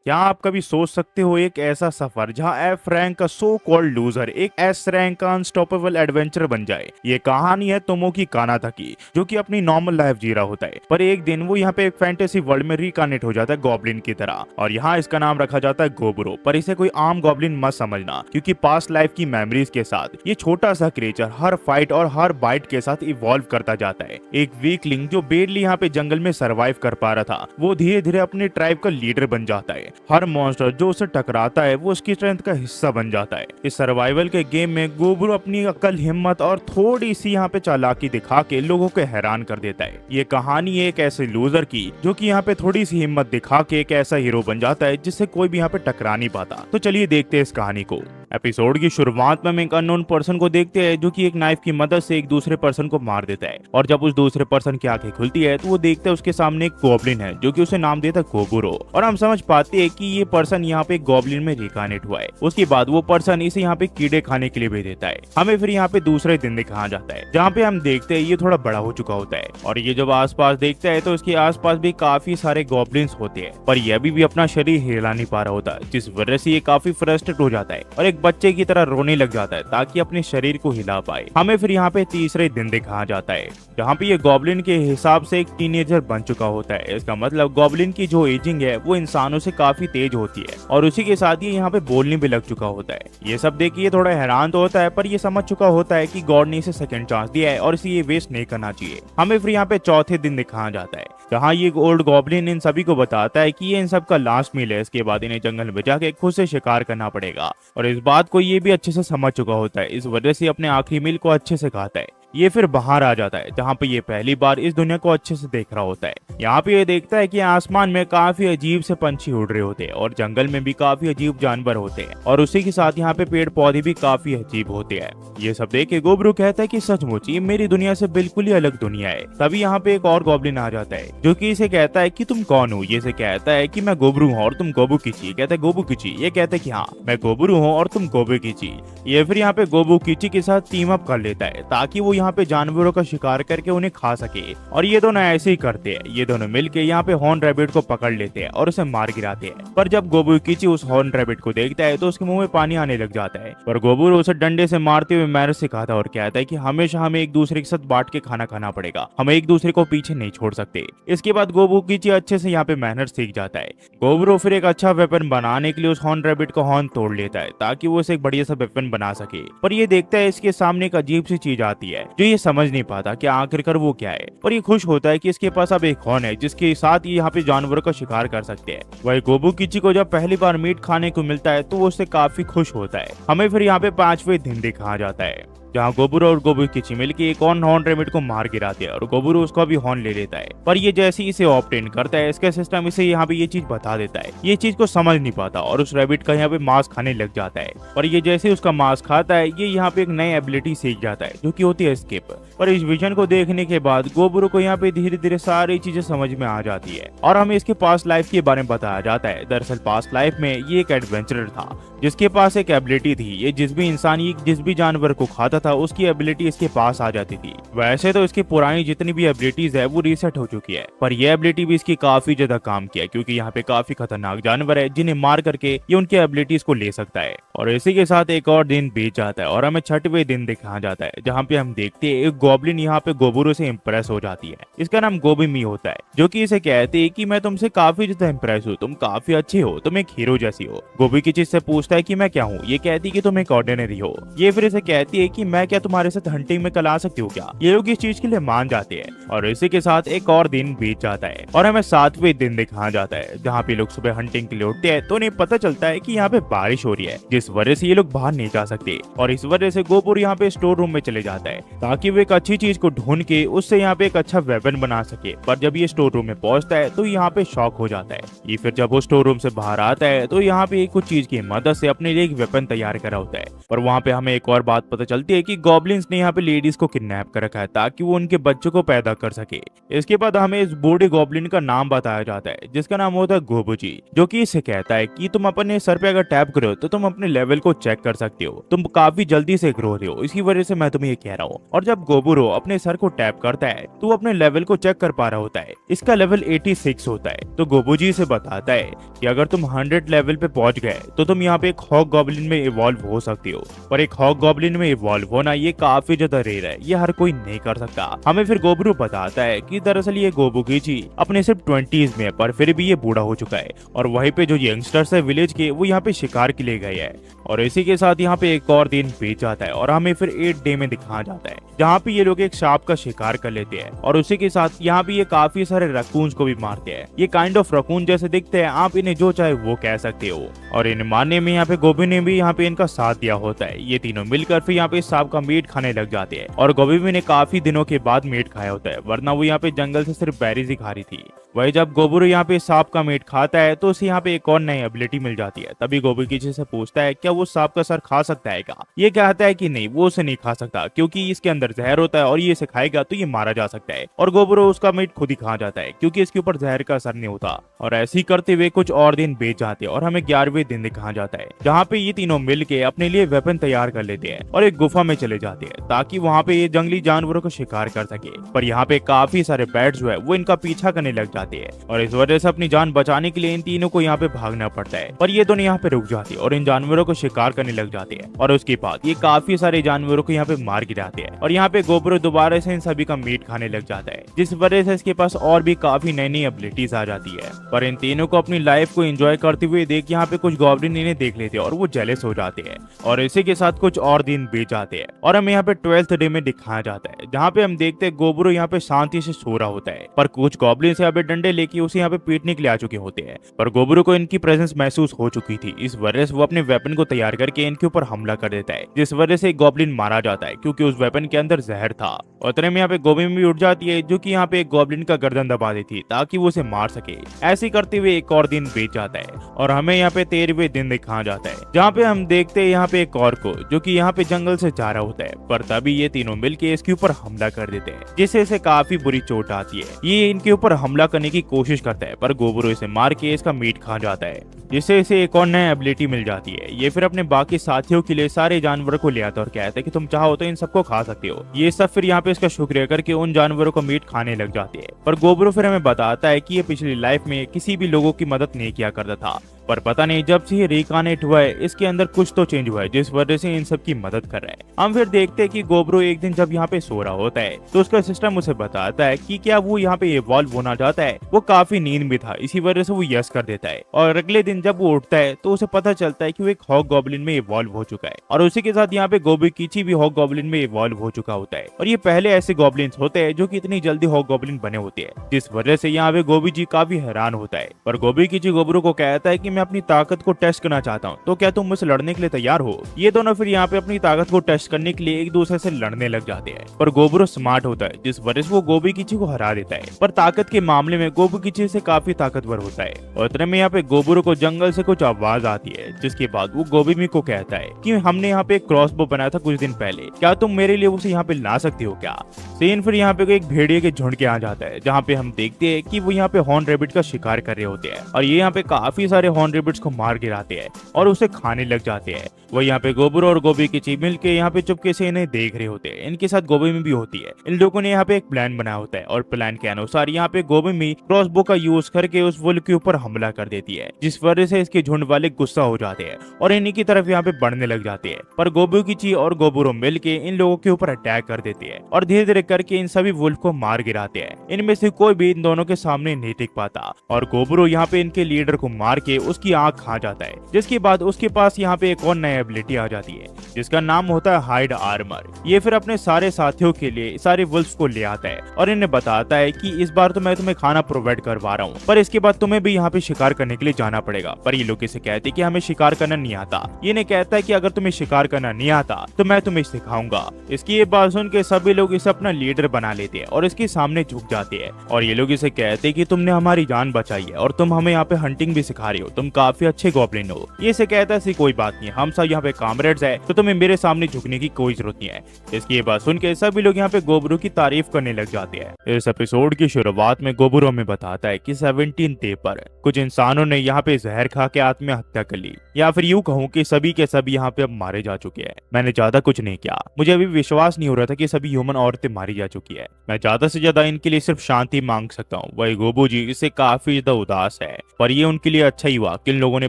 क्या आप कभी सोच सकते हो एक ऐसा सफर जहां एफ रैंक का सो कॉल्ड लूजर एक एस रैंक का अनस्टॉपेबल एडवेंचर बन जाए। ये कहानी है तोमोकी कानाटा की, जो कि अपनी नॉर्मल लाइफ जी रहा होता है, पर एक दिन वो यहाँ पे एक फैंटेसी वर्ल्ड में रिकानेट हो जाता है गॉब्लिन की तरह, और यहाँ इसका नाम रखा जाता है गोबरो। पर इसे कोई आम गॉब्लिन मत समझना, क्योंकि पास्ट लाइफ की मेमोरीज के साथ ये छोटा सा क्रिएचर हर फाइट और हर बाइट के साथ इवॉल्व करता जाता है। एक वीकलिंग जो बेरली यहाँ पे जंगल में सर्वाइव कर पा रहा था, वो धीरे धीरे अपने ट्राइब का लीडर बन जाता है। हर मॉन्स्टर जो उसे टकराता है वो उसकी स्ट्रेंथ का हिस्सा बन जाता है। इस सर्वाइवल के गेम में गोबरू अपनी अकल, हिम्मत और थोड़ी सी यहाँ पे चालाकी दिखा के लोगों को हैरान कर देता है। ये कहानी है एक ऐसे लूजर की जो कि यहाँ पे थोड़ी सी हिम्मत दिखा के एक ऐसा हीरो बन जाता है जिससे कोई भी यहाँ पे टकरा नहीं पाता। तो चलिए देखते हैं इस कहानी को। एपिसोड की शुरुआत में हम एक अननोन पर्सन को देखते हैं जो कि एक नाइफ की मदद से एक दूसरे पर्सन को मार देता है, और जब उस दूसरे पर्सन की आंखें खुलती है तो वो देखता है उसके सामने एक गॉब्लिन है जो कि उसे नाम देता है गोबुरो, और हम समझ पाते हैं कि ये पर्सन यहाँ पे गॉब्लिन में रिकानेट हुआ है। उसके बाद वो पर्सन इसे यहाँ पे कीड़े खाने के लिए भेज देता है। हमें फिर यहाँ पे दूसरे दिन दिखाया जाता है जहाँ पे हम देखते हैं ये थोड़ा बड़ा हो चुका होता है, और ये जब आसपास देखता है तो इसके आसपास भी काफी सारे गॉब्लिन्स होते हैं, पर यह भी अपना शरीर हिला नहीं पा रहा होता, जिस वजह से ये काफी फ्रस्ट्रेट हो जाता है और एक बच्चे की तरह रोने लग जाता है ताकि अपने शरीर को हिला पाए। हमें फिर यहाँ पे तीसरे दिन दिखाया जाता है जहाँ पे ये गॉब्लिन के हिसाब से एक टीनेजर बन चुका होता है। इसका मतलब गॉब्लिन की जो एजिंग है वो इंसानों से काफी तेज होती है, और उसी के साथ ये यहाँ पे बोलने भी लग चुका होता है। ये सब देख के ये थोड़ा हैरान तो होता है, पर ये समझ चुका होता है कि गॉड ने इसे सेकंड चांस दिया है और इसे ये वेस्ट नहीं करना चाहिए। हमें फिर यहाँ पे चौथे दिन दिखाया जाता है जहाँ ये ओल्ड गॉब्लिन इन सभी को बताता है कि ये इन सब का लास्ट मील है, इसके बाद इन्हें जंगल में जाके खुद से शिकार करना पड़ेगा, और इस बात को ये भी अच्छे से समझ चुका होता है। इस वजह से अपने आखिरी मील को अच्छे से खाता है। ये फिर बाहर आ जाता है जहाँ पे ये पहली बार इस दुनिया को अच्छे से देख रहा होता है। यहाँ पे ये देखता है कि आसमान में काफी अजीब से पंछी उड़ रहे होते हैं और जंगल में भी काफी अजीब जानवर होते हैं, और उसी के साथ यहाँ पे पेड़ पौधे भी काफी अजीब होते हैं। ये सब देख के गोबरू कहता है कि सचमुच ये मेरी दुनिया से बिल्कुल ही अलग दुनिया है। तभी यहाँ पे एक और गॉब्लिन आ जाता है जो कि इसे कहता है कि तुम कौन हो। ये इसे कहता है कि मैं गोबरू हूँ और तुम गोबू कीची। कहता है गोबू कीची। ये कहता है कि हाँ मैं गोबरू हूँ और तुम गोबू कीची। ये फिर यहाँ पे गोबू कीची के साथ टीम अप कर लेता है ताकि वो यहाँ पे जानवरों का शिकार करके उन्हें खा सके, और ये दोनों ऐसे ही करते हैं। ये दोनों मिलके यहाँ पे हॉर्न रैबिट को पकड़ लेते हैं और उसे मार गिराते हैं। पर जब गोबुकीची उस हॉर्न रैबिट को देखता है तो उसके मुंह में पानी आने लग जाता है, पर गोबुरो उसे डंडे से मारते हुए मैनर्स सिखाता है और कहता है कि हमेशा हमें एक दूसरे के साथ बांट के खाना खाना पड़ेगा, हम एक दूसरे को पीछे नहीं छोड़ सकते। इसके बाद गोबुकीची अच्छे से यहाँ पे मैनर्स सीख जाता है। गोबुरो फिर एक अच्छा वेपन बनाने के लिए उस हॉर्न रैबिट का हॉर्न तोड़ लेता है ताकि वो इसे एक बढ़िया सा वेपन बना सके, पर ये देखता है इसके सामने एक अजीब सी चीज आती है जो ये समझ नहीं पाता कि आखिरकार वो क्या है, और ये खुश होता है कि इसके पास अब एक हॉर्न है जिसके साथ ये यहाँ पे जानवरों का शिकार कर सकते हैं। वही गोबुकीची को जब पहली बार मीट खाने को मिलता है तो वो उससे काफी खुश होता है। हमें फिर यहाँ पे पांचवें दिन दिखाया जाता है जहाँ गोबुरो और गोबुकीची मिलके एक और हॉर्न रैबिट को मार गिराते हैं, और गोबुरो उसका भी हॉर्न ले लेता है। पर ये जैसे ही इसे ऑब्टेन करता है इसका सिस्टम इसे यहाँ पे ये चीज बता देता है। ये चीज को समझ नहीं पाता और उस रैबिट का यहाँ पे मांस खाने लग जाता है, और ये जैसे ही उसका मांस खाता है ये यहाँ पे एक नई एबिलिटी सीख जाता है जो कि होती है एस्केप। पर इस विजन को देखने के बाद गोबुरो को यहाँ पे धीरे धीरे सारी चीजें समझ में आ जाती है, और हमें इसके पास्ट लाइफ के बारे में बताया जाता है। दरअसल पास्ट लाइफ में ये एक एडवेंचरर था जिसके पास एक एबिलिटी थी। ये जिस भी इंसान जिस भी जानवर को खाता था उसकी एबिलिटी इसके पास आ जाती थी। वैसे तो इसकी पुरानी जितनी भी एबिलिटीज है वो रीसेट हो चुकी है, पर यह एबिलिटी भी इसकी काफी ज्यादा काम किया, क्योंकि यहाँ पे काफी खतरनाक जानवर है जिन्हें मार करके ये उनकी एबिलिटीज को ले सकता है। और इसी के साथ एक और दिन बीत जाता है और हमें छठवें दिन दिखाया जाता है जहाँ पे हम देखते हैं एक गॉब्लिन यहाँ पे गोबुरो से इम्प्रेस हो जाती है। इसका नाम गोबीमी होता है, जो कि इसे कहती है कि मैं तुमसे काफी ज्यादा इम्प्रेस हूँ, तुम काफी अच्छे हो, तुम एक हीरो जैसी हो। गोबी की चीज से पूछता है कि मैं क्या हूँ। ये कहती कि तुम एक ऑर्डिनरी हो। ये फिर इसे कहती है कि मैं क्या तुम्हारे साथ हंटिंग में कल आ सकती हूँ क्या। ये लोग इस चीज के लिए मान जाते हैं, और इसी के साथ एक और दिन बीत जाता है और हमें सातवें दिन दिखाया जाता है जहाँ पे लोग सुबह हंटिंग के लिए उठते हैं तो उन्हें पता चलता है कि यहाँ पे बारिश हो रही है, जिस वजह से ये लोग बाहर नहीं जा सकते, और इस वजह से गोबुर यहाँ पे स्टोर रूम में चले जाता है ताकि वो एक अच्छी चीज को ढूंढ के उससे यहाँ पे एक अच्छा वेपन बना सके। पर जब ये स्टोर रूम में पहुंचता है तो यहाँ पे शॉक हो जाता है। ये फिर जब वो स्टोर रूम से बाहर आता है तो यहाँ पे कुछ चीज की मदद से अपने लिए एक वेपन तैयार करा होता है, पर वहाँ पे हमें एक और बात पता चलती है हैं कि गॉब्लिन्स ने यहाँ पे लेडीज को किडनैप कर रखा है ताकि वो उनके बच्चों को पैदा कर सके। इसके बाद हमें इस बूढ़े गॉब्लिन का नाम बताया जाता है जिसका नाम होता है गोबूजी, जो कि इसे कहता है कि तुम अपने सर पे अगर टैप करो तो तुम अपने लेवल को चेक कर सकते हो, तुम काफी जल्दी से ग्रो रहे हो, इसी वजह से मैं तुम्हें ये कह रहा हूँ। और जब गोबुरो अपने सर को टैप करता है तो वो अपने लेवल को चेक कर पा रहा होता है। इसका लेवल 86 होता है। तो गोबूजी से बताता है कि अगर तुम 100 लेवल पे पहुंच गए तो तुम यहाँ पे एक हॉक गॉब्लिन में इवॉल्व हो सकते हो। पर एक हॉक गॉब्लिन में इवॉल्व होना ये काफी ज्यादा रेयर है, ये हर कोई नहीं कर सकता। हमें फिर गोबुरो बताता है कि दरअसल ये गोबुकीची अपने सिर्फ 20s में, पर फिर भी ये बूढ़ा हो चुका है और वहीं पे जो यंगस्टर्स है विलेज के वो यहाँ पे शिकार के लिए गए हैं। और इसी के साथ यहाँ पे एक और दिन बीत जाता है और हमें फिर 8 डे में दिखाया जाता है जहाँ पे ये लोग एक सांप का शिकार कर लेते हैं और उसी के साथ यहाँ पे ये काफी सारे रकून्स को भी मारते हैं। ये काइंड ऑफ रकून जैसे दिखते हैं, आप इन्हें जो चाहे वो कह सकते हो। और इन्हें मारने में यहाँ पे गोबी ने भी यहाँ पे इनका साथ दिया होता है। ये तीनों मिलकर फिर यहाँ पे सांप का मीट खाने लग जाते हैं और गोबी ने काफी दिनों के बाद मीट खाया होता है, वरना वो यहाँ पे जंगल से सिर्फ बेरीज ही खा रही थी। वही जब गोबुरो यहाँ पे सांप का मीट खाता है तो उसे यहाँ पे एक और नई एबिलिटी मिल जाती है। तभी गोबुकीची से पूछता है क्या वो सांप का सर खा सकता है क्या? ये कहता है कि नहीं, वो उसे नहीं खा सकता क्योंकि इसके अंदर जहर होता है और ये इसे खाएगा तो ये मारा जा सकता है। और गोबुरो उसका मीट खुद ही खा जाता है क्योंकि इसके ऊपर जहर का असर नहीं होता। और ऐसे ही करते हुए कुछ और दिन बीत जाते हैं और हमें 11वें दिन दिखाया जाता है जहाँ पे ये तीनों मिल के अपने लिए वेपन तैयार कर लेते हैं और एक गुफा में चले जाते हैं ताकि वहाँ पे ये जंगली जानवरों को शिकार कर सके। पर यहाँ पे काफी सारे बैट्स जो है वो इनका पीछा करने लग जाते हैं और इस वजह से अपनी जान बचाने के लिए इन तीनों को यहाँ पे भागना पड़ता है। पर ये दोनों यहाँ पे रुक जाते हैं और इन जानवरों को शिकार करने लग जाते हैं और उसके बाद ये काफी सारे जानवरों को यहाँ पे मार गिराते हैं और यहाँ पे गोबुरो दोबारा से इन सभी का मीट खाने लग जाता है, जिस वजह से इसके पास और भी काफी नई नई एबिलिटीज आ जाती है। पर इन तीनों को अपनी लाइफ को एंजॉय करते हुए देख यहाँ पे कुछ गॉब्लिन इन्हें देख लेते हैं और वो जेलस हो जाते हैं। और इसी के साथ कुछ और दिन बीत जाते हैं और हमें यहाँ पे 12th डे में दिखाया जाता है जहाँ पे हम देखते हैं गोबुरो यहाँ पे शांति से सो रहा होता है। पर कुछ गॉब्लिन यहाँ पे डंडे लेके उसे यहाँ पे पीटने के लिए आ चुके होते हैं। पर गोबुरो को इनकी प्रेजेंस महसूस हो चुकी थी, इस वजह से वो अपने वेपन को तैयार करके इनके ऊपर हमला कर देता है, जिस वजह से एक गॉब्लिन मारा जाता है क्योंकि उस वेपन के अंदर जहर था। और इतने में यहाँ पे गोबी भी उठ जाती है जो कि यहाँ पे एक गॉब्लिन का गर्दन दबा देती है ताकि वो उसे मार सके। ऐसे ही करते हुए एक और दिन बीत जाता है और हमें यहाँ पे 13वें दिन दिखाया जाता है जहाँ पे हम देखते हैं यहाँ पे एक और को जो कि यहाँ पे जंगल से जा रहा होता है। पर तभी ये तीनों मिलके इसके ऊपर हमला कर देते हैं जिससे इसे काफी बुरी चोट आती है। ये इनके ऊपर हमला करने की कोशिश करता है पर गोबुरो इसे मार के इसका मीट खा जाता है, जिससे इसे एक और नई एबिलिटी मिल जाती है। ये फिर अपने बाकी साथियों के लिए सारे जानवरों को ले आता है और कहता है कि तुम चाहो तो इन सबको खा सकते हो। ये सब फिर यहाँ पे इसका शुक्रिया करके उन जानवरों को मीट खाने लग जाते हैं। पर गोबुरो फिर हमें बताता है कि ये पिछली लाइफ में किसी भी लोगों की मदद नहीं किया करता था, पर पता नहीं जब से ये रिकानेट हुआ है इसके अंदर कुछ तो चेंज हुआ है जिस वजह से इन सब की मदद कर रहा है। हम फिर देखते हैं कि गोबुरो एक दिन जब यहाँ पे सो रहा होता है तो उसका सिस्टम उसे बताता है कि क्या वो यहाँ पे इवॉल्व होना चाहता है। वो काफी नींद में था, इसी वजह से वो यस कर देता है। और अगले दिन जब वो उठता है तो उसे पता चलता है कि वो एक हॉक गॉब्लिन में इवॉल्व हो चुका है और उसी के साथ यहाँ पे गोबुकीची भी हॉक गॉब्लिन में इवॉल्व हो चुका होता है। और ये पहले ऐसे गॉब्लिन होते हैं जो कि इतनी जल्दी हॉक गॉब्लिन बने होते हैं, जिस वजह से यहाँ पे गोबीजी काफी हैरान होता है। पर गोबुकीची गोबुरो को कहता है कि मैं अपनी ताकत को टेस्ट करना चाहता हूँ, तो क्या तुम मुझसे लड़ने के लिए तैयार हो? ये दोनों फिर यहाँ पे अपनी ताकत को टेस्ट करने के लिए एक दूसरे से लड़ने लग जाते हैं। पर गोबुरो स्मार्ट होता है जिस वजह से वो गोबुकीची को हरा देता है। पर ताकत के मामले में गोबुकीची से काफी ताकतवर होता है। और इतने में यहाँ पे गोबुरो को जंगल से कुछ आवाज आती है, जिसके बाद वो गोबीमी को कहता है कि हमने यहाँ पे एक क्रॉसबो बनाया था कुछ दिन पहले, क्या तुम मेरे लिए उसे यहाँ पे ला सकते हो क्या? सीन फिर यहाँ पे एक भेड़िए के झुंड के आ जाता है जहाँ पे हम देखते हैं कि वो यहाँ पे हॉर्न रैबिट का शिकार कर रहे होते हैं और ये यहाँ पे काफी सारे हॉर्न रैबिट्स को मार गिराते हैं और उसे खाने लग जाते हैं। वो यहाँ पे गोबुरो और गोबुकीची मिल के यहाँ पे चुपके से इन्हें देख रहे होते हैं। इनके साथ गोबीमी भी होती है। इन लोगों ने यहाँ पे एक प्लान बनाया होता है और प्लान के अनुसार यहाँ पे गोबीमी क्रॉसबो का यूज करके उस वुल्फ के ऊपर हमला कर देती है, जिस वजह से इसके झुंड वाले गुस्सा हो जाते हैं और इन्हीं की तरफ यहाँ पे बढ़ने लग जाते हैं। पर गोबुकीची और गोबुरो मिल के इन लोगों के ऊपर अटैक कर देते हैं और धीरे धीरे करके इन सभी वुल्फ को मार गिराते हैं। इनमें से कोई भी इन दोनों के सामने नहीं टिक पाता और गोबुरो यहाँ पे इनके लीडर को मार के उसकी आंख खा जाता है, जिसके बाद उसके पास यहाँ पे एक और नई एबिलिटी आ जाती है जिसका नाम होता है हाइड आर्मर। ये फिर अपने सारे साथियों के लिए सारे वुल्फ को ले आता है और इन्हें बताता है कि इस बार तो मैं तुम्हें खाना प्रोवाइड करवा रहा हूँ, पर इसके बाद तुम्हें भी यहाँ पे शिकार करने के लिए जाना पड़ेगा। पर ये लोग इसे कहते कि हमें शिकार करना नहीं आता। ये ने कहता है कि अगर तुम्हें शिकार करना नहीं आता तो मैं तुम्हें सिखाऊंगा। इसकी ये बात सुन के सभी लोग इसे अपना लीडर बना लेते हैं और इसके सामने झुक जाते हैं और ये लोग इसे कहते हैं कि तुमने हमारी जान बचाई है और तुम हमें यहाँ पे हंटिंग भी सिखा रहे हो, तुम काफी अच्छे गॉब्लिन हो। ये से कहता है कोई बात नहीं, हम सब यहाँ पे कॉमरेड्स है, तो तुम्हें मेरे सामने झुकने की कोई जरूरत नहीं है। इसकी ये बात सुन के सभी लोग यहाँ पे गोबरू की तारीफ करने लग जाते हैं। इस एपिसोड की शुरुआत में गोबरू हमें बताता है कि 17 डे पर कुछ इंसानों ने यहाँ पे जहर खा के आत्महत्या कर ली, या फिर यूं कहूँ कि सभी के सभी यहाँ पे अब मारे जा चुके हैं। मैंने ज्यादा कुछ नहीं किया, मुझे अभी विश्वास नहीं हो रहा था कि सभी ह्यूमन औरतें मारी जा चुकी है। मैं ज्यादा से ज्यादा इनके लिए सिर्फ शांति मांग सकता हूँ। वही गोबू जी इससे काफी ज्यादा उदास है, पर ये उनके लिए अच्छा ही हुआ कि इन लोगों ने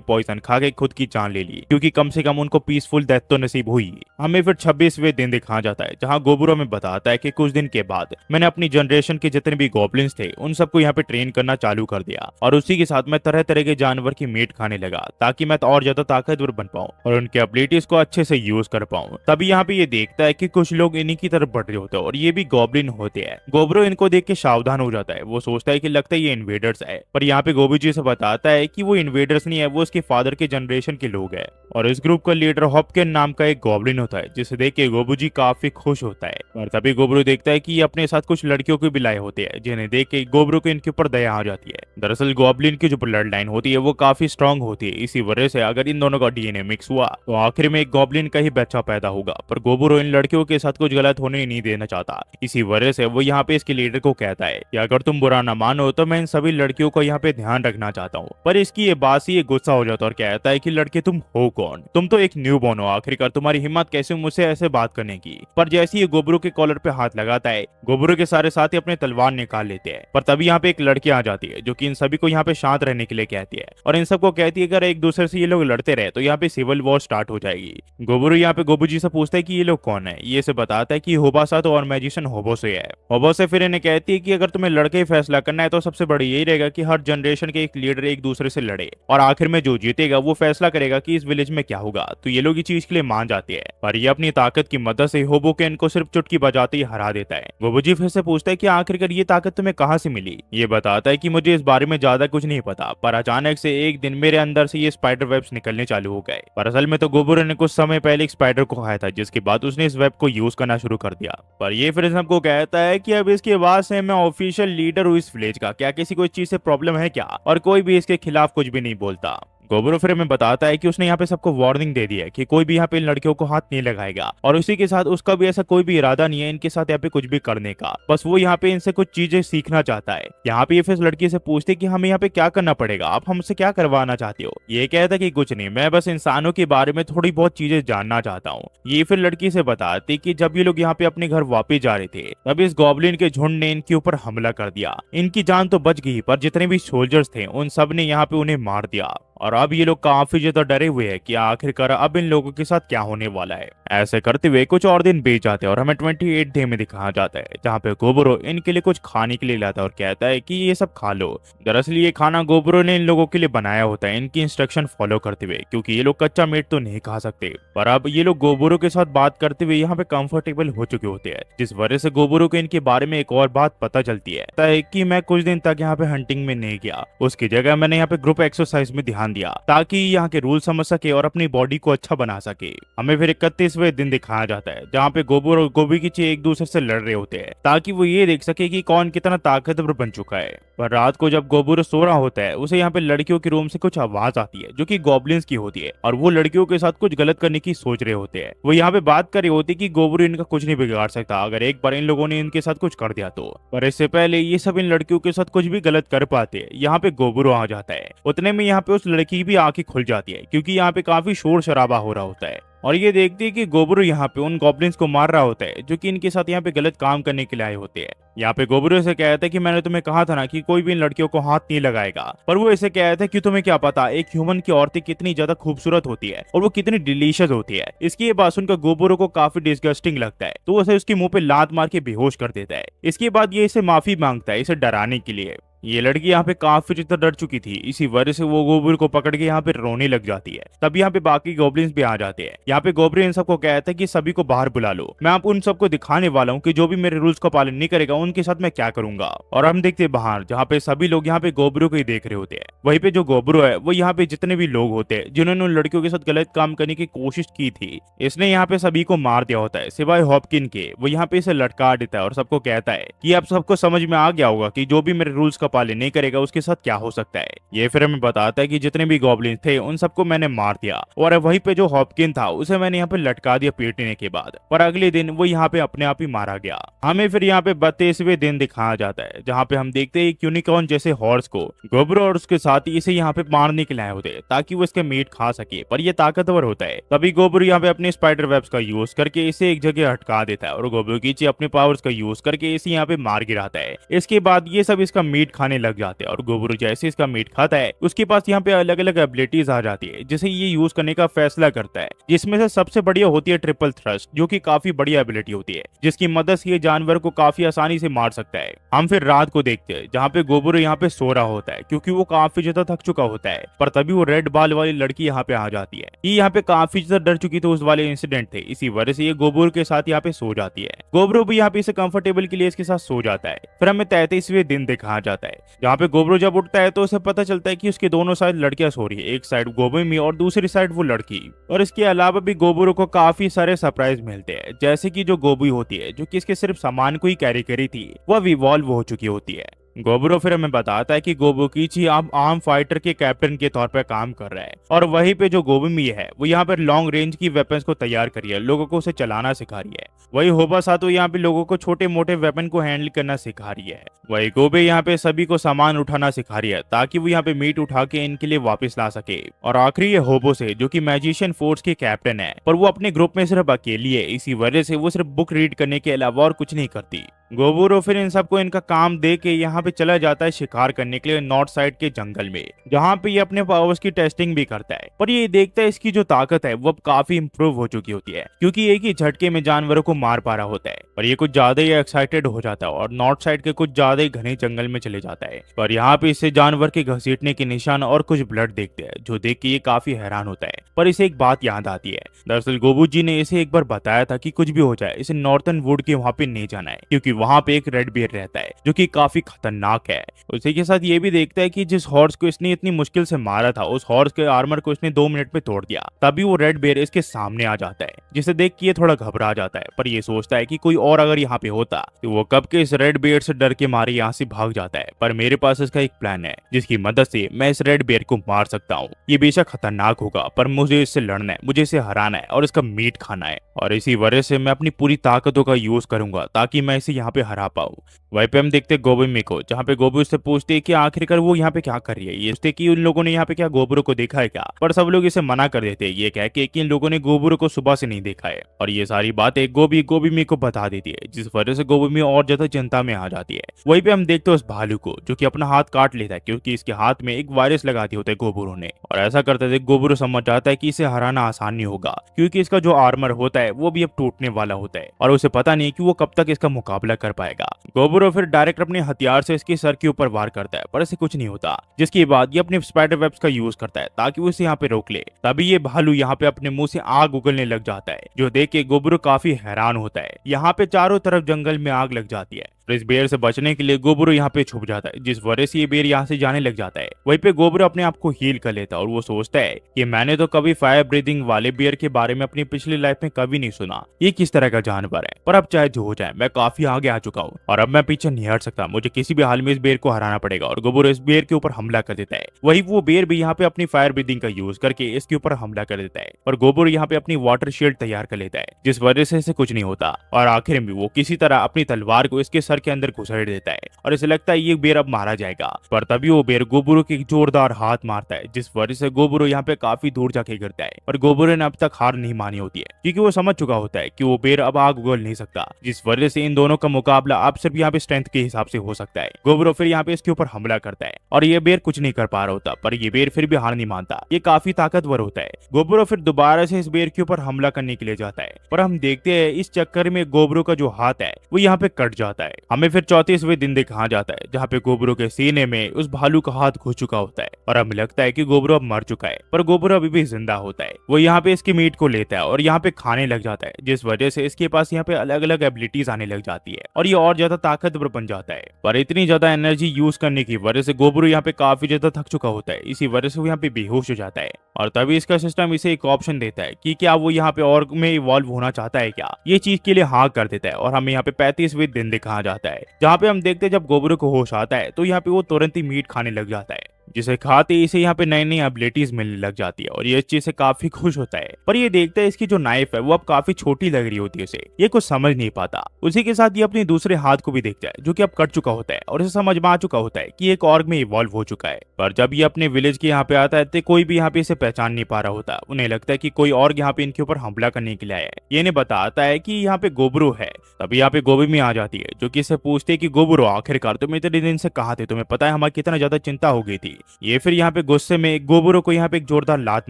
पॉइजन खा के खुद की जान ले ली, क्योंकि कम से कम उनको पीसफुल डेथ तो नसीब हुई। हमें फिर 26वें दिन दिखाया जाता है, जहाँ गोबरू हमें बताता है कि कुछ दिन के बाद मैंने अपनी जनरेशन के जितने भी गॉब्लिन्स थे उन सबको यहाँ पे ट्रेन करना चालू कर दिया, और उसी के साथ मैं तरह तरह के जानवर की मीट खाने लगा ताकि मैं और ज्यादा ताकतवर बन पाऊं और उनके एबिलिटीज को अच्छे से यूज कर पाऊं। तभी यहाँ पे ये देखता है कि कुछ लोग इन्हीं की तरफ बढ़ रहे होते हैं और ये भी गॉब्लिन होते हैं। गोबरू इनको देख के सावधान हो जाता है, वो सोचता है कि लगता है ये इन्वेडर्स है, पर यहाँ पे गोबू जी से बताता है कि वो इन्वेडर्स नहीं है, वो उसके फादर के जनरेशन के लोग हैं। और इस ग्रुप का लीडर हॉपकिन नाम का एक गॉब्लिन होता है, जिसे देख के गोबू जी काफी खुश होता है। और तभी गोबरू देखता है कि ये अपने साथ कुछ लड़कियों को भी लाए होते हैं, जिन्हें देख के गोबरू को इनके ऊपर दया आ जाती है। दरअसल गॉब्लिन की जो ब्लड लाइन होती है वो काफी स्ट्रांग होती है, इसी वजह से अगर इन दोनों का डीएनए मिक्स हुआ तो आखिर में एक गॉब्लिन का ही बच्चा पैदा होगा। पर गोबरू इन लड़कियों के साथ कुछ गलत होने नहीं देना चाहता, इसी वजह से वो यहाँ पे इसके लीडर को कहता है कि अगर तुम बुरा ना मानो तो मैं इन सभी लड़कियों को यहाँ पे ध्यान रखना चाहता हूँ। पर इसकी ये बात से ये गुस्सा हो जाता है और कहता है कि लड़के तुम हो कौन, तुम तो एक न्यू बॉर्न हो, आखिरकार तुम्हारी हिम्मत कैसे मुझसे ऐसे बात करने की। पर जैसे ही गोबरू के कॉलर पे हाथ लगाता है, गोबरू के सारे साथी अपने तलवार निकाल लेते हैं। पर तभी यहाँ पे एक लड़की आ जाती है जो कि इन सभी को यहाँ पे शांत रहने के लिए कहती है और इन सबको कहती है अगर एक दूसरे से ये लोग लड़ते रहे तो यहाँ पे सिविल वॉर स्टार्ट हो जाएगी। गोबरू यहाँ पे गोबू जी से पूछता है कि ये लोग कौन है। ये से बताता है कि होबासा तो और मैजिशियन होबोसे है। होबोसे फिर इन्हें कहती है कि अगर तुम्हें लड़के ही फैसला करना है तो सबसे बड़ी यही रहेगा कि हर जनरेशन के एक लीडर एक दूसरे से लड़े और आखिर में जो जीतेगा वो फैसला करेगा कि इस विलेज में क्या होगा। तो ये लोग इस चीज के लिए मान जाते हैं, पर ये अपनी ताकत की मदद से होबोकेन को सिर्फ चुटकी बजाते ही हरा देता है। गोबू जी फिर से पूछता है कि आखिरकार ये ताकत तुम्हें कहाँ से मिली। ये बताता है कि मुझे इस बारे में ज्यादा कुछ नहीं पता, पर अचानक से एक दिन मेरे अंदर से ये स्पाइडर वेब्स निकलने चालू हो गए। पर असल में तो गोबरू ने कुछ समय पहले एक स्पाइडर को खाया था, जिसके बाद उसने इस वेब को यूज करना शुरू कर दिया। पर ये फिर सबको कहता है कि अब इसके बाद से मैं ऑफिशियल लीडर हूँ इस विलेज का, क्या किसी को इस चीज से प्रॉब्लम है क्या। और कोई भी इसके खिलाफ कुछ भी नहीं बोलता। गोबरू फिर हमें बताता है कि उसने यहाँ पे सबको वार्निंग दे दी है कि कोई भी यहाँ पे इन लड़कियों को हाथ नहीं लगाएगा, और उसी के साथ उसका भी ऐसा कोई भी इरादा नहीं है इनके साथ यहाँ पे कुछ भी करने का, बस वो यहाँ पे इनसे कुछ चीजें सीखना चाहता है। यहाँ पे ये फिर लड़की से पूछते कि हमें यहाँ पे क्या करना पड़ेगा, आप हमसे क्या करवाना चाहते हो। ये कहता कि कुछ नहीं, मैं बस इंसानों के बारे में थोड़ी बहुत चीजें जानना चाहता हूँ। ये फिर लड़की से बताती कि जब ये लोग यहाँ पे अपने घर वापिस जा रहे थे तब इस गॉब्लिन के झुंड ने इनके ऊपर हमला कर दिया। इनकी जान तो बच गई, पर जितने भी सोल्जर्स थे उन सब ने यहाँ पे उन्हें मार दिया, और अब ये लोग काफी ज्यादा डरे हुए हैं कि आखिरकार अब इन लोगों के साथ क्या होने वाला है। ऐसे करते हुए कुछ और दिन बीत जाते हैं और हमें 28 डे में दिखाया जाता है, जहाँ पे गोबरू इनके लिए कुछ खाने के लिए लाता है और कहता है कि ये सब खा लो। दरअसल ये खाना गोबरू ने इन लोगों के लिए बनाया होता है इनकी इंस्ट्रक्शन फॉलो करते हुए, क्योंकि ये लोग कच्चा मीट तो नहीं खा सकते। पर अब ये लोग गोबरू के साथ बात करते हुए यहाँ पे कंफर्टेबल हो चुके होते हैं, जिस वजह से गोबरू को इनके बारे में एक और बात पता चलती है कि मैं कुछ दिन तक यहाँ पे हंटिंग में नहीं गया, उसकी जगह मैंने यहाँ पे ग्रुप एक्सरसाइज में ध्यान दिया ताकि यहाँ के रूल समझ सके और अपनी बॉडी को अच्छा बना सके। हमें फिर 31वें दिन दिखाया जाता है, जहाँ पे गोबरू और गोबीकिची एक दूसरे से लड़ रहे होते हैं ताकि वो ये देख सके कि कौन कितना ताकतवर बन चुका है। पर रात को जब गोबरू सो रहा होता है, उसे यहाँ पे लड़कियों के रूम से कुछ आवाज आती है जो कि गॉब्लिन्स की होती है, और वो लड़कियों के साथ कुछ गलत करने की सोच रहे होते हैं। वो यहाँ पे बात कर रही होती है कि गोबरू इनका कुछ नहीं बिगाड़ सकता अगर एक बार इन लोगों ने इनके साथ कुछ कर दिया तो। पर इससे पहले ये सब इन लड़कियों के साथ कुछ भी गलत कर पाते, यहाँ पे गोबरू आ जाता है। उतने में यहाँ पे उस लड़की की भी आंखें खुल जाती है, क्योंकि यहाँ पे काफी शोर शराबा हो रहा होता है, और ये देखती है कि गोबरू यहाँ पे उन गॉब्लिन्स को मार रहा होता है जो कि इनके साथ यहाँ पे गलत काम करने के लिए आए होते हैं। यहाँ पे गोबरू से कहता है कि मैंने तुम्हें कहा था ना कि कोई भी इन लड़कियों को हाथ नहीं लगाएगा, पर वो इसे कहता है कि तुम्हें क्या पता एक ह्यूमन की औरतें कितनी ज्यादा खूबसूरत होती है और वो कितनी डिलीशियस होती है। इसकी ये बात सुनकर गोबरू को काफी डिस्गस्टिंग लगता है, तो उसे उसके मुंह पे लात मार के बेहोश कर देता है। इसके बाद ये इसे माफी मांगता है इसे डराने के लिए। ये लड़की यहाँ पे काफी ज्यादा डर चुकी थी, इसी वजह से वो गोबरू को पकड़ के यहाँ पे रोने लग जाती है। तब यहाँ पे बाकी गॉब्लिन्स भी आ जाते हैं। यहाँ पे गोबरू इन सबको कहता है कि सभी को बाहर बुला लो, मैं आप उन सबको दिखाने वाला हूँ कि जो भी मेरे रूल्स का पालन नहीं करेगा उनके साथ मैं क्या करूंगा। और हम देखते हैं बाहर, जहाँ पे सभी लोग यहाँ पे गोबरू को ही देख रहे होते हैं। वहीं पे जो गोबरू है वो यहाँ पे जितने भी लोग होते हैं जिन्होंने उन लड़कियों के साथ गलत काम करने की कोशिश की थी, इसने यहाँ पे सभी को मार दिया होता है सिवाय हॉपकिन के। वो यहाँ पे इसे लटका देता है और सबको कहता है कि आप सबको समझ में आ गया होगा कि जो भी मेरे रूल्स का पालन नहीं करेगा उसके साथ क्या हो सकता है। ये फिर हमें बताता है कि जितने भी गॉब्लिन थे उन सबको मैंने मार दिया और वहीं पे जो हॉपकिन था उसे मैंने यहाँ पे लटका दिया पीटने के बाद, पर अगले दिन वो यहाँ पे अपने आप ही मारा गया। हमें फिर यहाँ पे 32वें दिन दिखाया जाता है जहाँ पे हम देखते हैं यूनिकॉर्न जैसे हॉर्स को गोब्रो और उसके साथ इसे यहाँ पे मारने के लाए होते ताकि वो इसके मीट खा सके, पर ये ताकतवर होता है। तभी गोब्रो यहाँ पे अपने स्पाइडर वेब्स का यूज करके इसे एक जगह हटका देता है और गोब्रो कीची अपने पावर्स का यूज करके इसे यहाँ पे मार गिराता है। इसके बाद ये सब इसका मीट खाने लग जाते हैं और गोब्रो जैसे इसका मीट खाता है उसके पास यहाँ पे अलग अलग एबिलिटीज आ जाती है जिसे ये यूज करने का फैसला करता है, जिसमें से सबसे बढ़िया होती है ट्रिपल थ्रस्ट, जो कि काफी बढ़िया एबिलिटी होती है जिसकी मदद से ये जानवर को काफी आसानी से मार सकता है। हम फिर रात को देखते हैं जहाँ पे गोब्रो यहाँ पे सो रहा होता है क्योंकि वो काफी ज्यादा थक चुका होता है, पर तभी वो रेड बाल वाली लड़की यहाँ पे आ जाती है। ये यहाँ पे काफी ज्यादा डर चुकी थी उस वाले इंसिडेंट थे, इसी वजह से ये गोब्रो के साथ यहाँ पे सो जाती है। गोब्रो भी यहाँ पे इसे कंफर्टेबल के लिए इसके साथ सो जाता है। फिर हमें 33वें दिन दिखाया जाता है जहाँ पे गोब्रो जब उठता है तो उसे पता चलता है कि उसके दोनों साइड लड़कियां सो रही है, एक साइड गोबोमी और दूसरी साइड वो लड़की। और इसके अलावा भी गोब्रो को काफी सारे सरप्राइज मिलते हैं, जैसे कि जो गोबी होती है जो कि इसके सिर्फ सामान को ही कैरी करी थी वह इवॉल्व हो चुकी होती है। गोब्रो फिर हमें बताता है कि गोबोकीची अब आर्म फाइटर के कैप्टन के तौर पर काम कर रहा है और वहीं पे जो गोबोमी है वो यहाँ पर लॉन्ग रेंज की वेपन्स को तैयार करी है, लोगों को उसे चलाना सिखा रही है। वही होबा सातो यहाँ पे लोगों को छोटे मोटे वेपन को हैंडल करना सिखा रही है। वही गोबे यहाँ पे सभी को सामान उठाना सिखा रही है ताकि वो यहाँ पे मीट उठा के इनके लिए वापस ला सके। और आखिरी ये होबो से जो कि मैजिशियन फोर्स के कैप्टन है, पर वो अपने ग्रुप में सिर्फ अकेली है, इसी वजह से वो सिर्फ बुक रीड करने के अलावा और कुछ नहीं करती। गोबुरो फिर इन सबको इनका काम दे के यहाँ पे चला जाता है शिकार करने के लिए नॉर्थ साइड के जंगल में, जहाँ पे ये अपने पावर्स की टेस्टिंग भी करता है। पर ये देखता है इसकी जो ताकत है वो अब काफी इंप्रूव हो चुकी होती है क्योंकि एक ही झटके में जानवरों को मार पा रहा होता है। पर ये कुछ ज्यादा ही एक्साइटेड हो जाता है और नॉर्थ साइड के कुछ ज्यादा ही घने जंगल में चले जाता है। पर यहाँ पे इसे जानवर के घसीटने के निशान और कुछ ब्लड देखते हैं जो देख के ये काफी हैरान होता है। पर इसे एक बात याद आती है, दरअसल गोबू जी ने इसे एक बार बताया था कि कुछ भी हो जाए इसे नॉर्थन वुड के वहाँ पे नहीं जाना है क्योंकि वहाँ पे एक रेड बियर रहता है जो कि काफी खतरनाक है। उसी के साथ ये भी देखता है कि जिस हॉर्स को इसने इतनी मुश्किल से मारा था उस हॉर्स के आर्मर को इसने 2 मिनट में तोड़ दिया। तभी वो रेड बियर इसके सामने आ जाता है जिसे देख के ये थोड़ा घबरा जाता है, पर ये सोचता है कि कोई और अगर यहाँ पे होता तो वो कब के इस रेड बियर से डर के मारे यहाँ से भाग जाता है। पर मेरे पास इसका एक प्लान है जिसकी मदद से मैं इस रेड बियर को मार सकता हूँ। ये बेशक खतरनाक होगा पर मुझे इससे लड़ना है, मुझे इसे हराना है और इसका मीट खाना है, और इसी वजह से मैं अपनी पूरी ताकतों का यूज करूंगा ताकि मैं इसे यहाँ पे हरा पाऊँ। वहीं पे हम देखते गोबी को, जहाँ पे गोबू उससे पूछते है कि आखिरकार वो यहाँ पे क्या कर रही है। ये सोचते कि उन लोगों ने यहाँ पे क्या गोबरू को देखा है क्या, पर सब लोग इसे मना कर देते हैं ये कह के कि इन लोगों ने गोबरू को सुबह से नहीं देखा है। और ये सारी बातें गोबी को बता देती है जिस वजह से गोबी और ज्यादा चिंता में आ जाती है। वहीं पे हम देखते हैं उस भालू को जो कि अपना हाथ काट लेता है क्योंकि इसके हाथ में एक वायरस लगा दी होता है गोबरू ने, और ऐसा करते थे गोबरू समझ जाता है कि इसे हराना आसान नहीं होगा क्योंकि इसका जो आर्मर होता है वो भी अब टूटने वाला होता है और उसे पता नहीं कि वो कब तक इसका मुकाबला कर पाएगा। गोबरू फिर डायरेक्ट अपने हथियार से इसके सर के ऊपर वार करता है पर इसे कुछ नहीं होता, जिसके बाद ये अपने स्पाइडर वेब्स का यूज करता है ताकि वो इसे यहाँ पे रोक ले। तभी ये भालू यहाँ पे अपने मुंह से आग उगलने लग जाता है जो देख के गोबरू काफी हैरान होता है। यहाँ पे चारों तरफ जंगल में आग लग जाती है। इस बेर से बचने के लिए गोबरू यहाँ पे छुप जाता है जिस वजह से ये बेर यहाँ से जाने लग जाता है। वहीं पे गोबरू अपने आप को हील कर लेता है और वो सोचता है कि मैंने तो कभी फायर ब्रीदिंग वाले बेर के बारे में अपनी पिछली लाइफ में कभी नहीं सुना, ये किस तरह का जानवर है। पर अब चाहे जो हो जाए मैं काफी आगे आ चुका हूँ और अब मैं पीछे नहीं हट सकता, मुझे किसी भी हाल में इस बेर को हराना पड़ेगा। और गोबरू इस बेर के ऊपर हमला कर देता है। वही वो बेर भी यहाँ पे अपनी फायर ब्रीदिंग का यूज करके इसके ऊपर हमला कर देता है और गोबरू यहाँ पे अपनी वाटर शील्ड तैयार कर लेता है जिस वजह से इसे कुछ नहीं होता। और आखिर में वो किसी तरह अपनी तलवार को इसके सर के अंदर घुसेड़ देता है और इसे लगता है ये बेर अब मारा जाएगा। पर तभी वो बेर गोबरू के एक जोरदार हाथ मारता है जिस वजह से गोबरू यहाँ पे काफी दूर जाके गिरता है। और गोबरू ने अब तक हार नहीं मानी होती है क्योंकि वो समझ चुका होता है कि वो बेर अब आग उगल नहीं सकता, जिस वजह से इन दोनों का मुकाबला अब सिर्फ यहाँ पे स्ट्रेंथ के हिसाब से हो सकता है। गोबरू फिर यहाँ पे इसके ऊपर हमला करता है और ये बेर कुछ नहीं कर पा रहा होता, पर ये बेर फिर भी हार नहीं मानता, ये काफी ताकतवर होता है। गोबरू फिर दोबारा से इस बेर के ऊपर हमला करने के लिए जाता है, पर हम देखते हैं इस चक्कर में गोबरू का जो हाथ है वो यहाँ पे कट जाता है। हमें फिर 34वें दिन दिखाया जाता है जहाँ पे गोबरू के सीने में उस भालू का हाथ घुस चुका होता है और हमें लगता है कि गोबरू अब मर चुका है, पर गोबरू अभी भी जिंदा होता है। वो यहाँ पे इसकी मीट को लेता है और यहाँ पे खाने लग जाता है जिस वजह से इसके पास यहाँ पे अलग अलग एबिलिटीज आने लग जाती है और ये और ज्यादा ताकतवर बन जाता है। पर इतनी ज्यादा एनर्जी यूज करने की वजह से गोबरू यहाँ पे काफी ज्यादा थक चुका होता है, इसी वजह से वो यहाँ पे बेहोश हो जाता है और तभी इसका सिस्टम इसे एक ऑप्शन देता है कि क्या वो यहाँ पे और में इवॉल्व होना चाहता है क्या। ये चीज के लिए हाँ कर देता है और हमें यहाँ पे 35वें दिन दिखाया जाता है, जहाँ पे हम देखते हैं जब गोबरू को होश आता है तो यहाँ पे वो तुरंत ही मीट खाने लग जाता है, जिसे खाते ही इसे यहाँ पे नई नई एबिलिटीज मिलने लग जाती है और ये इस चीज से काफी खुश होता है। पर ये देखता है इसकी जो नाइफ है वो अब काफी छोटी लग रही होती है उसे, ये कुछ समझ नहीं पाता। उसी के साथ ये अपने दूसरे हाथ को भी देखता है जो कि अब कट चुका होता है और इसे समझ में आ चुका होता है कि एक ऑर्ग में इवॉल्व हो चुका है। पर जब ये अपने विलेज के यहाँ पे आता है तो कोई भी यहाँ पे इसे पहचान नहीं पा रहा होता। उन्हें लगता है कि कोई और यहाँ पे इनके ऊपर हमला करने के लिए आया है। ये इन्हें बताता है कि यहाँ पे गोबरू है। तभी यहाँ पे गोबी में आ जाती है जो कि इसे पूछती है कि गोबरू आखिरकार तुम इतने दिन से कहाँ थे, तुम्हें पता है हमारी कितना ज्यादा चिंता हो गई थी। ये फिर यहाँ पे गुस्से में गोबरू को यहाँ पे एक जोरदार लात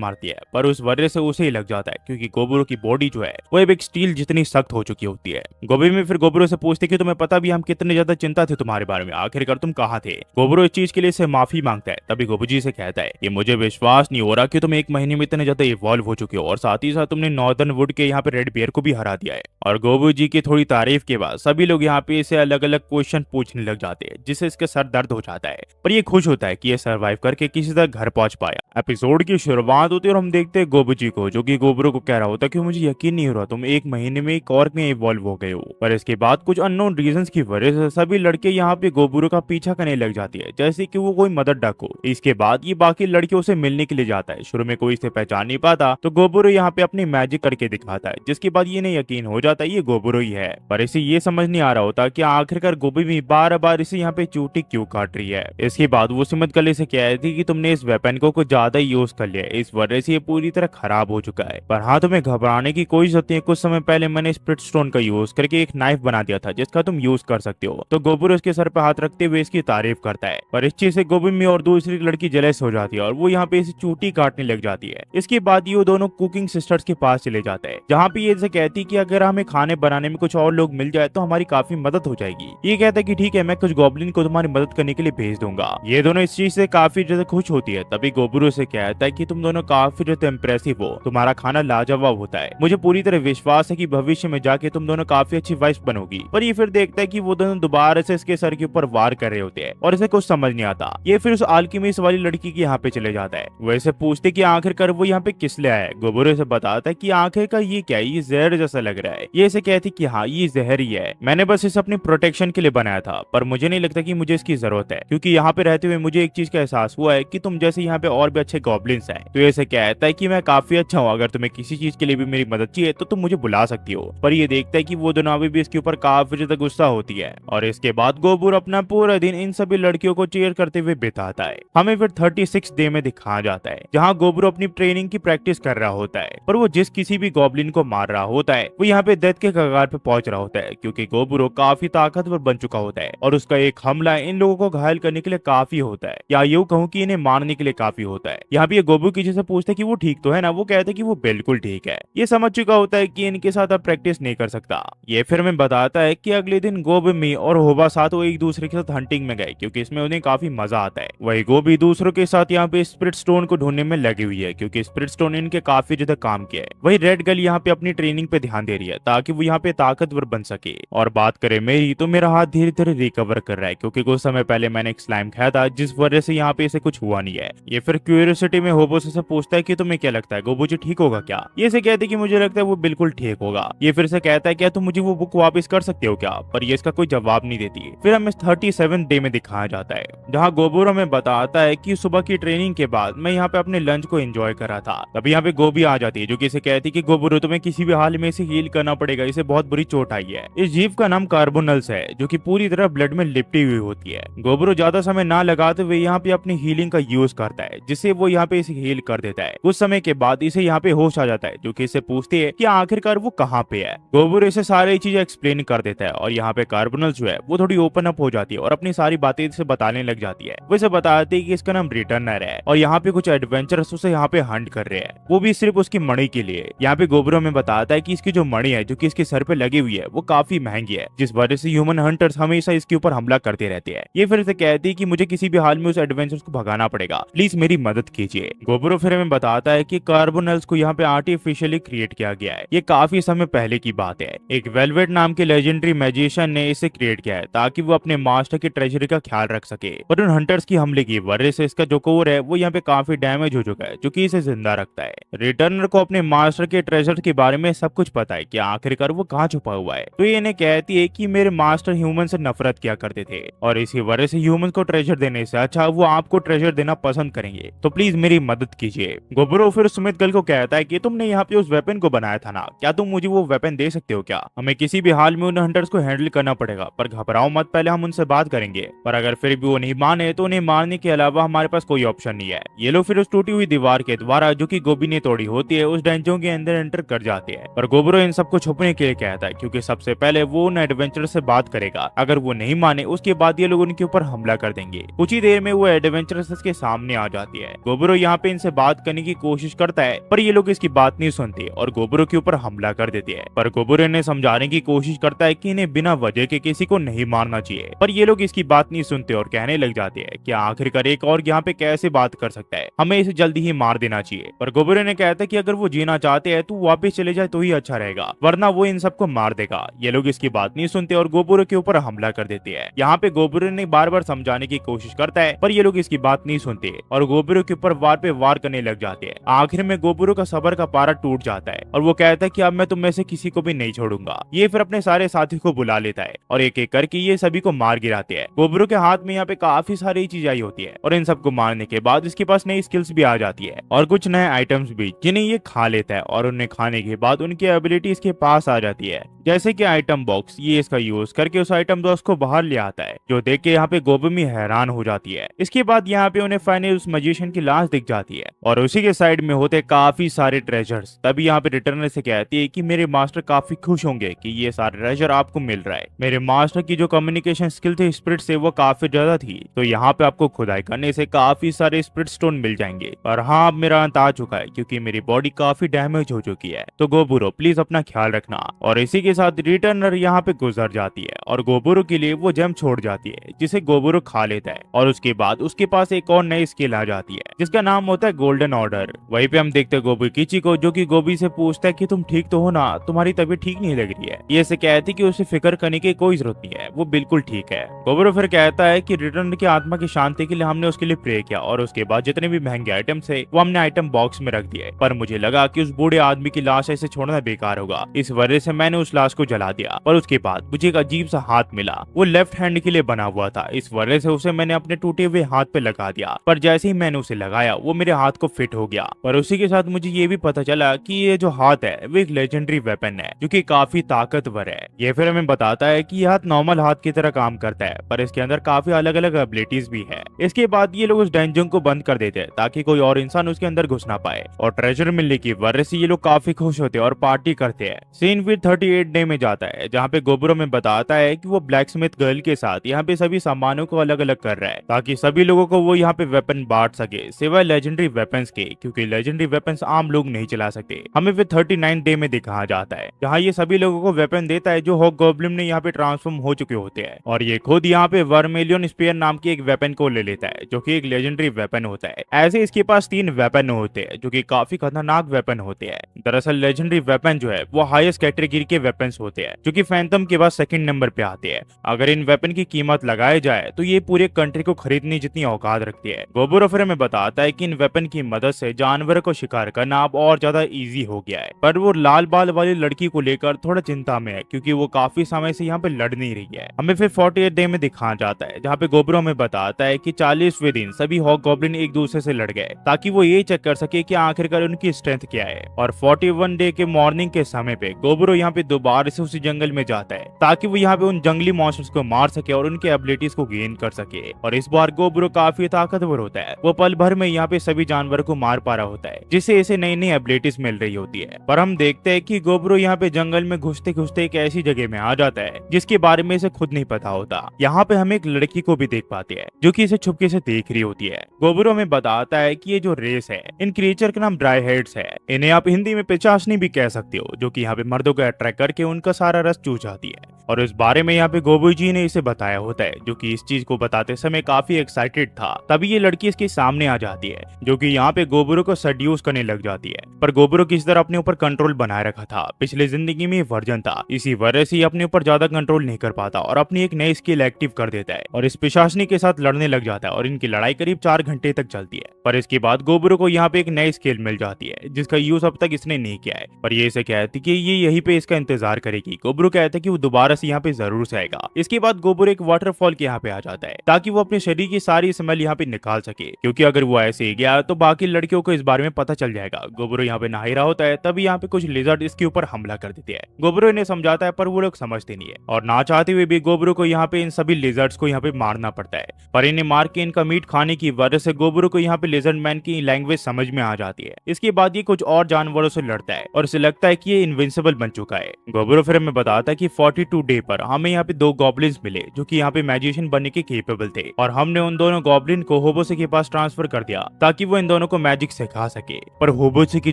मारती है, पर उस वजह से उसे ही लग जाता है क्योंकि गोबरू की बॉडी जो है वो एक स्टील जितनी सख्त हो चुकी होती है। गोबी में फिर गोबरू से पूछते कि तुम्हें पता भी हम कितने ज्यादा चिंता थे तुम्हारे बारे में, आखिरकार तुम कहाँ थे। गोबरू इस चीज के लिए इसे माफी मांगता है। तभी गोबू जी से कहता है कि मुझे विश्वास नहीं हो रहा कि तुम 1 महीने में इतने ज्यादा इवॉल्व हो चुके हो और साथ ही साथ तुमने नॉर्दर्न वुड के यहाँ पे रेड बियर को भी हरा दिया है। और गोबू जी की थोड़ी तारीफ के बाद सभी लोग यहाँ पे इसे अलग अलग क्वेश्चन पूछने लग जाते हैं, जिससे इसके सर दर्द हो जाता है। पर ये खुश होता है कि ये सर्वाइव करके किसी तरह घर पहुंच पाया। एपिसोड की शुरुआत होती है और हम देखते हैं गोबू जी को जो कि गोबरू को कह रहा होता है कि मुझे यकीन नहीं हो रहा तुम 1 महीने में एक ऑर्क में इवॉल्व हो गए हो। पर इसके बाद कुछ अननोन रीजंस की वजह से सभी लड़के यहाँ पे गोबरू का पीछा करने लग जाती है, जैसे कि वो कोई मदर डक हो। इसके बाद ये बाकी लड़कियों से मिलने के लिए जाता है। शुरू में कोई इसे पहचान नहीं पाता तो गोबरू यहाँ पे अपनी मैजिक करके दिखाता है, जिसके बाद ये इन्हें यकीन हो जाता है ये गोबरू ही है। पर इसे ये समझ नहीं आ रहा होता कि आखिरकार गोबी भी बार बार इसे यहाँ पे चूटी क्यों काट रही है। इसके बाद वो सिमत गले से कहती थी कि तुमने इस वेपन को कुछ ज्यादा यूज कर लिया, इस वजह से ये पूरी तरह खराब हो चुका है। पर हाँ, तुम्हें घबराने की कोई जरूरत नहीं, कुछ समय पहले मैंने स्प्लिट स्टोन का यूज करके एक नाइफ बना दिया था जिसका तुम यूज कर सकते हो। तो गोबरू उसके सर पे हाथ रखते हुए इसकी तारीफ करता है। पर इस चीज से गोबी में और दूसरी लड़की जेलस हो जाती है और वो यहाँ पे इसे चूटी काटने लग जाती है। इसके बाद ये दोनों कुकिंग सिस्टर्स के पास चले जाते हैं, जहाँ पे ये कहती कि अगर हमें खाने बनाने में कुछ और लोग मिल जाए तो हमारी काफी मदद हो जाएगी। ये कहता है कि ठीक है, मैं कुछ गॉब्लिन को तुम्हारी मदद करने के लिए भेज दूंगा। ये दोनों इस चीज से काफी ज्यादा खुश होती है। तभी गोबरू से कहता है कि तुम दोनों काफी ज्यादा इंप्रेसिव हो, तुम्हारा खाना लाजवाब होता है, मुझे पूरी तरह विश्वास है कि भविष्य में जाके तुम दोनों काफी अच्छी वाइफ बनोगी। पर ये फिर देखता है कि वो दोनों दोबारा से इसके सर के ऊपर वार कर रहे होते हैं और इसे कुछ समझ नहीं आता। ये फिर उस अल्केमिस्ट वाली लड़की के यहाँ पे चले जाता है। वैसे पूछते कि आखिरकार वो यहाँ पे किस लिए आया है। गोबरू से बताता है कि आखिरकार ये क्या है, ये जहर जैसा लग रहा है। ये इसे कहती कि हाँ, ये जहर ही है, मैंने बस इसे अपनी प्रोटेक्शन के लिए बनाया था, पर मुझे नहीं लगता कि मुझे इसकी जरूरत है, क्योंकि यहाँ पे रहते हुए मुझे एक चीज का एहसास हुआ है कि तुम जैसे यहाँ पे और भी अच्छे गॉब्लिन्स हैं। तो ऐसे कहता है कि मैं काफी अच्छा हूँ, अगर तुम्हें किसी चीज के लिए भी मेरी मदद चाहिए तो तुम मुझे बुला सकती हो। पर ये देखता है कि वो दोनों अभी भी इसके ऊपर काफी ज्यादा गुस्सा होती है। और इसके बाद गोबरू अपना पूरा दिन इन सभी लड़कियों को चीयर करते हुए बिताता है। हमें फिर 36 डे में दिखाया जाता है, जहाँ गोबरू अपनी ट्रेनिंग की प्रैक्टिस कर रहा होता है। पर वो जिस किसी भी गॉब्लिन को मार रहा होता है वो यहाँ पे डेथ के कगार पे पहुंच रहा होता है, क्योंकि गोबरू काफी ताकतवर बन चुका होता है और उसका एक हमला इन लोगों को घायल करने के लिए काफी होता है, या यूं कहूं कि इन्हें मारने के लिए काफी होता है। यहाँ पे ये गोबरू किसी से पूछते कि वो ठीक तो है ना, वो कहते कि वो बिल्कुल ठीक है। ये समझ चुका होता है कि इनके साथ अब प्रैक्टिस नहीं कर सकता। ये फिर हमें बताता है कि अगले दिन गोबी और होबा साथ वो एक दूसरे के साथ हंटिंग में गए, क्योंकि इसमें उन्हें काफी मजा आता है। वही गोबी दूसरों के साथ यहाँ पे स्पिरिट स्टोन को ढूंढने में लगी हुई है, क्योंकि स्पिरिट स्टोन इनके काफी ज्यादा काम किया है। वही रेड गर्ल यहाँ पे अपनी ट्रेनिंग पे ध्यान दे रही है ताकि वो यहाँ पे ताकतवर बन सके। और बात करें मेरी, तो मेरा हाथ धीरे धीरे रिकवर कर रहा है, क्योंकि कुछ समय पहले मैंने एक स्लाइम खाया था जिस वजह से यहाँ पे इसे कुछ हुआ नहीं है। ये फिर क्यूरियोसिटी में होबो से पूछता है कि तुम्हें क्या लगता है गोबू जी ठीक होगा क्या। ये से कहते कि मुझे लगता है वो बिल्कुल ठीक होगा। ये फिर से कहता है क्या तुम मुझे वो बुक वापस कर सकते हो क्या, पर ये इसका कोई जवाब नहीं देती। फिर हमें 37 डे में दिखाया जाता है, जहाँ गोबरू हमें बताता है कि सुबह की ट्रेनिंग के बाद मैं यहाँ पे अपने लंच को एंजॉय कर रहा था। तभी यहाँ पे गोबी आ जाती है जो कि इसे कहती है कि गोबरू तुम्हें किसी भी हाल में इसे हील करना पड़ेगा, इसे बहुत बुरी चोट आई है। इस जीव का नाम कार्बोनल्स है, जो कि पूरी तरह ब्लड में लिपटी हुई होती है। गोबरू ज्यादा समय ना लगाते हुए यहाँ पे अपनी हीलिंग का यूज करता है, जिससे वो यहाँ पे इसे हील कर देता है। कुछ समय के बाद इसे यहाँ पे होश आ जाता है, जो कि इसे पूछती है कि आखिरकार वो कहाँ पे है। गोबरू इसे सारी चीजें एक्सप्लेन कर देता है और यहाँ पे कार्बोनल्स जो है वो थोड़ी ओपन अप हो जाती है और अपनी सारी बातें इसे बताने लग जाती है। वो इसे बताती है कि इसका नाम रिटर्नर है और यहाँ पे कुछ एडवेंचरर्स उसे यहाँ पे हंट कर रहे हैं, वो भी सिर्फ उसकी मणि के लिए। यहाँ पे गोबरू में बताता है कि इसकी जो मणि है जो कि इसके सर पे लगी हुई है वो काफी महंगी है, जिस वजह से ह्यूमन हंटर्स हमेशा इसके ऊपर हमला करते रहते हैं। ये फिर से कहती है कि मुझे किसी भी हाल में उस एडवेंचर्स को भगाना पड़ेगा, प्लीज मेरी मदद कीजिए। गोबरो फिर हमें बताता है कि कार्बोनल्स को यहाँ पे आर्टिफिशियली क्रिएट किया गया है। ये काफी समय पहले की बात है। एक वेलवेट नाम के लेजेंडरी मैजिशियन ने इसे क्रिएट किया है ताकि वो अपने मास्टर की ट्रेजरी का ख्याल रख सके, पर उन हंटर्स की हमले की वजह से इसका जो कोर है वो यहाँ पे काफी डैमेज हो चुका है, जो कि इसे जिंदा रखता है। रिटर्नर को अपने मास्टर के ट्रेजर के बारे में सब कुछ पता है कि आखिरकार वो कहाँ छुपा हुआ है, तो ये इन्हें कहती है कि मेरे मास्टर ह्यूमन से नफरत किया करते थे और इसी वजह से ह्यूमन को ट्रेजर देने से अच्छा वो आपको ट्रेजर देना पसंद करेंगे, तो प्लीज मेरी मदद कीजिए। गोबरो फिर सुमित गर्ल को कहता है कि तुमने यहाँ पे उस वेपन को बनाया था ना, क्या तुम मुझे वो वेपन दे सकते हो क्या? हमें किसी भी हाल में उन हंटर्स को हैंडल करना पड़ेगा, पर घबराओ मत, पहले हम उनसे बात करेंगे। पर अगर फिर भी वो नहीं माने तो उन्हें मारने के अलावा हमारे पास कोई ऑप्शन नहीं है। ये लोग फिर उस टूटी हुई दीवार के द्वारा जो कि गोबी ने तोड़ी होती है उस डंजन के अंदर एंटर कर जाते हैं, पर गोबरो इन सबको छुपने के लिए कहता है क्योंकि सबसे पहले वो उन एडवेंचर से बात करेगा। अगर वो नहीं माने उसके बाद ये लोग उनके ऊपर हमला कर देंगे। कुछ ही देर में वो एडवेंचरर्स के सामने आ जाती है। गोबरो यहाँ पे इनसे बात करने की कोशिश करता है, पर ये लोग इसकी बात नहीं सुनते और गोबरो के ऊपर हमला कर देते हैं। पर गोबरो इन्हें समझाने की कोशिश करता है कि इन्हें बिना वजह के किसी को नहीं मारना चाहिए, पर ये लोग इसकी बात नहीं सुनते और कहने लग जाते हैं कि आखिरकार एक और यहाँ पे कैसे बात कर सकता है, हमें इसे जल्दी ही मार देना चाहिए। पर गोबरो ने कहता है कि अगर वो जीना चाहते हैं तो वापस चले जाए तो ही अच्छा रहेगा, वरना वो इन सबको मार देगा। ये लोग इसकी बात नहीं सुनते और गोबरो के ऊपर हमला कर देते हैं। यहाँ पे गोबरो ने बार बार समझाने की कोशिश करता है, पर ये लोग इसकी बात नहीं सुनते और गोबरो के ऊपर वार पे वार करने लग जाते हैं। आखिर में गोबरो का सबर का पारा टूट जाता है और वो कहता है कि अब मैं तुम में से किसी को भी नहीं छोड़ूंगा। ये फिर अपने सारे साथियों को बुला लेता है और एक एक करके ये सभी को मार गिराते हैं। गोबरो के हाथ में यहाँ पे काफी सारी चीज आई होती है और इन सबको मारने के बाद इसके पास नई स्किल्स भी आ जाती है और कुछ नए आइटम्स भी, जिन्हें ये खा लेता है और उन्हें खाने के बाद उनकी एबिलिटी इसके पास आ जाती है, जैसे कि आइटम बॉक्स। ये इसका यूज करके उस आइटम बॉक्स को बाहर ले आता है, जो देख के यहाँ पे गोबमी हैरान हो जाती है। इसके बाद यहाँ पे उन्हें फाइनली उस मैजिशियन की लाश दिख जाती है और उसी के साइड में होते काफी सारे ट्रेजर्स। तभी यहाँ पे रिटर्नर से कहती है कि मेरे मास्टर काफी खुश होंगे कि ये सारे ट्रेजर आपको मिल रहा है। मेरे मास्टर की जो कम्युनिकेशन स्किल थी स्पिरिट से वो काफी ज्यादा थी, तो यहाँ पे आपको खुदाई करने से काफी सारे स्पिरिट स्टोन मिल जाएंगे। और हाँ, अब मेरा अंत आ चुका है क्योंकि मेरी बॉडी काफी डैमेज हो चुकी है, तो गोबुरो प्लीज अपना ख्याल रखना। और इसी के साथ रिटर्नर यहाँ पे गुजर जाती है और गोबुरो के लिए वो जेम छोड़ जाती है, जिसे गोबुरो खा लेता है। और उसके बाद उसके पास एक और नई स्किल आ जाती है जिसका नाम होता है गोल्डन ऑर्डर। वहीं पे हम देखते हैं गोबी किची को, जो कि गोबी से पूछता है कि तुम ठीक तो हो ना, तुम्हारी तबीयत ठीक नहीं लग रही है। ये से कहती कि उसे फिक्र करने की कोई जरूरत नहीं है, वो बिल्कुल ठीक है। गोबरो फिर कहता है कि रिटर्नर की आत्मा की शांति के लिए हमने उसके लिए प्रे किया और उसके बाद जितने भी महंगे आइटम थे वो हमने आइटम बॉक्स में रख दिए, पर मुझे लगा कि उस बूढ़े आदमी की लाश ऐसे छोड़ना बेकार होगा, इस वजह से मैंने उस लाश को जला दिया। पर उसके बाद मुझे एक अजीब सा हाथ मिला, वो लेफ्ट हैंड के लिए बना हुआ था, इस वजह से उसे मैंने अपने टूटे हुए हाथ पे लगा दिया। पर जैसे ही मैंने उसे लगाया वो मेरे हाथ को फिट हो गया। पर उसी के साथ मुझे ये भी पता चला कि ये जो हाथ है वो एक लेजेंडरी वेपन है जो कि काफी ताकतवर है। ये फिर हमें बताता है कि यह हाथ नॉर्मल हाथ की तरह काम करता है, पर इसके अंदर काफी अलग अलग एबिलिटीज भी है। इसके बाद ये लोग उस डंजन को बंद कर देते हैं ताकि कोई और इंसान उसके अंदर घुस ना पाए, और ट्रेजर मिलने की वजह से ये लोग काफी खुश होते हैं और पार्टी करते हैं। सीन फिर 38 डे में जाता है, जहाँ पे गोबरो में बताता है कि वो ब्लैक स्मिथ गर्ल के साथ यहाँ पे सभी सामानों को अलग अलग कर रहा है ताकि सभी लोगों को वो यहाँ पे वेपन बांट सके, सिवाय लेजेंडरी वेपन्स के, क्योंकि लेजेंडरी वेपन्स आम लोग नहीं चला सकते। हमें फिर 39 डे में दिखाया जाता है जहाँ ये सभी लोगों को वेपन देता है जो हॉक गॉब्लिन ने यहाँ पे ट्रांसफॉर्म हो चुके होते हैं, और ये खुद यहाँ पे वर्मिलियन स्पीयर नाम की एक वेपन को ले लेता है जो कि एक लेजेंडरी वेपन होता है। ऐसे इसके पास 3 वेपन होते हैं जो कि काफी खतरनाक वेपन होते हैं। दरअसल लेजेंडरी वेपन जो है वो हाईएस्ट कैटेगरी के वेपन्स होते हैं जो कि फैंटम के बाद सेकंड नंबर पे आते हैं। अगर इन वेपन की कीमत लगाई जाए तो ये पूरे कंट्री को खरीदने जितनी औकात रखती है। गोबरो फिर हमें बताता है कि इन वेपन की मदद से जानवरों को शिकार करना अब और ज्यादा इजी हो गया है, पर वो लाल बाल वाली लड़की को लेकर थोड़ा चिंता में है क्योंकि वो काफी समय से यहाँ पे लड़ नहीं रही है। हमें फिर 48 डे में दिखाया जाता है जहाँ पे गोबरो हमें बताता है कि 40वें दिन सभी हॉक गॉब्लिन एक दूसरे से लड़ गए ताकि वो ये चेक कर सके कि आखिरकार उनकी स्ट्रेंथ क्या है। और 41 डे के मॉर्निंग के समय पे गोबरो यहाँ पे दोबारा से उसी जंगल में जाता है ताकि वो यहाँ पे उन जंगली मॉन्स्टर्स को मार सके और उनके एबिलिटीज को गेन कर सके। और इस बार गोबरो काफी ताकतवर होता है, वो पल भर में यहाँ पे सभी जानवरों को मार पा रहा होता है, जिससे इसे नई नई एबिलिटीज मिल रही होती है। पर हम देखते हैं कि गोबरो यहाँ पे जंगल में घुसते घुसते एक ऐसी जगह में आ जाता है जिसके बारे में इसे खुद नहीं पता होता। यहाँ पे हम एक लड़की को भी देख पाते हैं जो कि इसे छुपके से देख रही होती है। गोबरो हमें बताता है कि ये जो रेस है इन क्रिएचर का नाम ड्राई हेड्स है, इन्हें आप हिंदी में पिचाशनी भी कह सकते हो, जो कि यहाँ पे मर्दों को अट्रैक्ट करके उनका सारा रस चूस जाती है। और इस बारे में यहाँ पे गोबू जी ने इसे बताया होता है, जो कि इस चीज को बताते समय काफी एक्साइटेड एक्साइटेड था तभी ये लड़की इसके सामने आ जाती है, जो कि यहाँ पे गोबरो को सड्यूस करने लग जाती है। पर गोबरो किस तरह अपने ऊपर कंट्रोल बनाए रखा था, पिछले जिंदगी में वर्जन था, इसी वजह से अपने ऊपर ज्यादा कंट्रोल नहीं कर पाता और अपनी एक नई स्किल एक्टिव कर देता है और इस पिशाचनी के साथ लड़ने लग जाता है और इनकी लड़ाई करीब 4 घंटे तक चलती है। पर इसके बाद गोबरो को यहाँ पे एक नई स्किल मिल जाती है जिसका यूज अब तक इसने नहीं किया है, पर ये इसे कहती कि ये यहीं पे इसका इंतजार करेगी। गोबरो कहता है कि वो दोबारा से यहाँ पे जरूर से आएगा। इसके बाद गोबरो एक वाटरफॉल के यहाँ पे आ जाता है ताकि वो अपने शरीर की सारी स्मेल यहाँ पे निकाल सके, क्योंकि अगर वो ऐसे ही गया तो बाकी लड़कियों को इस बारे में पता चल जाएगा। गोबरो यहाँ पे नहा ही रहा होता है तभी यहाँ पे कुछ लिजर्ड इसके ऊपर हमला कर देते हैं। गोबरो इन्हें समझाता है पर वो लोग समझते नहीं है और ना चाहते हुए भी गोबरो को यहाँ पे इन सभी लिजर्ड्स को यहाँ पे मारना पड़ता है। पर इन्हें मार के इनका मीट खाने की वजह से गोबरो को यहाँ पे लिजर्ड मैन की लैंग्वेज समझ में आ जाती है। इसके बाद ये कुछ और जानवरों से लड़ता है और इसे लगता है कि ये इनविंसिबल बन चुका है। गोबरो फिर हमें बताता है कि 42 डे पर हमें यहाँ पे 2 गॉब्लिन्स मिले जो कि यहाँ पे मैजिशियन बनने के केपेबल थे और हमने उन दोनों गॉब्लिन को होबोसे के पास ट्रांसफर कर दिया ताकि वो इन दोनों को मैजिक सिखा सके। पर होबोसे की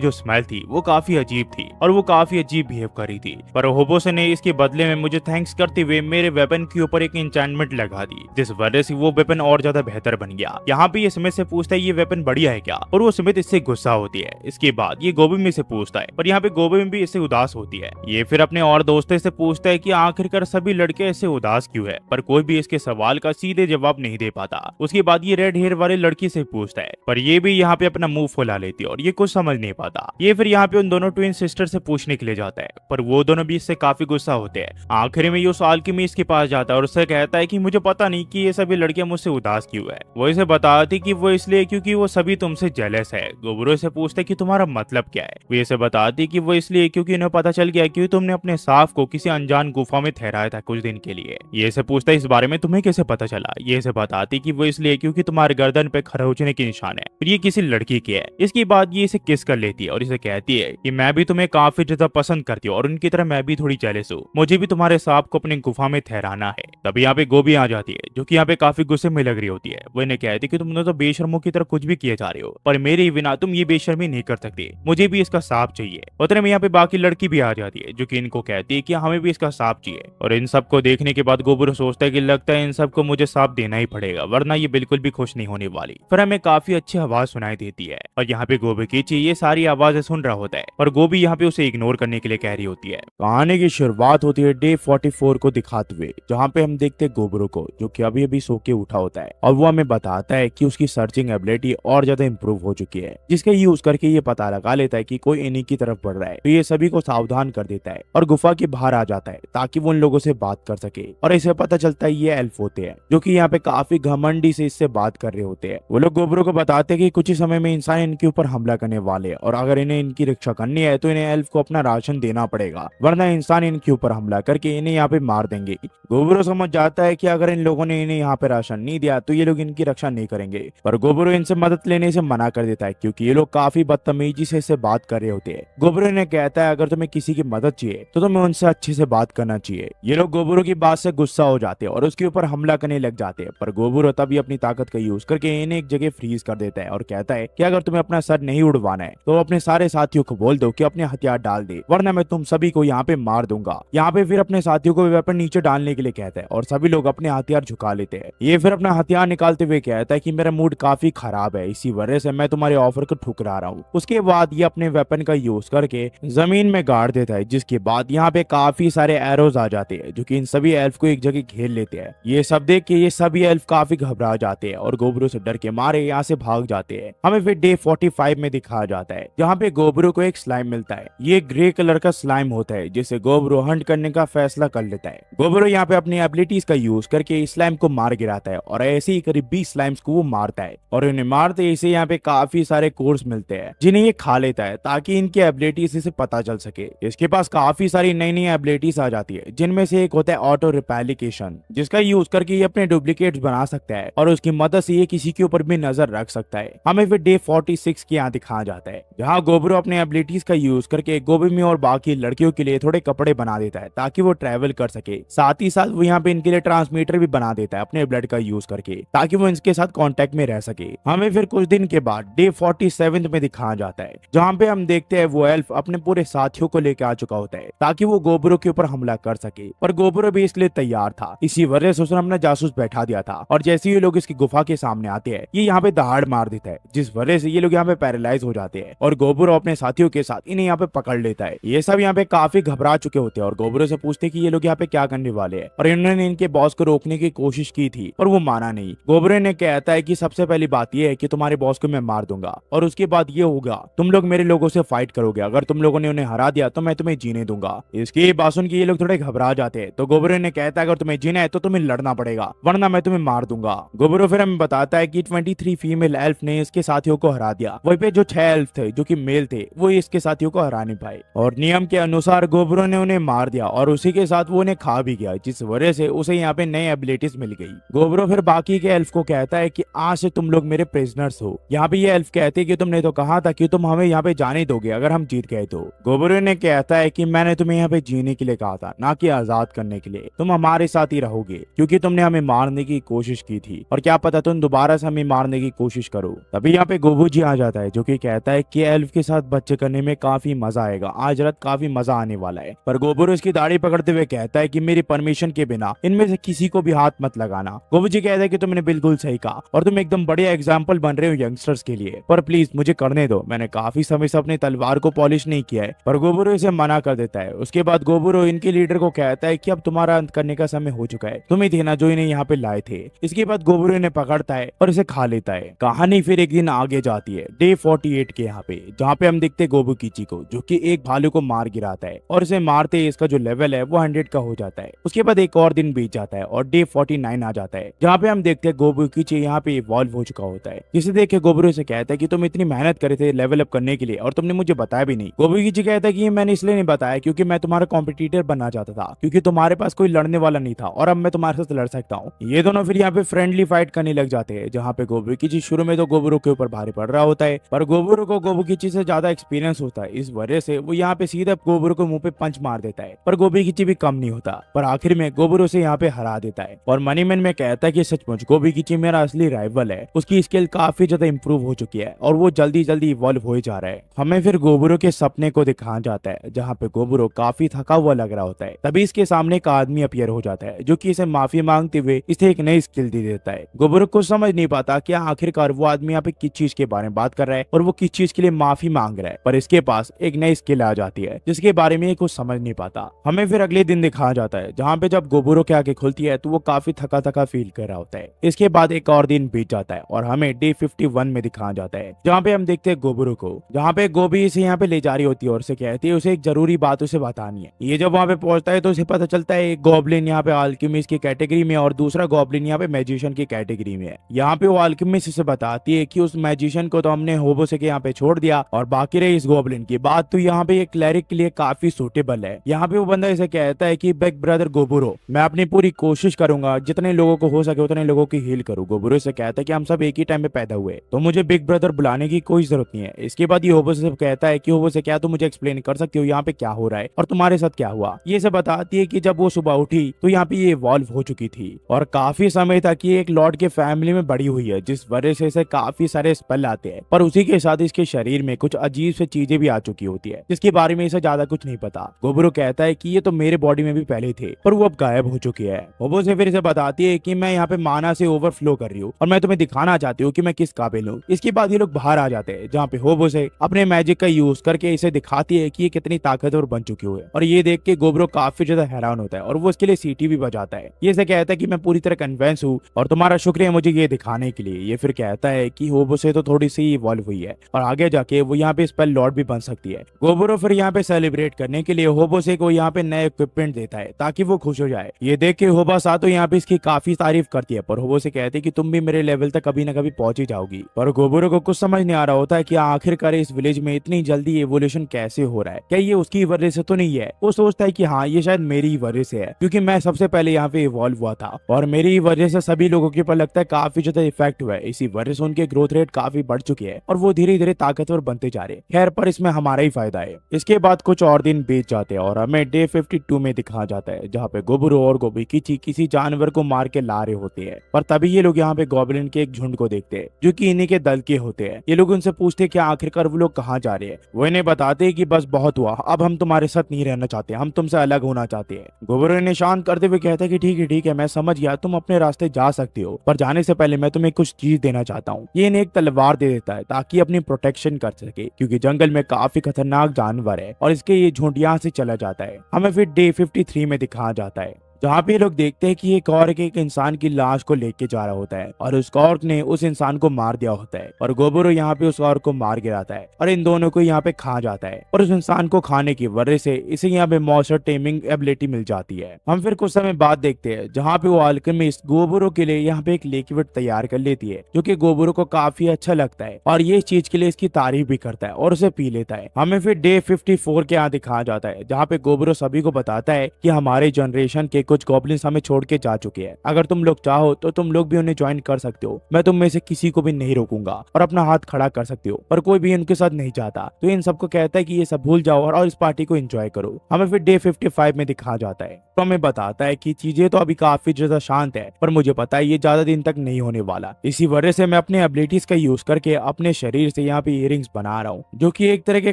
जो स्मेल थी वो काफी अजीब थी और वो काफी अजीब बिहेव कर रही थी, पर होबोसे ने इसके बदले में मुझे थैंक्स करते हुए मेरे वेपन के ऊपर एक एन्चेंटमेंट लगा दी, जिस वजह से वो वेपन और ज्यादा बेहतर बन गया। यहाँ पे ये स्मिथ से पूछता है ये वेपन बढ़िया है क्या, और वो स्मिथ इससे गुस्सा होती है। इसके बाद ये गोबी से पूछता है, पर यहाँ पे गोबी भी इससे उदास होती है। ये फिर अपने और दोस्तों से पूछता है कि आखिरकार सभी लड़के ऐसे उदास क्यों है, पर कोई भी इसके सवाल का सीधे जवाब नहीं दे पाता। उसके बाद ये रेड हेयर वाले लड़की से पूछता है, पर ये भी यहाँ पे अपना मुंह फुला लेती है और ये कुछ समझ नहीं पाता। ये फिर यहाँ पे उन दोनों ट्विन सिस्टर से पूछने के लिए जाता है, पर वो दोनों भी इससे काफी गुस्सा होते हैं। आखिर में ये उस आल्केमिस्ट के पास जाता है और उससे कहता है कि मुझे पता नहीं कि ये सभी लड़कियां मुझसे उदास क्यों है। वो इसे बताती कि वो इसलिए क्योंकि वो सभी तुमसे जेलस है। गोबरो से पूछते कि तुम्हारा मतलब क्या है। वो इसे बताती कि वो इसलिए क्योंकि उन्हें पता चल गया कि तुमने अपने सांप को किसी अनजान गुफा में ठहराया था कुछ दिन के लिए। ये इसे पूछता है इस बारे में तुम्हें कैसे पता चला। ये इसे बताती कि वो इसलिए क्योंकि तुम्हारे गर्दन पे खरोंचने के निशान है, फिर ये किसी लड़की की है। इसके बाद ये इसे किस कर लेती है और इसे कहती है कि मैं भी तुम्हें काफी ज्यादा पसंद करती हूँ और उनकी तरह मैं भी थोड़ी जेलस हूँ, मुझे भी तुम्हारे सांप को अपनी गुफा में ठहराना है। तभी यहाँ पे गोभी आ जाती है जो कि यहाँ पे काफी गुस्से में लग रही होती है। वो इन्हें कहती है कि तुम तो बेशर्मों की तरह कुछ भी किए जा रहे हो, पर मेरे बिना तुम ये बेशर्मी नहीं कर सकते, मुझे भी इसका सांप चाहिए। उतने में यहाँ पे बाकी लड़की भी आ जाती है जो कि इनको कहती है कि हमें भी इसका सांप चाहिए। और इन सबको देखने के बाद गोबरो सोचता है कि लगता है इन सबको मुझे सांप देना ही पड़ेगा, वरना ये बिल्कुल भी खुश नहीं होने वाली। फिर हमें काफी अच्छी आवाज सुनाई देती है और यहाँ पे गोबी कीची ये सारी आवाजें सुन रहा होता है और गोबी यहाँ पे उसे इग्नोर करने के लिए कह रही होती है। कहानी की शुरुआत होती है डे 44 को दिखाते हुए, जहाँ पे हम देखते हैं गोबरो को जो कि अभी अभी सो के उठा होता है और वो हमें बताता है कि उसकी सर्चिंग एबिलिटी और ज्यादा इंप्रूव हो चुकी है, जिसका यूज करके ये पता लगा लेता है कि कोई इन्हीं की तरफ बढ़ रहा है। तो ये सभी को सावधान कर देता है और गुफा के बाहर आ जाता है ताकि वो उन लोगों से बात कर सके। और इसे पता चलता है ये एल्फ होते हैं जो कि यहाँ पे काफी घमंडी से इससे बात कर रहे होते हैं। वो लोग गोबरो को बताते हैं कि कुछ ही समय में इंसान इनके ऊपर हमला करने वाले हैं और अगर इन्हें इनकी रक्षा करनी है तो इन्हें एल्फ को अपना राशन देना पड़ेगा, वरना इंसान इनके ऊपर हमला करके इन्हें यहाँ पे मार देंगे। गोबरो समझ जाता है कि अगर इन लोगों ने इन्हें यहाँ पे राशन नहीं दिया तो ये लोग इनकी रक्षा नहीं करेंगे, पर गोबरो इनसे मदद लेने से मना कर देता है क्योंकि ये लोग काफी बदतमीजी से इससे बात कर रहे होते हैं। गोबरो इन्हें कहता है अगर तुम्हें किसी की मदद चाहिए तो तुम्हें उनसे अच्छे से बात करना चाहिए। ये लोग गोबरो की बात से गुस्सा हो जाते हैं और उसके ऊपर हमला करने लग जाते हैं, पर गोबरो तभी अपनी ताकत का यूज करके इन्हें एक जगह फ्रीज कर देता है और कहता है कि अगर तुम्हें अपना सर नहीं उड़वाना है तो अपने सारे साथियों को बोल दो कि अपने हथियार डाल दे, वरना मैं तुम सभी को यहाँ पे मार दूंगा। यहाँ पे फिर अपने साथियों को वेपन नीचे डालने के लिए कहता है और सभी लोग अपने हथियार झुका लेते हैं। ये फिर अपना हथियार निकालते हुए कहता है कि मेरा मूड काफी खराब है, इसी वजह से मैं तुम्हारे ऑफर को ठुकरा रहा हूँ। उसके बाद ये अपने वेपन का यूज करके जमीन में गाड़ देता है, जिसके बाद यहाँ पे काफी सारे एरोज आ जाते हैं जो कि इन सभी एल्फ को एक जगह घेर लेते हैं। ये सब देख के ये सभी एल्फ काफी घबरा जाते हैं और गोबरो से डर के मारे यहाँ से भाग जाते हैं। हमें फिर डे 45 में दिखाया जाता है जहाँ पे गोबरो को एक स्लाइम मिलता है। ये ग्रे कलर का स्लाइम होता है जिसे गोबरो हंट करने का फैसला कर लेता है। गोबरो यहाँ पे अपनी एबिलिटीज का यूज करके स्लाइम को मार गिराता है और ऐसे ही करीब 20 स्लाइम्स को वो मारता है और इन्हें मारते इसे यहाँ पे काफी सारे कोर्स मिलते हैं जिन्हें ये खा लेता है ताकि इनकी एबिलिटीज इसे पता चल सके। इसके पास काफी सारी नई नई एबिलिटीज आ जाती है जिनमें से एक होता है ऑटो रिपैलिकेशन, जिसका यूज करके ये अपने डुप्लीकेट्स बना सकता है और उसकी मदद से ये किसी के ऊपर भी नजर रख सकता है। हमें फिर डे 46 के यहाँ दिखाया जाता है जहाँ गोबरो अपने एबिलिटीज का यूज करके गोबी में और बाकी लड़कियों के लिए थोड़े कपड़े बना देता है ताकि वो ट्रेवल कर सके। साथ ही साथ वो यहाँ पे इनके लिए ट्रांसमीटर भी बना देता है अपने ब्लड का यूज करके ताकि वो इनके साथ कांटेक्ट में रह सके। हमें फिर कुछ दिन के बाद डे 47 में दिखाया जाता है जहाँ पे हम देखते हैं वो एल्फ अपने पूरे साथियों को लेकर आ चुका होता है ताकि वो गोबरो के ऊपर हमला कर सके, पर गोबरो भी इसलिए तैयार था। इसी वजह से उसने अपना जासूस बैठा दिया था और जैसे ही लोग इसकी गुफा के सामने आते हैं ये यहाँ पे दहाड़ मार देता है, जिस वजह से ये लोग यहाँ पे पैरालाइज हो जाते हैं और गोबुरो अपने साथियों के साथ इन्हें यहाँ पे पकड़ लेता है। ये सब यहाँ पे काफी घबरा चुके होते हैं और गोबुरो से पूछते हैं कि ये लोग यहाँ पे क्या करने वाले हैं और इन्होंने इनके बॉस को रोकने की कोशिश की थी पर वो माना नहीं। गोबुरो ने कहता है कि सबसे पहली बात ये है कि तुम्हारे बॉस को मैं मार दूंगा और उसके बाद ये होगा तुम लोग मेरे लोगों से फाइट करोगे, अगर तुम लोगों ने उन्हें हरा दिया तो मैं तुम्हें जीने दूंगा। इसकी बात सुन के ये लोग थोड़े घबरा जाते हैं तो गोबुरो ने कहता है अगर तुम्हें जीना है तो तुम्हें लड़ना पड़ेगा वरना मैं तुम्हें मार दूंगा। गोबुरो फिर हमें बताता है कि 23 फीमेल एल्फ ने इसके साथियों को हरा दिया, वहीं पे जो 6 एल्फ थे जो कि मेल थे वो इसके साथियों को हरा नहीं पाए और नियम के अनुसार गोबुरो ने उन्हें मार दिया और उसी के साथ वो उन्हें खा भी गया, जिस वजह से उसे यहाँ पे नई एबिलिटीज मिल गई। गोबुरो फिर बाकी के एल्फ को कहता है कि आज से तुम लोग मेरे प्रिजनर्स हो। यहाँ पे ये एल्फ कहते हैं कि तुमने तो कहा था कि तुम हमें यहाँ पे जाने दोगे अगर हम जीत गए तो। गोबुरो ने कहता है कि मैंने तुम्हें यहाँ पे जीने के लिए कहा था ना कि आजाद करने के लिए, तुम हमारे साथ ही रहोगे क्योंकि तुमने हमें मारने की कोशिश की थी और क्या पता तुम दोबारा से हमें मारने की कोशिश करो। तभी यहाँ पे गोबूजी आ जाता है जो कि कहता है कि एल्फ के साथ बच्चे करने में काफी मजा आएगा, आज रात काफी मजा आने वाला है। पर गोबुरो इसकी दाढ़ी पकड़ते हुए कहता है कि मेरी परमिशन के बिना इनमें से किसी को भी हाथ मत लगाना। गोबूजी कहता है कि तुमने बिल्कुल सही कहा और तुम एकदम बढ़िया एग्जाम्पल बन रहे हो यंगस्टर्स के लिए, पर प्लीज मुझे करने दो, मैंने काफी समय से अपनी तलवार को पॉलिश नहीं किया है। पर गोबुरो इसे मना कर देता है। उसके बाद गोबुरो इनके लीडर को कहता है कि अब तुम्हारा अंत करने का समय हो चुका है, तुम ही थे ना जो इन्हें यहाँ पे लाए थे। इसके बाद गोबुरो इन्हें पकड़ता है और इसे खा लेता है। कहानी फिर एक दिन आगे जाती है डे 48 के यहाँ पे, जहाँ पे हम देखते गोबुकीची को जो कि एक भालू को मार गिराता है और इसे मारते इसका जो लेवल है वो 100 का हो जाता है। उसके बाद एक और दिन बीत जाता है और डे 49 आ जाता है, जहाँ पे हम देखते हैं गोबुकीची यहाँ पे इवॉल्व हो चुका होता है। जिसे देख के गोबुरो से कहता है कि तुम इतनी मेहनत करे थे लेवल अप करने के लिए और तुमने मुझे बताया भी नहीं। गोबुकीची कहता है कि मैंने इसलिए नहीं बताया क्योंकि मैं तुम्हारा कॉम्पिटिटर बनना चाहता था, क्योंकि तुम्हारे पास कोई लड़ने वाला नहीं था और अब मैं तुम्हारे साथ लड़ सकता हूँ। ये दोनों फिर यहाँ पे फ्रेंडली फाइट करने लग जाते हैं, जहाँ पे गोबुकीची शुरू में तो गोबुरो के ऊपर भारी पड़ रहा होता है, पर गोबुरो को गोबुकीची से ज्यादा एक्सपीरियंस होता है, इस वजह से वो यहाँ पे सीधा गोबुरो को मुंह पे पंच मार देता है। पर गोबुकीची भी कम नहीं होता, पर आखिर में गोबुरो से यहाँ पे हरा देता है। और मनी मैन में कहता है कि सचमुच गोबुकीची मेरा असली राइवल है, उसकी स्किल काफी ज्यादा इंप्रूव हो चुकी है और वो जल्दी जल्दी इवॉल्व हो जा रहा है। हमें फिर गोबुरो के सपने को दिखाया जाता है, जहाँ पे गोबुरो काफी थका हुआ लग रहा होता है। तभी इसके सामने एक आदमी अपीयर हो जाता है जो कि इसे माफी मांगते हुए इसे एक नई स्किल दे देता है। गोबुरो कुछ समझ नहीं पाता कि आखिरकार वो आदमी यहाँ पे किस चीज के बारे में बात कर रहा है और वो किस चीज के लिए माफी मांग रहा है, पर इसके पास एक नई स्किल आ जाती है जिसके बारे में कुछ समझ नहीं पाता। हमें फिर अगले दिन दिखाया जाता है, जहाँ पे जब गोबुरो के आगे खुलती है तो वो काफी थका थका फील कर रहा होता है। इसके बाद एक और दिन बीत जाता है और हमें डे 51 में दिखाया जाता है, जहाँ पे हम देखते हैं गोबुरो को, जहाँ पे गोबी इसे यहाँ पे ले जा रही होती है और उसे कहती है उसे एक जरूरी बात उसे बतानी है। ये जब वहाँ पे पहुंचता है तो उसे पता चलता है एक गॉब्लिन यहाँ पे अल्केमिस्ट की कैटेगरी में और दूसरा गॉब्लिन यहाँ पे मैजिशियन की कैटेगरी में है। यहाँ पे वो अल्केमिस्ट से बताती है कि उस मैजिशियन को तो हमने होबोसे के यहाँ पे छोड़ दिया और बाकी रही इस गॉब्लिन की बात, तो यहाँ पे एक क्लैरिक के लिए काफी सूटेबल है। यहाँ पे वो बंदा इसे कहता है कि बिग ब्रदर गोबुरो, मैं अपनी पूरी कोशिश करूंगा जितने लोगों को हो सके उतने लोगों की हील करूँ। गोबुरो से कहता है कि हम सब एक ही टाइम में पैदा हुए तो मुझे बिग ब्रदर बुलाने की कोई जरूरत नहीं है। इसके बाद ये होबोसे से कहता है कि होबोसे क्या तुम मुझे एक्सप्लेन कर सकते हो यहाँ पे क्या हो रहा है और तुम्हारे साथ क्या हुआ। ये सब बताती है कि जब वो सुबह उठी तो यहाँ पे ये इवॉल्व हो चुकी थी और काफी समय तक ये एक लॉर्ड के फैमिली में बड़ी हुई है, जिस वजह से इसे काफी सारे स्पेल आते हैं, पर उसी के साथ इसके शरीर में कुछ अजीब से चीजें भी आ चुकी होती है जिसके बारे में इसे ज्यादा कुछ नहीं पता। गोबुरो कहता है कि ये तो मेरे बॉडी में भी पहले थे पर वो अब गायब हो चुकी है। होबोसे फिर इसे बताती है कि मैं यहाँ पे माना से ओवरफ्लो कर रही हूँ और मैं तुम्हें दिखाना चाहती हूँ कि मैं किस काबिल हूँ। इसके बाद ये लोग बाहर आ जाते हैं, जहाँ पे होबोसे अपने मैजिक का यूज करके इसे दिखाती है कि ये कितनी ताकतवर बन चुकी है और ये देख के गोबुरो काफी ज्यादा हैरान होता है और वो इसके लिए सीटी भी बजाता है। ये से कहता है कि मैं पूरी तरह कन्विंस हूँ और तुम्हारा शुक्रिया मुझे ये दिखाने के लिए। ये फिर कहता है कि होबोसे तो थोड़ी सी इवॉल्व हुई है और आगे जाके वो यहाँ पे स्पेल लॉर्ड भी बन सकती है। गोबुरो फिर यहाँ पे सेलिब्रेट करने के लिए होबोसे को यहाँ पे नए इक्विपमेंट देता है ताकि वो खुश हो जाए। ये देख के होबासा तो यहाँ पे इसकी काफी तारीफ करती है, पर होबोसे कहते हैं कि तुम भी मेरे लेवल तक कभी ना कभी पहुंच ही जाओगी। पर गोबुरो को कुछ समझ नहीं आ रहा होता है कि आखिरकार इस विलेज में इतनी जल्दी एवोल्यूशन कैसे हो रहा है, क्या ये उसकी वजह से तो नहीं है। वो सोचता है कि हाँ ये शायद मेरी ही वजह से है, क्योंकि मैं सबसे पहले यहाँ पे इवॉल्व हुआ था और मेरी ही वजह से सभी लोगों के ऊपर लगता है काफी ज्यादा इफेक्ट हुआ है। इसी वजह से उनके ग्रोथ रेट काफी बढ़ चुकी है और वो धीरे धीरे ताकतवर बनते जा रहे हैं। खैर पर इसमें हमारा ही फायदा है। इसके बाद कुछ और दिन बीत जाते हैं और हमें डे 52 में दिखाया जाता है, जहाँ पे गोबुरो और गोबुकीची किसी जानवर को मार के ला रहे होते हैं। पर तभी ये लोग यहाँ पे गॉब्लिन के एक झुंड को देखते हैं जो कि इन्हीं के दल के होते हैं। ये लोग उनसे पूछते हैं कि आखिरकार वो लोग कहाँ जा रहे हैं। वो इन्हें बताते हैं कि बस बहुत हुआ, अब हम तुम्हारे साथ नहीं रहना चाहते, हम तुमसे अलग होना चाहते हैं। गोबुरो इन्हें शांत करते हुए कहता है कि ठीक है मैं समझ गया, तुम अपने रास्ते जा सकते सकते हो, पर जाने से पहले मैं तुम्हें कुछ चीज देना चाहता हूँ। ये इन्हें एक तलवार दे देता है ताकि अपनी प्रोटेक्शन कर सके, क्योंकि जंगल में काफी खतरनाक जानवर है और इसके ये झुंड यहाँ से चला जाता है। हमें फिर डे 53 में दिखाया जाता है, जहाँ पे लोग देखते हैं कि एक औरत एक इंसान की लाश को लेके जा रहा होता है और उस औरत ने उस इंसान को मार दिया होता है और गोबरो यहाँ पे उस औरत को मार गिराता है और इन दोनों को यहाँ पे खा जाता है और उस इंसान को खाने की वजह से इसे यहाँ पे मॉन्स्टर टेमिंग एबिलिटी मिल जाती है। हम फिर कुछ समय बाद देखते हैं जहाँ पे वो अल्केमिस्ट गोबरो के लिए यहाँ पे एक लिक्विड तैयार कर लेती है, जो कि गोबरो को काफी अच्छा लगता है और ये चीज के लिए इसकी तारीफ भी करता है और उसे पी लेता है। हमें फिर डे 54 के यहाँ दिखाया जाता है, जहाँ पे गोबरो सभी को बताता है कि हमारे जनरेशन के कुछ गॉब्लिन्स हमें छोड़ के जा चुके हैं। अगर तुम लोग चाहो तो तुम लोग भी उन्हें ज्वाइन कर सकते हो, मैं तुम में से किसी को भी नहीं रोकूंगा और अपना हाथ खड़ा कर सकते हो, पर कोई भी उनके साथ नहीं चाहता। तो इन सबको कहता है कि ये सब भूल जाओ और इस पार्टी को एंजॉय करो। हमें फिर डे 55 में दिखाया जाता है, तो हमें बताता है कि चीजें तो अभी काफी ज्यादा शांत है, पर मुझे पता है ये ज्यादा दिन तक नहीं होने वाला। इसी वजह से मैं अपने एबिलिटीज का यूज करके अपने शरीर से यहाँ पे इयरिंग्स बना रहा हूँ, जो कि एक तरह के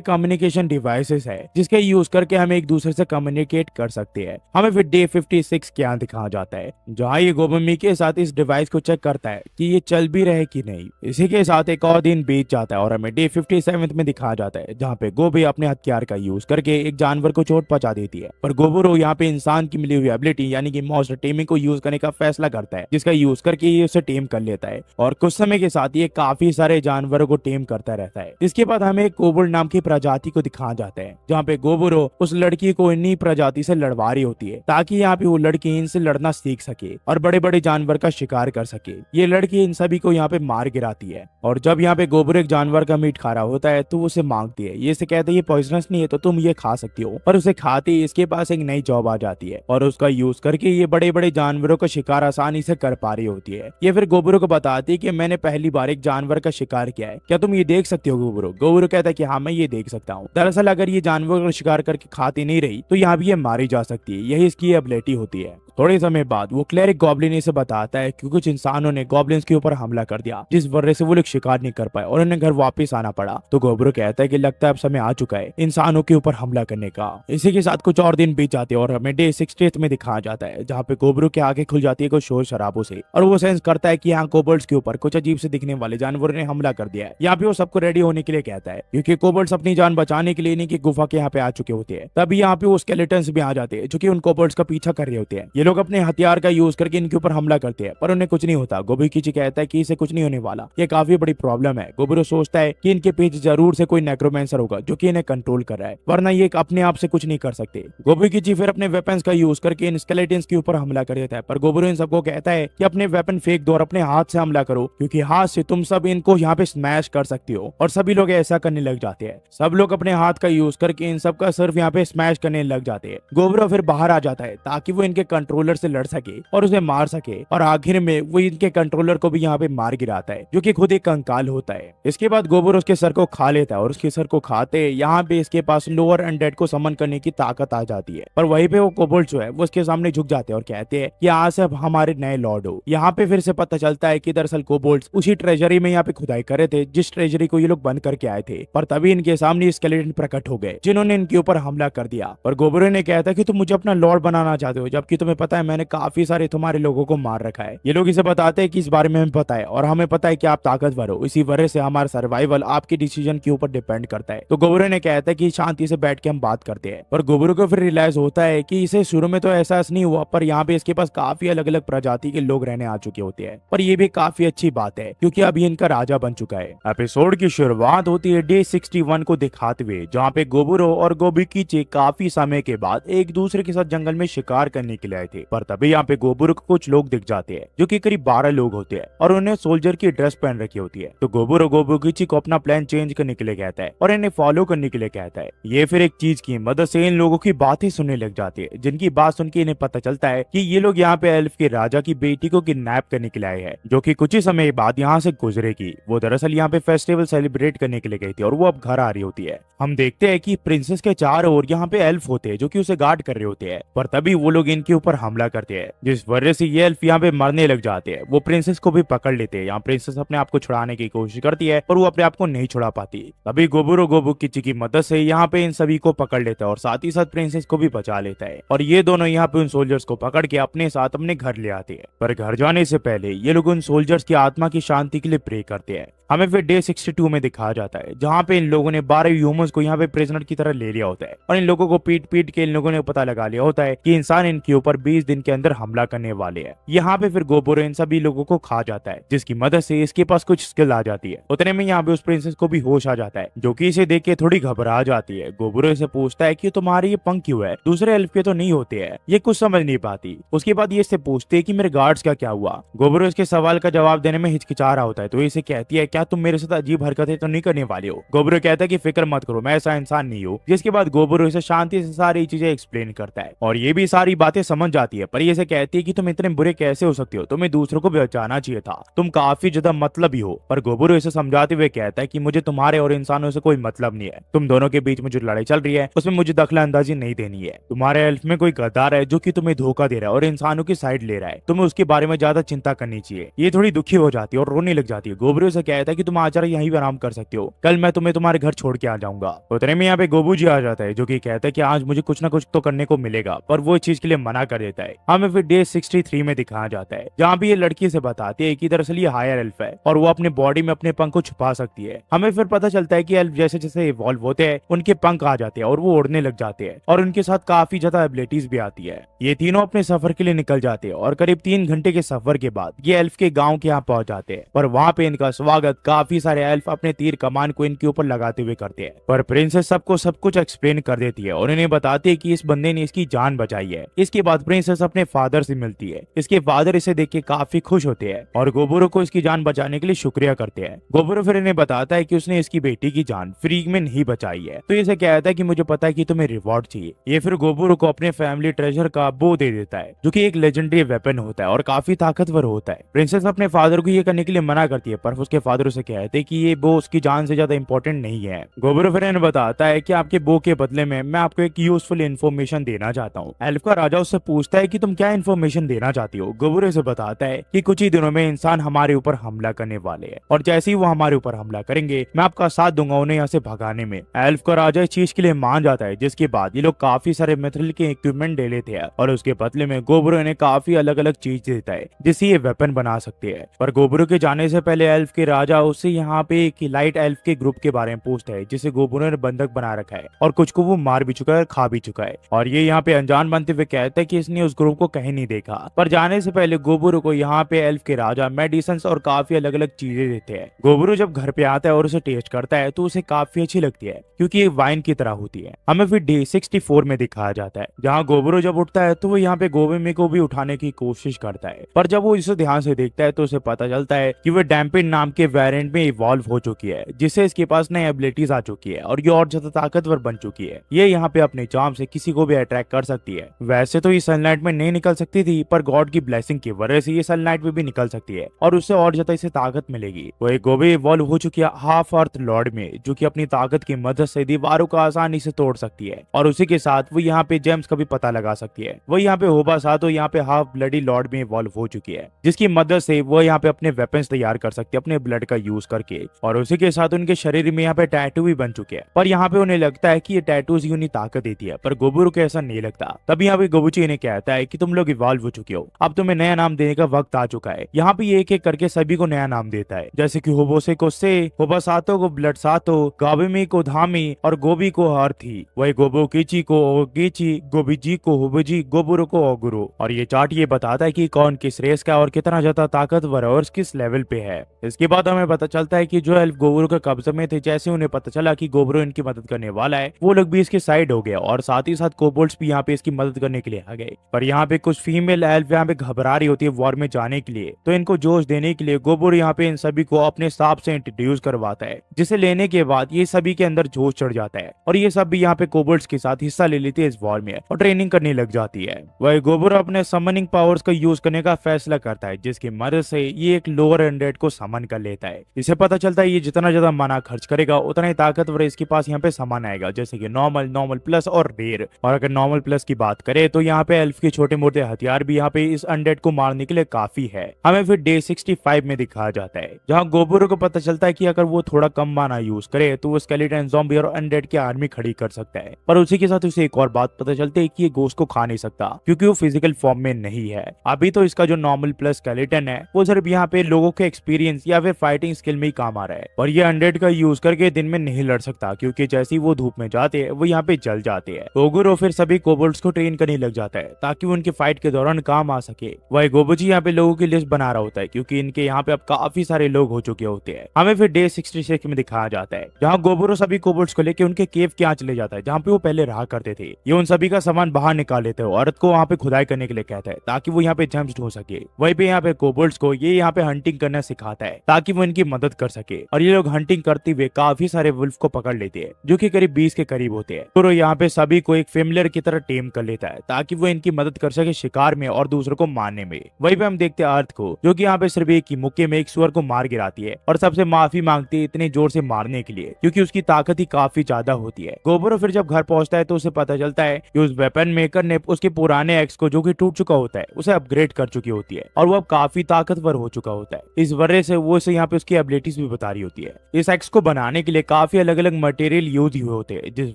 कम्युनिकेशन डिवाइसेस है, जिसके यूज करके हम एक दूसरे से कम्युनिकेट कर सकते हैं। हमें फिर डे 56 के यहाँ दिखाया जाता है, जहाँ ये गोबमी के साथ इस डिवाइस को चेक करता है कि ये चल भी रहे कि नहीं। इसी के साथ एक और दिन बीत जाता है और हमें डे 57 में दिखाया जाता है, जहाँ पे गोबी अपने हथियार का यूज करके एक जानवर को चोट पहुंचा देती है, पर गोबरो यहाँ पे इंसान की मिली हुई एबिलिटी यानी कि मॉन्स्टर टेमिंग को यूज करने का फैसला करता है, जिसका यूज करके ये उसे टेम कर लेता है और कुछ समय के साथ ये काफी सारे जानवरों को टेम करता रहता है। इसके बाद हमें एक कोबोल्ड नाम की प्रजाति को दिखाया जाता है, जहाँ पे गोबरो उस लड़की को इन्हीं प्रजाति से लड़वा रही होती है, ताकि यहाँ पे वो लड़की इनसे लड़ना सीख सके और बड़े बड़े जानवर का शिकार कर सके। ये लड़की इन सभी को यहाँ पे मार गिराती है और जब यहाँ पे गोबरो एक जानवर का मीट खा रहा होता है तो उसे मांगती है। ये से कहते हैं ये पॉइजनस नहीं है तो तुम ये खा सकती हो, पर उसे खाते ही इसके पास एक नई जॉब आ जाती है और उसका यूज करके ये बड़े बड़े जानवरों का शिकार आसानी से कर पा रही होती है। ये फिर गोबरो को बताती है कि मैंने पहली बार एक जानवर का शिकार किया है, क्या तुम ये देख सकते हो गोबरो? गोबरो कहता है कि हाँ मैं ये देख सकता हूँ। दरअसल अगर ये जानवर का शिकार करके खाती नहीं रही तो यहाँ भी ये मारी जा सकती है, यही इसकी एबिलिटी होती है। थोड़े समय बाद वो क्लेरिक गॉब्लिन इसे बताता है कि कुछ इंसानों ने गॉब्लिन्स के ऊपर हमला कर दिया, जिस वजह से वो लोग शिकार नहीं कर पाए और उन्हें घर वापस आना पड़ा। तो गोबरो कहता है कि लगता है अब समय आ चुका है इंसानों के ऊपर हमला करने का। इसी के साथ कुछ और दिन बीत जाते हैं और हमें डे 60 में दिखाया जाता है, जहाँ पे गोबरो के आगे खुल जाती है कुछ शोर शराबों से और वो सेंस करता है कि यहाँ कोबल्ट्स के ऊपर कुछ अजीब से दिखने वाले जानवरों ने हमला कर दिया है। यहाँ पे वो सबको रेडी होने के लिए कहता है, क्योंकि कोबल्ट्स अपनी जान बचाने के लिए इन्हीं की गुफा के यहाँ पे आ चुके होते हैं। तभी यहाँ पे वो स्केलेटन्स भी आ जाते हैं जो कि उन कोबल्ट्स का पीछा कर रहे होते हैं। ये लोग अपने हथियार का यूज करके इनके ऊपर हमला करते हैं, पर उन्हें कुछ नहीं होता। गोबुकिची कहता है कि इसे कुछ नहीं होने वाला, ये काफी बड़ी प्रॉब्लम है। गोबुरो सोचता है कि इनके पीछे जरूर से कोई नेक्रोमेंसर होगा जो कि इन्हें कंट्रोल कर रहा है, वरना ये अपने आप से कुछ नहीं कर सकते। गोबुकिची फिर अपने वेपन्स का यूज करके इन स्केलेटन्स के ऊपर हमला कर देता है, पर गोबुरो इन सबको कहता है कि अपने वेपन फेंक दो और अपने हाथ से हमला करो, क्योंकि हाथ से तुम सब इनको यहाँ पे स्मैश कर सकती हो। और सभी लोग ऐसा करने लग जाते हैं, सब लोग अपने हाथ का यूज करके इन सब का सिर्फ यहाँ पे स्मैश करने लग जाते हैं। गोबुरो फिर बाहर आ जाता है ताकि वो इनके कंट्रोलर से लड़ सके और उसे मार सके, और आखिर में वो इनके कंट्रोलर को भी यहाँ पे मार गिराता है, जो कि खुद एक कंकाल होता है। इसके बाद गोबुरो उसके सर को खा लेता है और उसके सर को खाते यहाँ पे इसके पास लोअर अनडेड को समन करने की ताकत आ जाती है। पर वहीं पे वो कोबोल्ट जो है वो उसके सामने झुक जाते हैं और कहते हैं कि आज से अब हमारे नए लॉर्ड हो। यहाँ पे फिर से पता चलता है कि दरअसल कोबोल्ट्स उसी ट्रेजरी में यहाँ पे खुदाई कर रहे थे जिस ट्रेजरी को ये लोग बंद करके आए थे, पर तभी इनके सामने स्केलेटन प्रकट हो गए जिन्होंने इनके ऊपर हमला कर दिया। और गोबुरो ने कहता है कि तुम मुझे अपना लॉर्ड बनाना चाहते हो, जबकि तुम्हें पता है मैंने काफी सारे तुम्हारे लोगों को मार रखा है। ये लोग इसे बताते हैं कि इस बारे में हमें पता है और हमें पता है कि आप ताकतवर हो, इसी वजह से हमारा सर्वाइवल आपके डिसीजन के ऊपर डिपेंड करता है। तो गोबुरो ने कहता है कि शांति से बैठ के हम बात करते हैं। पर गोबुरो को फिर रियलाइज होता है कि इसे शुरू में तो एहसास नहीं हुआ, पर यहाँ पे इसके पास काफी अलग अलग प्रजाति के लोग रहने आ चुके होते हैं। पर ये भी काफी अच्छी बात है क्योंकि अब ये इनका राजा बन चुका है। एपिसोड की शुरुआत होती है डे 61 को दिखाते हुए, जहाँ पे गोबुरो और गोबुकिची काफी समय के बाद एक दूसरे के साथ जंगल में शिकार करने के लिए आए थे। पर तभी यहाँ पे गोबुरो को कुछ लोग दिख जाते हैं जो कि करीब 12 लोग होते हैं और उन्हें सोल्जर की ड्रेस पहन रखी होती है। तो गोबुरो गोबुकिची को अपना प्लान चेंज करने के लिए कहता है और इन्हें फॉलो करने के लिए कहता है। ये फिर एक चीज की मदद से इन लोगों की बातें सुनने लग जाती है, जिनकी बात सुन के इन्हें पता चलता है कि ये लोग यहाँ पे एल्फ के राजा की बेटी को किडनैप करने के लिए आए हैं, जो कि कुछ ही समय बाद यहाँ से गुजरेगी। वो दरअसल यहाँ पे फेस्टिवल सेलिब्रेट करने के लिए गई थी और वो अब घर आ रही होती है। हम देखते हैं कि प्रिंसेस के चारों ओर यहाँ पे एल्फ होते हैं जो कि उसे गार्ड कर रहे होते हैं, पर तभी वो लोग इनके ऊपर हमला करते हैं, जिस वजह से ये एल्फ यहाँ पे मरने लग जाते हैं। वो प्रिंसेस को भी पकड़ लेते हैं। यहाँ प्रिंसेस अपने आप को छुड़ाने की कोशिश करती है पर वो अपने आप को नहीं छुड़ा पाती। तभी गोबुरो गोबुकिची की मदद से यहाँ पे इन सभी को पकड़ लेता है और साथ ही साथ प्रिंसेस को भी बचा लेता है। और ये दोनों यहाँ पे उन सोल्जर्स को पकड़ के अपने साथ अपने घर ले आते हैं। पर घर जाने से पहले ये लोग उन सोल्जर्स की आत्मा की शांति के लिए प्रे करते हैं। हमें फिर डे 62 में दिखाया जाता है, जहाँ पे इन लोगों ने 12 ह्यूमंस को यहाँ पे प्रिजनर की तरह ले लिया होता है और इन लोगों को पीट पीट के इन लोगों ने पता लगा लिया होता है कि इंसान इनके ऊपर 20 दिन के अंदर हमला करने वाले हैं। यहाँ पे फिर गोबुरो इन सभी लोगों को खा जाता है, जिसकी मदद से इसके पास कुछ स्किल आ जाती है। उतने में यहाँ पे उस प्रिंसेस को भी होश आ जाता है, जो कि इसे देख के थोड़ी घबरा जाती है। गोबुरो इसे पूछता है कि तुम्हारे ये पंख क्यों है, दूसरे एल्फ के तो नहीं होते हैं। ये कुछ समझ नहीं पाती। उसके बाद ये इससे पूछते है कि मेरे गार्ड्स का क्या हुआ। गोबुरो इसके सवाल का जवाब देने में हिचकिचा रहा होता है, तो इसे कहती है क्या तुम मेरे साथ अजीब हरकतें तो नहीं करने वाले हो। गोबुरो कहता है कि फिक्र मत करो, मैं ऐसा इंसान नहीं हूँ। जिसके बाद गोबुरो इसे शांति से सारी चीजें एक्सप्लेन करता है और ये भी सारी बातें समझ जाती है। पर ये इसे कहती है कि तुम इतने बुरे कैसे हो सकते हो, तुम्हें दूसरों को बचाना चाहिए था, तुम काफी ज्यादा मतलबी हो। पर गोबुरो इसे समझाते हुए कहता है कि मुझे तुम्हारे और इंसानों से कोई मतलब नहीं है। तुम दोनों के बीच में जो लड़ाई चल रही है उसमें मुझे दखल अंदाजी नहीं देनी है। तुम्हारे एल्फ में कोई गद्दार है जो कि तुम्हें धोखा दे रहा है और इंसानों की साइड ले रहा है, तुम्हें उसके बारे में ज्यादा चिंता करनी चाहिए। ये थोड़ी दुखी हो जाती है और रोने लग जाती है। गोबुरो से कहता है कि तुम आज यहीं भी आराम कर सकते हो, कल मैं तुम्हें तुम्हारे घर छोड़ के आ जाऊंगा। उतने में यहाँ पे गोबूजी आ जाता है, जो कि कहता है कि आज मुझे कुछ ना कुछ तो करने को मिलेगा, पर वो इस चीज के लिए मना कर देता है। हमें फिर डे 63 में दिखाया जाता है, जहाँ भी ये लड़की से बताती है कि दरअसल ये हायर एल्फ है और वो अपने बॉडी में अपने पंख को छुपा सकती है। हमें फिर पता चलता है कि एल्फ जैसे जैसे इवॉल्व होते हैं उनके पंख आ जाते हैं और वो उड़ने लग जाते हैं और उनके साथ काफी ज्यादा एबिलिटीज भी आती है। ये तीनों अपने सफर के लिए निकल जाते हैं और करीब 3 घंटे के सफर के बाद ये एल्फ के गाँव के यहाँ पहुंच जाते हैं। पर वहाँ पे इनका स्वागत काफी सारे एल्फ अपने तीर कमान को इनके ऊपर लगाते हुए करते हैं। पर प्रिंसेस सबको सब कुछ एक्सप्लेन कर देती है और इन्हें बताती है कि इस बंदे ने इसकी जान बचाई है। इसके बाद प्रिंसेस अपने फादर से मिलती है। इसके फादर इसे देख के काफी खुश होते हैं और गोबुरो को इसकी जान बचाने के लिए शुक्रिया करते हैं। गोबुरो फिर इन्हें बताता है कि उसने इसकी बेटी की जान फ्री में नहीं बचाई है, तो इसे कहता है कि मुझे पता है कि तुम्हें रिवॉर्ड चाहिए। ये फिर गोबुरो को अपने फैमिली ट्रेजर का बो दे देता है, जो कि एक लेजेंडरी वेपन होता है और काफी ताकतवर होता है। प्रिंसेस अपने फादर को ये करने के लिए मना करती है, पर उसके फादर उसे कहते हैं कि ये बो उसकी जान से ज्यादा इंपॉर्टेंट नहीं है। गोबुरो फिर इन्हें बताता है कि आपके बो के बदले में मैं आपको एक यूजफुल इन्फॉर्मेशन देना चाहता हूँ। एल्फ का राजा उससे पूछता है कि तुम क्या इन्फॉर्मेशन देना चाहती हो। गोबुरो से बताता है कि कुछ ही दिनों में इंसान हमारे ऊपर हमला करने वाले हैं और जैसे ही वो हमारे ऊपर हमला करेंगे मैं आपका साथ दूंगा उन्हें यहाँ से भगाने में। एल्फ का राजा इस चीज के लिए मान जाता है, जिसके बाद ये लोग काफी सारे मिथ्रिल के इक्विपमेंट ले लेते हैं और उसके बदले में गोबुरो इन्हें काफी अलग अलग चीज देता है जिससे ये वेपन बना सकते हैं। पर गोबुरो के जाने से पहले एल्फ के राजा उससे यहाँ पे एक लाइट एल्फ के ग्रुप के बारे में पूछता है, जिसे गोबुरो ने बंधक बना रखा है और कुछ को वो मार भी चुका है, खा भी चुका है। और ये यहाँ पे अनजान बनते हुए कहता है कि इसने उस ग्रुप को कहीं नहीं देखा। पर जाने से पहले गोबुरो को यहाँ पे एल्फ के राजा मेडिसिन और काफी अलग अलग चीजें देते हैं। गोबुरो जब घर पे आता है और उसे टेस्ट करता है तो उसे काफी अच्छी लगती है, क्योंकि ये वाइन की तरह होती है। हमें फिर डे 64 में दिखाया जाता है, जहाँ गोबुरो जब उठता है तो वो यहाँ पे गोबेमी को भी उठाने की कोशिश करता है। पर जब वो इसे ध्यान से देखता है तो उसे पता चलता है कि वो डैम्पिन नाम के वेरिएंट में इवॉल्व हो चुकी है, जिससे इसके पास नई एबिलिटीज आ चुकी है और ये और ज्यादा ताकतवर बन चुकी है। ये यहाँ पे अपने चार्म से किसी को भी अट्रैक्ट कर सकती है। वैसे तो ये सनलाइट में नहीं निकल सकती थी, पर गॉड की ब्लेसिंग की वजह से ये सनलाइट में भी निकल सकती है और उससे और ज्यादा इसे ताकत मिलेगी। वो एक गोबे इवॉल्व हो चुकी है हाफ अर्थ लॉर्ड में, जो कि अपनी ताकत की मदद से दीवारों को आसानी से तोड़ सकती है और उसी के साथ वो यहाँ पे जेम्स का भी पता लगा सकती है। वो यहाँ पे होबा सातो यहाँ पे हाफ ब्लडी लॉर्ड में इवॉल्व हो चुकी है, जिसकी मदद से वो यहाँ पे अपने वेपन्स तैयार कर सकती है अपने ब्लड का यूज करके। और उसी के साथ उनके शरीर में यहाँ पे टैटू भी बन चुके हैं। पर यहाँ पे उन्हें लगता है कि ये टैटूज ही उन्हें ताकत देती है, पर गोबुरो को ऐसा नहीं लगता। तभी यहाँ पे गोबुची इन्हें कहता है कि तुम लोग इवॉल्व हो चुके हो, अब तुम्हें नया नाम देने का वक्त आ चुका है। यहाँ पे ये एक एक करके सभी को नया नाम देता है, जैसे कि होबोसे को से, होबासातो को ब्लड सातो, गाबिमी को धामी और गोबी को हार्थी, वही गोबोकिची को ओगीची, गोबीजी को होबजी, गोबुरो को ओगुरो। और ये चार्ट ये बताता है कि कौन किस रेस का और कितना ज्यादा ताकतवर है और किस लेवल पे है। इसके बाद हमें पता चलता है कि जो एल्फ गोबुरो के कब्जे में थे, जैसे उन्हें पता चला कि गोबुरो इनकी मदद करने वाला है, वो लोग भी इसके साइड हो गए और साथ ही साथ कोबोल्ड्स भी यहाँ पे इसकी मदद करने के लिए आ गए। पर यहाँ पे कुछ फीमेल एल्फ यहाँ पे घबरा रही होती है वॉर में जाने के लिए, तो इनको जोश देने के लिए गोबुरो यहाँ पे इन सभी को अपने हिसाब से इंट्रोड्यूस करवाता है, जिसे लेने के बाद ये सभी के अंदर जोश चढ़ जाता है और ये सब भी यहाँ पे कोबोल्ड्स के साथ हिस्सा ले लेती है इस वॉर में और ट्रेनिंग करने लग जाती है। वही गोबुरो अपने समनिंग पावर्स का यूज करने का फैसला करता है, जिसकी मदद से ये एक लोअर 100 को समन कर लेता जाता है। इसे पता चलता है ये जितना ज्यादा माना खर्च करेगा उतना ही ताकतवर इसके पास यहाँ पे सामान आएगा, जैसे कि नॉर्मल, नॉर्मल प्लस और रेयर। और अगर नॉर्मल प्लस की बात करें तो यहाँ पे एल्फ के छोटे मोटे हथियार भी यहाँ पे इस अनडेड को मारने के लिए काफी है। हमें फिर डे 65 में दिखाया जाता है, जहाँ गोबुरो को पता चलता है कि अगर वो थोड़ा कम माना यूज करे तो वो स्केलेटन, ज़ॉम्बी और अनडेड की आर्मी खड़ी कर सकता है। पर उसी के साथ उसे एक और बात पता चलती है कि ये गोश्त को खा नहीं सकता क्योंकि वो फिजिकल फॉर्म में नहीं है। अभी तो इसका जो नॉर्मल प्लस स्केलेटन है वो सिर्फ यहाँ पे लोगों के एक्सपीरियंस या फिर फाइटिंग स्किल में ही काम आ रहा है, और ये अनडेड का यूज करके दिन में नहीं लड़ सकता क्योंकि जैसे ही वो धूप में जाते हैं वो यहाँ पे जल जाते हैं। ओगुरो फिर सभी कोबोल्ड्स को ट्रेन करने लग जाता है ताकि उनके फाइट के दौरान काम आ सके। वही गोबुजी यहाँ पे लोगों की लिस्ट बना रहा होता है क्योंकि इनके यहाँ पे अब काफी सारे लोग हो चुके होते हैं। हमें फिर डे 66 में दिखाया जाता है, जहाँ गोबुरो सभी कोबोल्ड्स को लेकर उनके केव के यहाँ चले जाता है जहाँ पे वो पहले रहा करते थे। ये उन सभी का सामान बाहर निकाल लेते हैं, औरत को वहाँ पे खुदाई करने के लिए कहता है ताकि वो यहाँ पे जेम्स ढूंढ सके। वहीं पे यहाँ पे कोबोल्ड्स को ये यहाँ पे हंटिंग करना सिखाता है ताकि वो इनकी मदद कर सके, और ये लोग हंटिंग करते हुए काफी सारे वुल्फ को पकड़ लेते हैं जो कि करीब 20 के करीब होते हैं। तो यहाँ पे सभी को एक फेमिलियर की तरह टेम कर लेता है ताकि वो इनकी मदद कर सके शिकार में और दूसरों को मारने में। वहीं पे हम देखते हैं अर्थ को, जो कि यहाँ पे सिर्फ एक ही मुक्के में एक सुअर को मार गिराती है और सबसे माफी मांगती है इतने जोर से मारने के लिए क्योंकि उसकी ताकत ही काफी ज्यादा होती है। गोबुरो फिर जब घर पहुंचता है तो उसे पता चलता है कि उस वेपन मेकर ने उसके पुराने एक्स को, जो कि टूट चुका होता है, उसे अपग्रेड कर चुकी होती है और वो अब काफी ताकतवर हो चुका होता है। इस वजह से वो इसे यहाँ पे उसकी एबिलिटीज भी बता रही होती है। इस एक्स को बनाने के लिए काफी अलग अलग मटेरियल यूज हुए होते हैं, जिस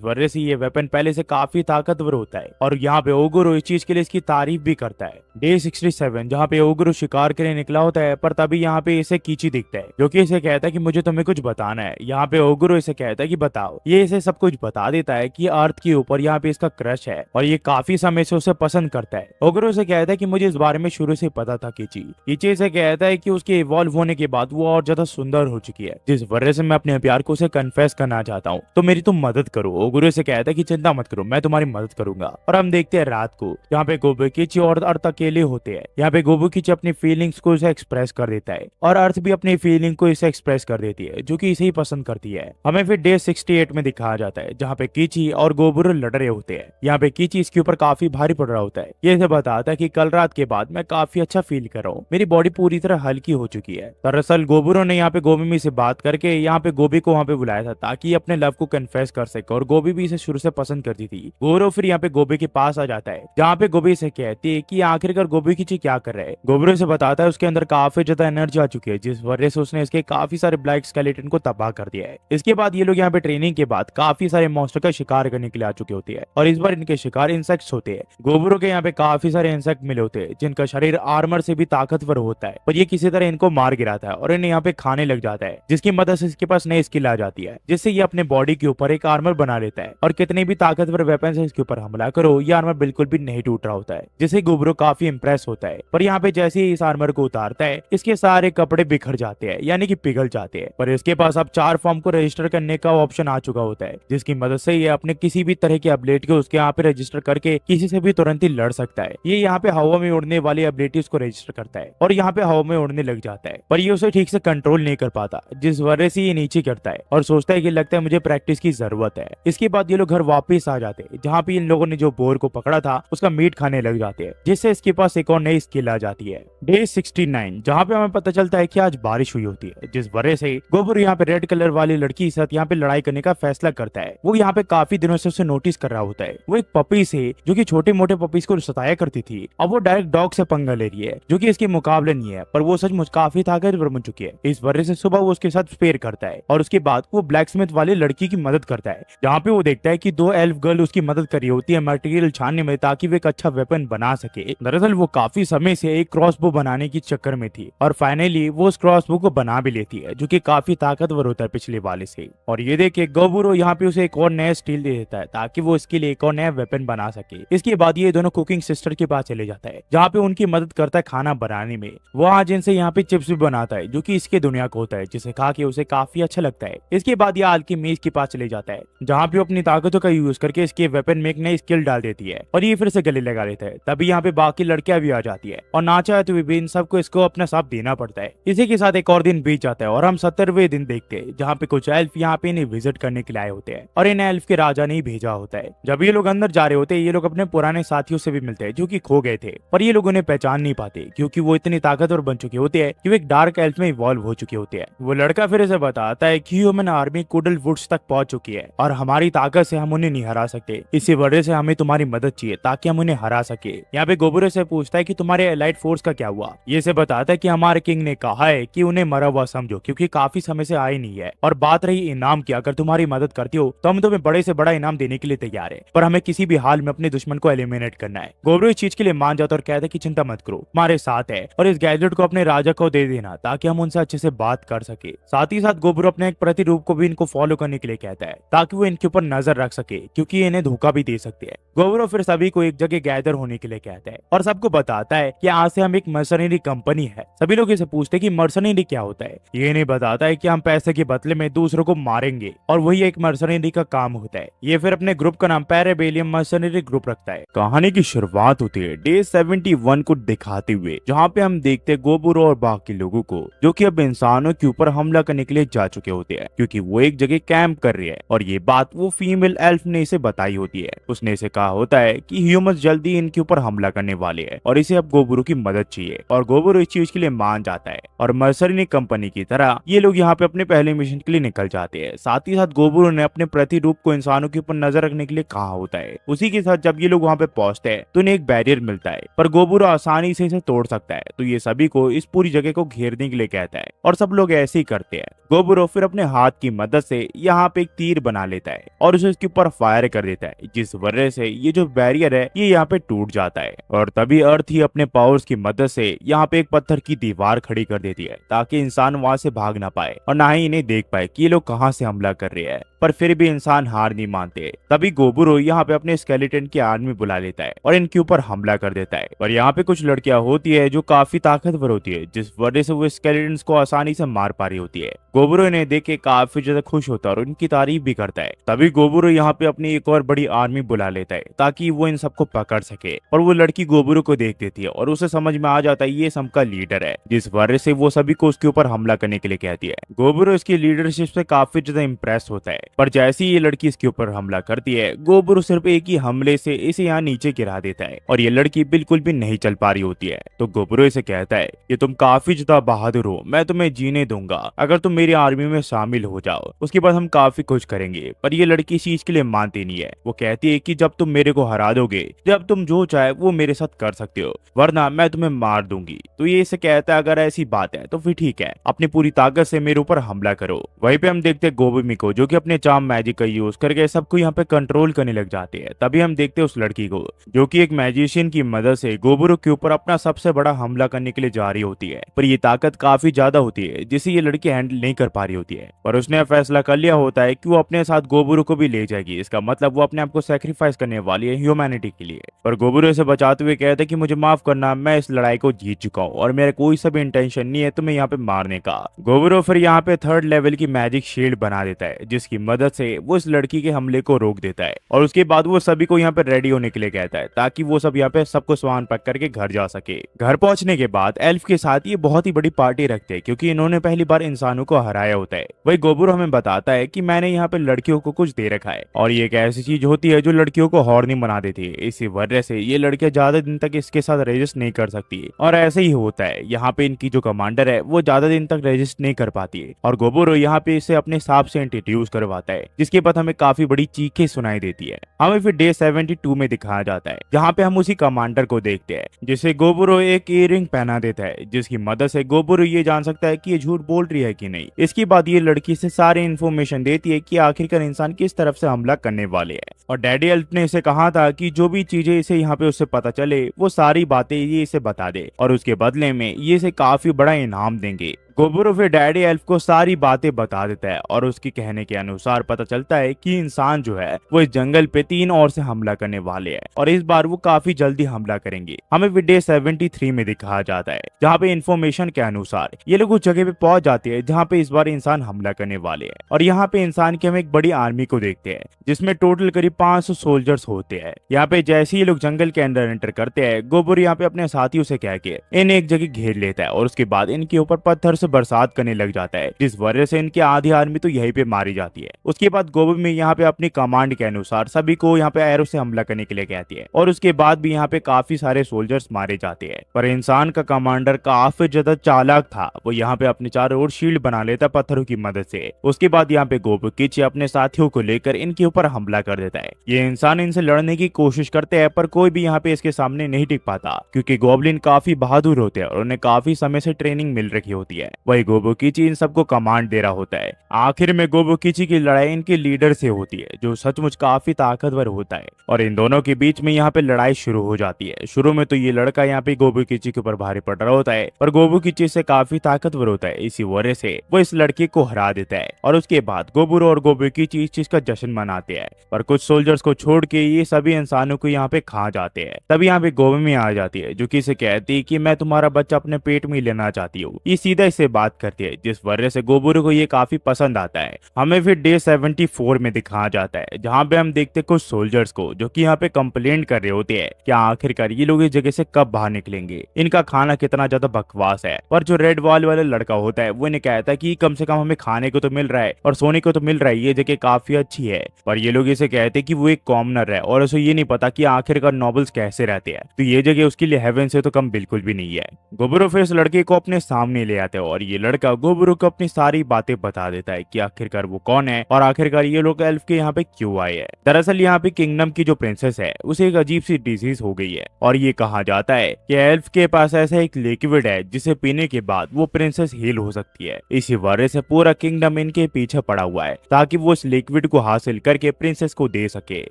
वजह से ये वेपन पहले से काफी ताकतवर होता है। और यहाँ पे ओगुरो इस चीज के लिए इसकी तारीफ भी करता है। डे 67 जहाँ पे ओगुरो शिकार करने निकला होता है, पर तभी यहाँ पे इसे कीची दिखता है जो कि इसे कहता है कि मुझे तुम्हें कुछ बताना है। यहाँ पे ओगुरो इसे कहता है कि बताओ। ये इसे सब कुछ बता देता है कि अर्थ के ऊपर यहाँ पे इसका क्रश है और ये काफी समय से उसे पसंद करता है। ओगुरो से कहता है कि मुझे इस बारे में शुरू से पता था। कीची से कहता है कि उसके इवॉल्व होने के बाद वो और ज्यादा सुंदर हो चुकी है, जिस वजह से मैं अपने प्यार को उसे कन्फेस करना चाहता हूँ, तो मेरी तुम मदद करो। ओगुरो से कहता है कि चिंता मत करो, मैं तुम्हारी मदद करूंगा। और हम देखते हैं रात को, यहाँ पे गोबुकीची और अर्थ अकेले होते हैं। यहाँ पे गोबुकीची अपनी फीलिंग्स को इसे एक्सप्रेस कर देता है और अर्थ भी अपनी फीलिंग को इसे एक्सप्रेस कर देती है, जो कि इसे ही पसंद करती है। हमें फिर डे 68 में दिखाया जाता है, जहाँ पे कीची और गोबुरो लड़ रहे होते हैं। यहाँ पे कीची इसके ऊपर काफी भारी पड़ रहा होता है। ये इसे बताता है कि कल रात के बाद मैं काफी अच्छा फील कर रहा हूँ, मेरी बॉडी पूरी तरह हल्की हो चुकी है। दरअसल गोबुरो ने यहाँ पे गोबी से बात करके यहाँ पे गोबी को वहाँ पे बुलाया था ताकि अपने लव को कन्फेस कर सके, और गोबी भी इसे शुरू से पसंद करती थी। गोबुरो फिर यहाँ पे गोबी के पास आ जाता है, जहाँ पे गोबी से कहती है कि आखिरकार गोबुकीची क्या कर रहा है। गोबुरो से बताता है उसके अंदर काफी ज्यादा एनर्जी आ चुकी है, जिस वजह से उसने इसके काफी सारे ब्लैक स्केलेटन को तबाह कर दिया है। इसके बाद ये लोग यहाँ पे ट्रेनिंग के बाद काफी सारे मॉन्स्टर का शिकार करने के लिए आ चुके होते हैं, और इस बार इनके शिकार इंसेक्ट्स होते हैं। गोबुरो के यहाँ पे काफी सारे इंसेक्ट मिले होते हैं जिनका शरीर आर्मर से भी ताकतवर होता है, पर ये किसी तरह इनको मार गिराता है और इन्हें यहाँ पे खाने लग जाता है, जिसकी मदद से इसके पास नई स्किल आ जाती है, जिससे ये अपने बॉडी के ऊपर एक आर्मर बना लेता है, और कितने भी ताकतवर वेपन से इसके ऊपर हमला करो ये आर्मर बिल्कुल भी नहीं टूट रहा होता है, जिससे गोबुरो काफी इंप्रेस होता है। पर यहाँ पे जैसे ही इस आर्मर को उतारता है इसके सारे कपड़े बिखर जाते हैं, यानी कि पिघल जाते हैं। पर इसके पास अब 4 फॉर्म को रजिस्टर करने का ऑप्शन आ चुका होता है, जिसकी मदद से ये अपने किसी भी तरह के एबिलिटी को उसके यहाँ पे रजिस्टर करके किसी से भी तुरंत ही लड़ सकता है। ये यहाँ पे हवा में उड़ने वाली एबिलिटीज को रजिस्टर करता है और यहाँ पे हवा में उड़ने लग जाता है, पर ये उसे ठीक से कंट्रोल नहीं कर पाता, जिस वजह से ये नीचे गिरता है और सोचता है कि लगता है मुझे प्रैक्टिस की जरूरत है। इसके बाद ये लोग घर वापस आ जाते हैं, जहाँ पे इन लोगों ने जो बोर को पकड़ा था उसका मीट खाने लग जाते हैं, जिससे इसके पास एक और नई स्किल आ जाती है। डे 69 जहाँ पे हमें पता चलता है कि आज बारिश हुई होती है, जिस वजह से गोबुरो यहाँ पे रेड कलर वाली लड़की के साथ यहाँ पे लड़ाई करने का फैसला करता है। वो यहाँ पे काफी दिनों से उसे नोटिस कर रहा होता है। वो एक पपी से, जो कि छोटे मोटे पपीज को सताया करती थी, अब वो डायरेक्ट डॉग से पंगा ले रही है, जो कि इसके मुकाबले नहीं है, पर वो सचमुच काफी ताकतवर बन चुकी है। इस वजह से सुबह वो उसके साथ स्पेयर करता है और उसके बाद वो ब्लैक स्मिथ वाली लड़की की मदद करता है, जहाँ पे वो देखता है कि 2 एल्फ गर्ल उसकी मदद कर रही होती है मटेरियल छानने में, ताकि वो एक अच्छा वेपन बना सके। दरअसल वो काफी समय से एक क्रॉसबो बनाने की चक्कर में थी और फाइनली वो उस क्रॉसबो को बना भी लेती है, जो कि काफी ताकतवर होता है पिछले वाले से। और ये देख के गोबुरो यहाँ पे उसे एक और नया स्टील दे देता है ताकि वो इसके लिए एक और नया वेपन बना सके। इसके बाद ये दोनों कुकिंग सिस्टर के पास चले जाता है, जहाँ पे उनकी मदद करता है खाना बनाने में। वो आज इनसे यहाँ पे चिप्स भी बनाता है, जो कि इसके दुनिया को होता है, जिसे खा के उसे काफी अच्छा लगता है। इसके बाद ये अल्केमिस्ट के पास चले जाता है, जहाँ पे अपनी ताकतों का यूज करके इसके वेपन में एक नई स्किल डाल देती है और ये फिर से गले लगा लेता है। तभी यहाँ पे बाकी लड़कियां भी आ जाती है और ना चाहे तो भी इन सबको इसको अपना साथ देना पड़ता है। इसी के साथ एक और दिन बीत जाता है और हम 70वें दिन देखते हैं, जहाँ पे कुछ एल्फ यहाँ पे इन्हें विजिट करने के लिए आए होते हैं और इन एल्फ के राजा ने ही भेजा होता है। जब ये लोग अंदर जा रहे होते हैं ये लोग अपने पुराने साथियों से भी मिलते हैं, जो कि खो गए थे, पर ये लोग उन्हें पहचान नहीं पाते क्योंकि वो इतनी ताकतवर बन चुके होते हैं कि वो एक डार्क एल्फ में इवॉल्व इन्वॉल्व हो चुकी होती है। वो लड़का फिर इसे बताता है कि ह्यूमन आर्मी कुडल वुड्स तक पहुंच चुकी है और हमारी ताकत से हम उन्हें नहीं हरा सकते, इसी वजह से हमें तुम्हारी मदद चाहिए ताकि हम उन्हें हरा सके। यहाँ पे गोबुरो से पूछता है कि तुम्हारे एलाइड फोर्स का क्या हुआ। ये से बताता है कि हमारे किंग ने कहा है कि उन्हें मरा हुआ समझो क्योंकि काफी समय से आए नहीं है, और बात रही इनाम की, अगर तुम्हारी मदद करती हो तो हम तुम्हें बड़े से बड़ा इनाम देने के लिए तैयार है, पर हमें किसी भी हाल में अपने दुश्मन को एलिमिनेट करना है। गोबुरो इस चीज के लिए मान जाता है और कहता है कि चिंता मत करो, हमारे साथ है, और इस गैजेट को अपने राजा को दे देना ताकि हम उनसे अच्छे से बात कर सके। साथ ही साथ गोबुरो अपने एक प्रतिरूप को भी इनको फॉलो करने के लिए कहता है ताकि वो इनके ऊपर नजर रख सके क्योंकि ये इन्हें धोखा भी दे सकते हैं। गोबुरो फिर सभी को एक जगह गैदर होने के लिए कहता है और सबको बताता है कि आज से हम एक मर्सनरी कंपनी है। सभी लोग इसे पूछते हैं कि मर्सनरी क्या होता है। ये इन्हें बताता है कि हम पैसे के बदले में दूसरों को मारेंगे और वही एक मर्सनरी का काम होता है। ये फिर अपने ग्रुप का नाम पैरेबेलियम मर्सनरी ग्रुप रखता है। कहानी की शुरुआत होती है डे 71 को दिखाते हुए, जहाँ पे हम देखते हैं गोबुरो और बाकी लोगों को जो कि अब इंसानों के ऊपर हमला करने के लिए जा चुके होते हैं क्योंकि वो एक जगह कैंप कर रही है, और ये बात वो फीमेल एल्फ ने इसे बताई होती है। उसने इसे कहा होता है कि ह्यूमंस जल्दी इनके ऊपर हमला करने वाले हैं और इसे अब गोबुरो की मदद चाहिए, और गोबुरो इस चीज के लिए मान जाता है और मर्सनरी कंपनी की तरह ये लोग यहाँ पे अपने पहले मिशन के लिए निकल जाते हैं। साथ ही साथ गोबुरो ने अपने प्रतिरूप को इंसानों के ऊपर नजर रखने के लिए कहा होता है। उसी के साथ जब ये लोग वहाँ पे पहुंचते हैं तो इन्हें एक बैरियर मिलता है, पर गोबुरो आसानी से इसे तोड़ सकता है, तो ये सभी को इस पूरी जगह को घेरने के लिए कहता है और सब लोग ऐसे ही करते हैं। गोबुरो फिर अपने हाथ की मदद से यहाँ पे एक तीर बना लेता है और उसे इसके ऊपर फायर कर देता है, जिस वजह से ये जो बैरियर है ये यहाँ पे टूट जाता है, और तभी अर्थ ही अपने पावर्स की मदद से यहाँ पे एक पत्थर की दीवार खड़ी कर देती है ताकि इंसान वहां से भाग ना पाए और ना ही इन्हें देख पाए कि ये लोग कहाँ से हमला कर रहे हैं। पर फिर भी इंसान हार नहीं मानते। तभी गोबुरो यहाँ पे अपने स्केलेटन की आर्मी बुला लेता है और इनके ऊपर हमला कर देता है। पर यहाँ पे कुछ लड़कियां होती है जो काफी ताकतवर होती है, जिस वजह से वो स्केलेटन्स को आसानी से मार पा रही होती है। गोबुरो इन्हें देख के काफी ज्यादा खुश होता है और इनकी तारीफ भी करता है। तभी गोबुरो यहाँ पे अपनी एक और बड़ी आर्मी बुला लेता है ताकि वो इन सबको पकड़ सके, और वो लड़की गोबुरो को देख देती है और उसे समझ में आ जाता है ये सबका लीडर है, जिस वजह से वो सभी को उसके ऊपर हमला करने के लिए कहती है। गोबुरो इसकी लीडरशिप से काफी ज्यादा इंप्रेस होता है, पर जैसे ही ये लड़की इसके ऊपर हमला करती है गोबुरो सिर्फ एक ही हमले से इसे यहाँ नीचे गिरा देता है और ये लड़की बिल्कुल भी नहीं चल पा रही होती है। तो गोबुरो इसे कहता है कि तुम काफी ज्यादा बहादुर हो, मैं तुम्हें जीने दूंगा अगर तुम मेरी आर्मी में शामिल हो जाओ, उसके बाद हम काफी कुछ करेंगे। पर ये लड़की इस चीज के लिए मानती नहीं है। वो कहती है कि जब तुम मेरे को हरा दोगे, जब तुम जो चाहे वो मेरे साथ कर सकते हो, वरना मैं तुम्हें मार दूंगी। तो ये इसे कहता है अगर ऐसी बात है तो फिर ठीक है, अपनी पूरी ताकत से मेरे ऊपर हमला करो। वहीं पे हम देखते हैं गोबुमी को जो कि अपने चार्म मैजिक का यूज करके सबको यहाँ पे कंट्रोल करने लग जाते हैं। तभी हम देखते हैं उस लड़की को जो कि एक मैजिशियन की मदद से गोबुरो के ऊपर अपना सबसे बड़ा हमला करने के लिए जा रही होती है, पर ये ताकत काफी ज्यादा होती है जिसे ये लड़की हैंडल नहीं कर पा रही होती है। पर उसने फैसला कर लिया होता है कि वो अपने साथ गोबुरो को भी ले जाएगी। इसका मतलब वो अपने आप को सेक्रीफाइस करने वाली है ह्यूमैनिटी के लिए। पर गोबुरो इसे बचाते हुए कहते हैं कि मुझे माफ करना, मैं इस लड़ाई को जीत चुका हूँ और मेरा कोई सा भी इंटेंशन नहीं है तुम्हें यहाँ पे मारने का। गोबुरो फिर यहाँ पे 3rd लेवल की मैजिक शील्ड बना देता है जिसकी मदद से वो इस लड़की के हमले को रोक देता है, और उसके बाद वो सभी को यहाँ पे रेडी होने के लिए कहता है ताकि वो सब यहाँ पे सबको सामान पैक करके घर जा सके। घर पहुंचने के बाद एल्फ के साथ ये बहुत ही बड़ी पार्टी रखते हैं क्योंकि इन्होंने पहली बार इंसानों को हराया होता है। वही गोबुरो हमें बताता है कि मैंने यहाँ पे लड़कियों को कुछ दे रखा है और ये एक ऐसी चीज होती है जो लड़कियों को हॉर्नी बना देती है। इसी वजह से ये लड़कियां ज्यादा दिन तक इसके साथ रेजिस्ट नहीं कर सकती, और ऐसे ही होता है। यहाँ पे इनकी जो कमांडर है वो ज्यादा दिन तक रेजिस्ट नहीं कर पाती है और गोबुरो यहाँ पे इसे अपने हिसाब से इंट्रोड्यूस करवाता है, जिसके बाद हमें काफी बड़ी चीखें सुनाई देती है। हमें फिर डे 72 में दिखाया जाता है जहाँ पे हम उसी कमांडर को देखते हैं जिसे गोबुरो एक ईयरिंग पहना देता है, जिसकी मदद से गोबुरो ये जान सकता है कि ये झूठ बोल रही है कि नहीं। इसके बाद ये लड़की से सारी इन्फॉर्मेशन देती है कि आखिरकार इंसान किस तरफ से हमला करने वाले हैं, और डैडी एल्फ ने इसे कहा था कि जो भी चीजें इसे यहाँ पे उससे पता चले वो सारी बातें ये इसे बता दे और उसके बदले में ये इसे काफी बड़ा इनाम देंगे। गोबुरो फिर डैडी एल्फ को सारी बातें बता देता है और उसके कहने के अनुसार पता चलता है कि इंसान जो है वो इस जंगल पे 3 और से हमला करने वाले हैं और इस बार वो काफी जल्दी हमला करेंगे। हमें फिर डे 73 में दिखाया जाता है जहाँ पे इन्फॉर्मेशन के अनुसार ये लोग उस जगह पे पहुंच जाते हैं जहाँ पे इस बार इंसान हमला करने वाले हैं, और यहाँ पे इंसान की हम एक बड़ी आर्मी को देखते हैं जिसमें टोटल करीब 500 सोल्जर्स होते हैं। यहाँ पे जैसे ही लोग जंगल के अंदर एंटर करते हैं गोबुरो यहाँ पे अपने साथियों से कह के इन्हें एक जगह घेर लेता है और उसके बाद इनके ऊपर पत्थर से बरसात करने लग जाता है, जिस वजह से इनकी आधी आर्मी तो यहीं पे मारी जाती है। उसके बाद गोबू में यहाँ पे अपनी कमांड के अनुसार सभी को यहाँ पे एरो से हमला करने के लिए कहती है, और उसके बाद भी यहाँ पे काफी सारे सोल्जर्स मारे जाते हैं। पर इंसान का कमांडर काफी ज्यादा चालाक था, वो यहाँ पे अपने चारों ओर शील्ड बना लेता पत्थरों की मदद से। उसके बाद यहाँ पे गोबुकिची अपने साथियों को लेकर इनके ऊपर हमला कर देता है। ये इंसान इनसे लड़ने की कोशिश करते हैं, पर कोई भी यहाँ पे इसके सामने नहीं टिक पाता, क्योंकि गोबलिन काफी बहादुर होते हैं और उन्हें काफी समय से ट्रेनिंग मिल रखी होती है। वही गोबुकिची इन सबको कमांड दे रहा होता है। आखिर में गोबुकिची की लड़ाई इनके लीडर से होती है, जो सचमुच काफी ताकतवर होता है, और इन दोनों के बीच में यहाँ पे लड़ाई शुरू हो जाती है। शुरू में तो ये लड़का यहाँ पे गोबुकिची के ऊपर भारी पड़ रहा होता है, पर गोबुकिची से काफी ताकतवर होता है, इसी वजह से वो इस लड़के को हरा देता है। और उसके बाद गोबुरो और गोबुकिची इस चीज का जश्न मनाते हैं, पर कुछ सोल्जर्स को छोड़ के ये सभी इंसानों को यहाँ पे खा जाते हैं। तभी यहाँ पे गोबुमी आ जाती है, जो कि इसे कहती है कि मैं तुम्हारा बच्चा अपने पेट में लेना चाहती हूँ। ये सीधा इससे बात करती है, जिस वजह से गोबुरो को ये काफी पसंद आता है। हमें फिर डे 74 में दिखाया जाता है, जहाँ पे हम देखते कुछ सोल्जर्स को, जो कि यहाँ पे कंप्लेंट कर रहे होते हैं कि आखिरकार ये लोग इस जगह से कब बाहर निकलेंगे, इनका खाना कितना ज्यादा बकवास है। पर जो रेड वॉल वाला लड़का होता है वो इन्हें कहता है कि कम से कम हमें खाने को तो मिल रहा है और सोने को तो मिल रहा है, ये जगह काफी अच्छी है। पर ये लोग इसे कहते हैं कि वो एक कॉमनर है और उसे ये नहीं पता कि आखिरकार नोबल्स कैसे रहते हैं, तो ये जगह उसके लिए हेवन से तो कम बिल्कुल भी नहीं है। गोबुरो फिर इस लड़के को अपने सामने ले आते हैं और ये लड़का गोबुरो को अपनी सारी बातें बता देता है कि आखिरकार वो कौन है और आखिरकार ये लोग एल्फ के यहाँ पे क्यों आए हैं। दरअसल यहाँ पे किंगडम की जो प्रिंसेस है उसे एक अजीब सी डिजीज हो गई है, और ये कहा जाता है कि एल्फ के पास ऐसा एक लिक्विड है जिसे पीने के बाद वो प्रिंसेस हील हो सकती है। इसी वजह से पूरा किंगडम इनके पीछे पड़ा हुआ है, ताकि वो इस लिक्विड को हासिल करके प्रिंसेस को दे सके।